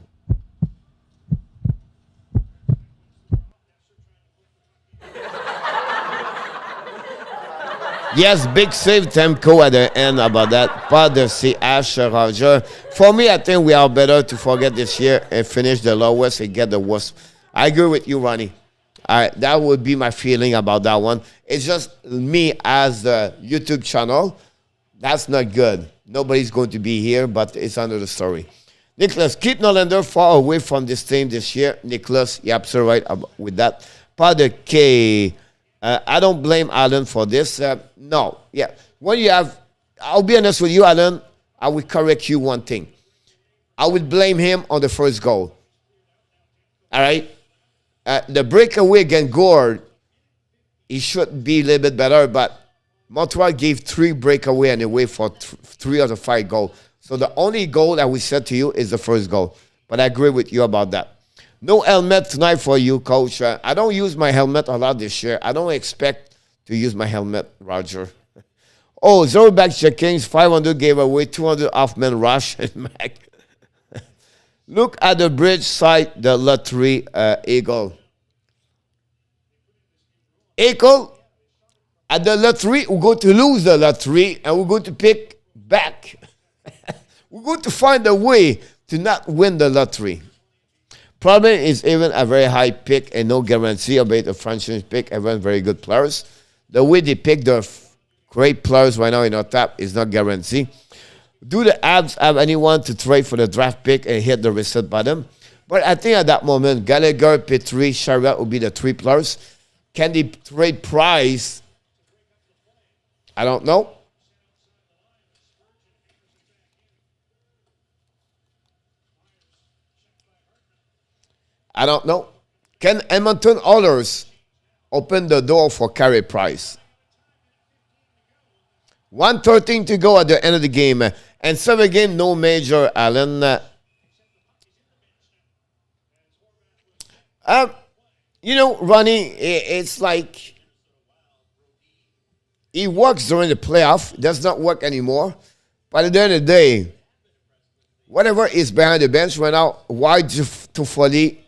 Yes, big save Temco at the end about that. Pas de CH, Roger. For me, I think we are better to forget this year and finish the lowest and get the worst. I agree with you, Ronnie. All right, that would be my feeling about that one. It's just me as the YouTube channel. That's not good. Nobody's going to be here, but it's another story. Nicholas, keep Norlander far away from this team this year. Nicholas, you're absolutely right with that. Pas de K. I don't blame Alan for this. No. Yeah. When you have, I'll be honest with you, Alan, I will correct you one thing. I would blame him on the first goal. All right? The breakaway against Gourde, he should be a little bit better, but Montreal gave 3 breakaway anyway for 3 out of 5 goals. So the only goal that we said to you is the first goal. But I agree with you about that. No helmet tonight for you, Coach. I don't use my helmet a lot this year. I don't expect to use my helmet, Roger. Oh, 0 back checkings, 500 gave away, 200 off-man rush. Look at the bridge side, the lottery, Eagle. Eagle, at the lottery, we're going to lose the lottery, and we're going to pick back. We're going to find a way to not win the lottery. Problem is even a very high pick and no guarantee about a franchise pick. Everyone very good players. The way they pick their great players right now in our top is not guaranteed. Do the Habs have anyone to trade for the draft pick and hit the reset button? But I think at that moment, Gallagher, Petrie, Chariot would be the three players. Can they trade Price? I don't know. I don't know. Can Edmonton Oilers open the door for Carey Price? 1:13 to go at the end of the game. And 7 game, no major, Allen. Ronnie, it's like he works during the playoff. It does not work anymore. But at the end of the day, whatever is behind the bench right now, why Toffoli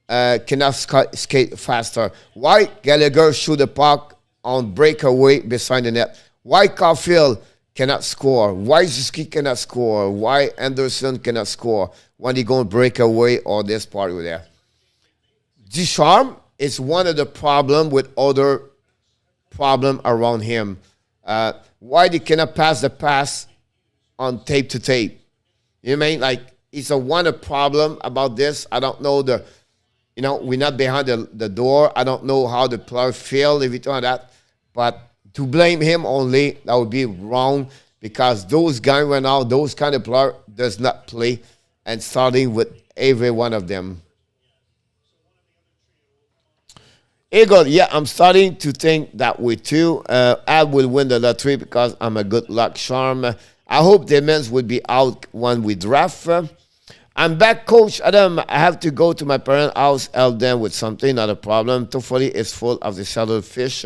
cannot skate faster? Why Gallagher shoot the puck on breakaway beside the net? Why Caulfield cannot score? Why Zuski cannot score? Why Anderson cannot score when he going to break away or this part over there? Ducharme is one of the problem with other problem around him. Why they cannot pass the pass on tape to tape? You know what I mean? Like, it's a one problem about this. I don't know we're not behind the door. I don't know how the player feel, everything like that. But to blame him only, that would be wrong, because those guys right now, those kind of player does not play, and starting with every one of them. Eagle, yeah, I'm starting to think that way too. I will win the lottery because I'm a good luck charm. I hope the men's will be out when we draft. I'm back, Coach Adam. I have to go to my parents' house, help them with something, not a problem. Toffoli is full of the shuttle fish.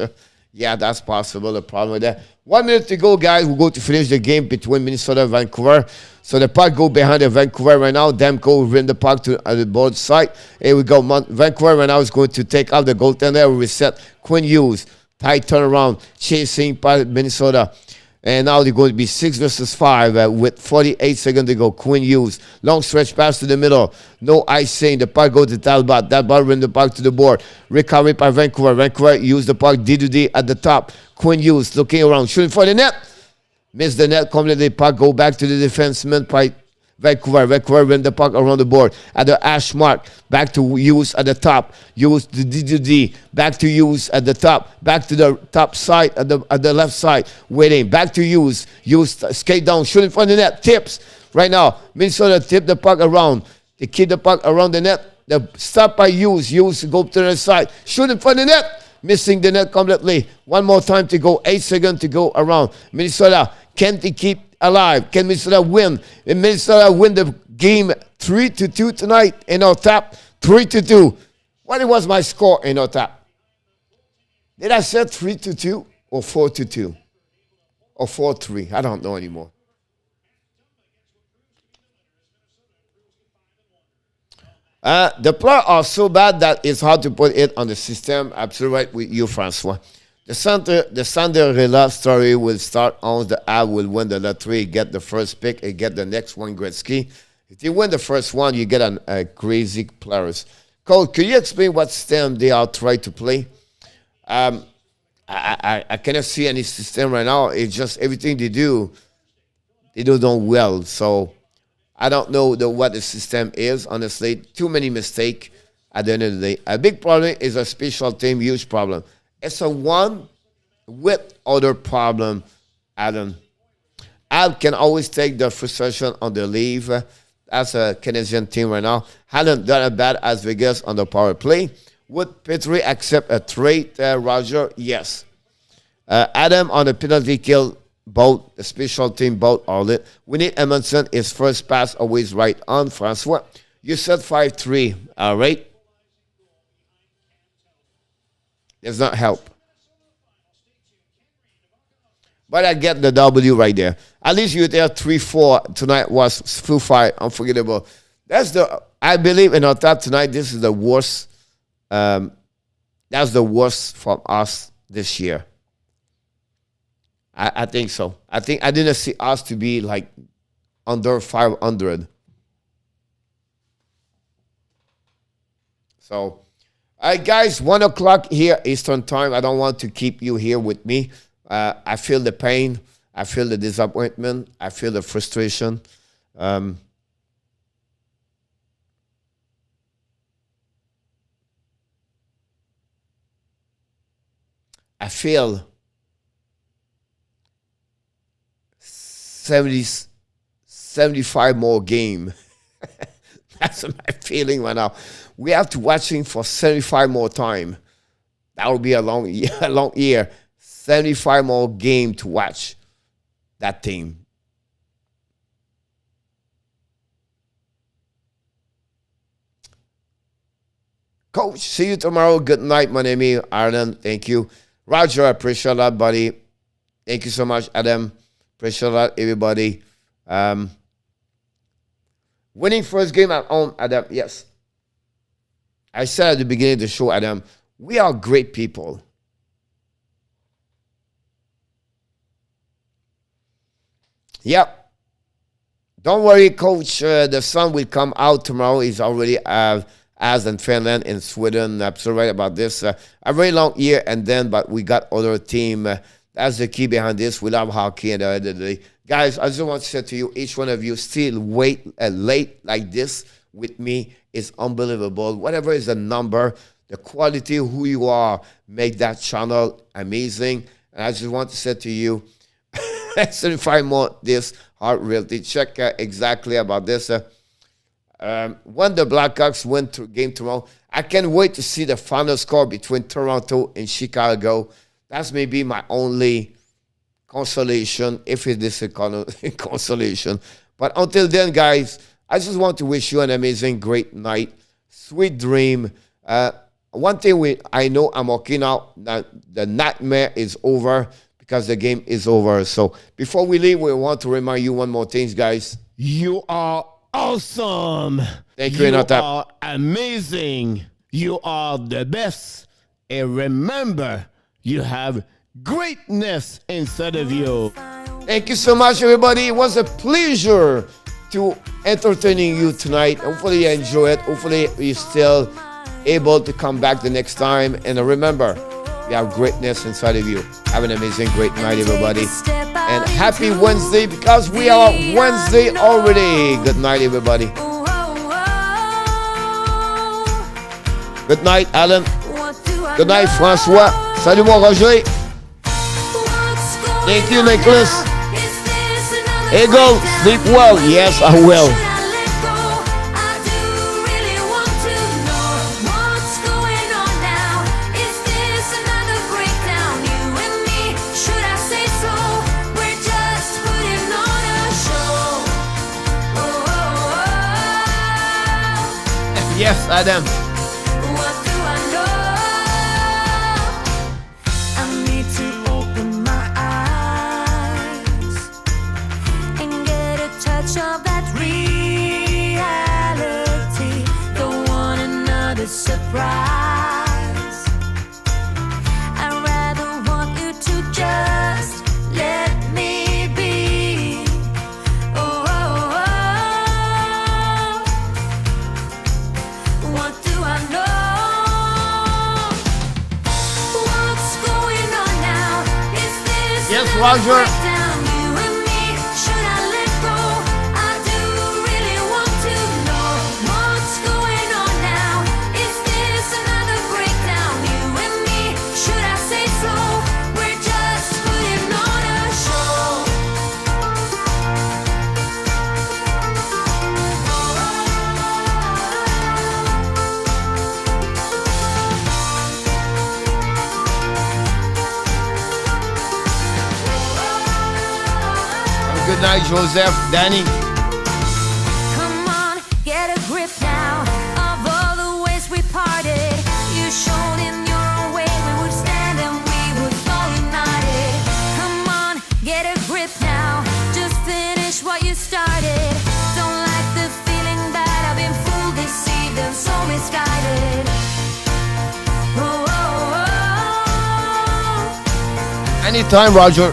Yeah, that's possible, a problem with that. 1 minute to go, guys. We're going to finish the game between Minnesota and Vancouver. So the puck go behind the Vancouver right now. Demko win the puck to the board side. Here we go. Vancouver right now is going to take out the goaltender. Reset. Quinn Hughes. Tight turnaround. Chasing by Minnesota. And now they're going to be 6 versus 5 with 48 seconds to go. Quinn Hughes. Long stretch pass to the middle. No icing. The puck goes to Talbot. Talbot win the puck to the board. Recovery by Vancouver. Vancouver use the puck. D2D at the top. Quinn Hughes looking around. Shooting for the net. Miss the net completely. Puck go back to the defenseman by Vancouver. Vancouver win the puck around the board. At the hash mark. Back to Hughes at the top. Hughes to D2D. Back to Hughes at the top. Back to the top side at the left side. Waiting. Back to Hughes. Hughes skate down. Shooting for the net. Tips. Right now. Minnesota tip the puck around. They keep the puck around the net. The stop by Hughes. Hughes go to the side. Shooting for the net. Missing the net completely. One more time to go. 8 seconds to go around. Minnesota. Can they keep alive? Can Minnesota win? And Minnesota win the game 3-2 tonight in our tap. 3-2. What was my score in our tap? Did I say 3-2 or 4-2 or 4-3? I don't know anymore. The players are so bad that it's hard to put it on the system. Absolutely right with you, Francois. The Cinderella story will start on the Habs will win the lottery, get the first pick, and get the next one, Gretzky. If you win the first one, you get a crazy players. Cole, could you explain what system they are trying to play? I cannot see any system right now. It's just everything they do well. So I don't know what the system is, honestly. Too many mistakes at the end of the day. A big problem is a special team, huge problem. It's a one with other problem, Adam. Al can always take the frustration on the leave. As a Canadian team right now. Hadn't done as bad as Vegas on the power play. Would Petrie accept a trade, Roger? Yes. Adam on the penalty kill, both the special team, both all it. We need Edmondson, his first pass always right on, Francois. You said 5-3, all right? Does not help. But I get the W right there. At least you there 3-4 tonight was full fight, unforgettable. I believe in our top tonight, this is the worst. That's the worst from us this year. I think so. I didn't see us to be like under 500. So, guys, 1 o'clock here Eastern time. I don't want to keep you here with me. I feel the pain. I feel the disappointment. I feel the frustration. I feel 75 more game. That's my feeling right now. We have to watching for 75 more time. That will be a long year, 75 more game to watch that team. Coach, see you tomorrow. Good night, my name is Ireland. Thank you. Roger, I appreciate that, buddy. Thank you so much, Adam. Appreciate that, everybody. Winning first game at home, Adam. Yes. I said at the beginning of the show, Adam, we are great people. Yep. Don't worry, Coach. The sun will come out tomorrow. It's already as in Finland, in Sweden. I'm so right about this. A very long year, and then, but we got other team. That's the key behind this. We love hockey, and the end of the day, guys, I just want to say to you, each one of you, still wait late like this with me is unbelievable. Whatever is the number, the quality, who you are, make that channel amazing. And I just want to say to you, 75 more this heart reality. Check exactly about this. When the Blackhawks win game tomorrow, I can't wait to see the final score between Toronto and Chicago. That's maybe my only consolation, if it is a consolation. But until then, guys, I just want to wish you an amazing, great night, sweet dream. One thing I know I'm working out, that the nightmare is over because the game is over. So before we leave, we want to remind you one more thing, guys. You are awesome. Thank you, You Renata. are amazing. You are the best. And remember, you have greatness inside of you. Thank you so much, everybody. It was a pleasure to entertaining you tonight. Hopefully you enjoy it. Hopefully you're still able to come back the next time. And remember, you have greatness inside of you. Have an amazing, great night, everybody. And happy Wednesday, because we are Wednesday already. Good night, everybody. Good night, Alan. Good night, François. Salut, mon Roger. Thank you, Nicholas. Eagle, sleep well. Yes, I will. Yes, Adam. What do I know? I need to open my eyes and get a touch of that reality. Don't want another surprise. I'd rather want you to just let me be. Oh, oh, oh. What do I know? What's going on now? Is this Yes, another Roger. breakdown? You and me, should I let go? I do really want to know what's going on now. Is this another breakdown? You and me, should I say so? We're just putting on a show. Have a good night, Joseph, Danny. Come on, get a grip now of all the ways we parted. You showed in your own way we would stand and we would fall united. Come on, get a grip now. Just finish what you started. Don't like the feeling that I've been fooled, deceived, and so misguided. Oh, oh, oh. Anytime, Roger.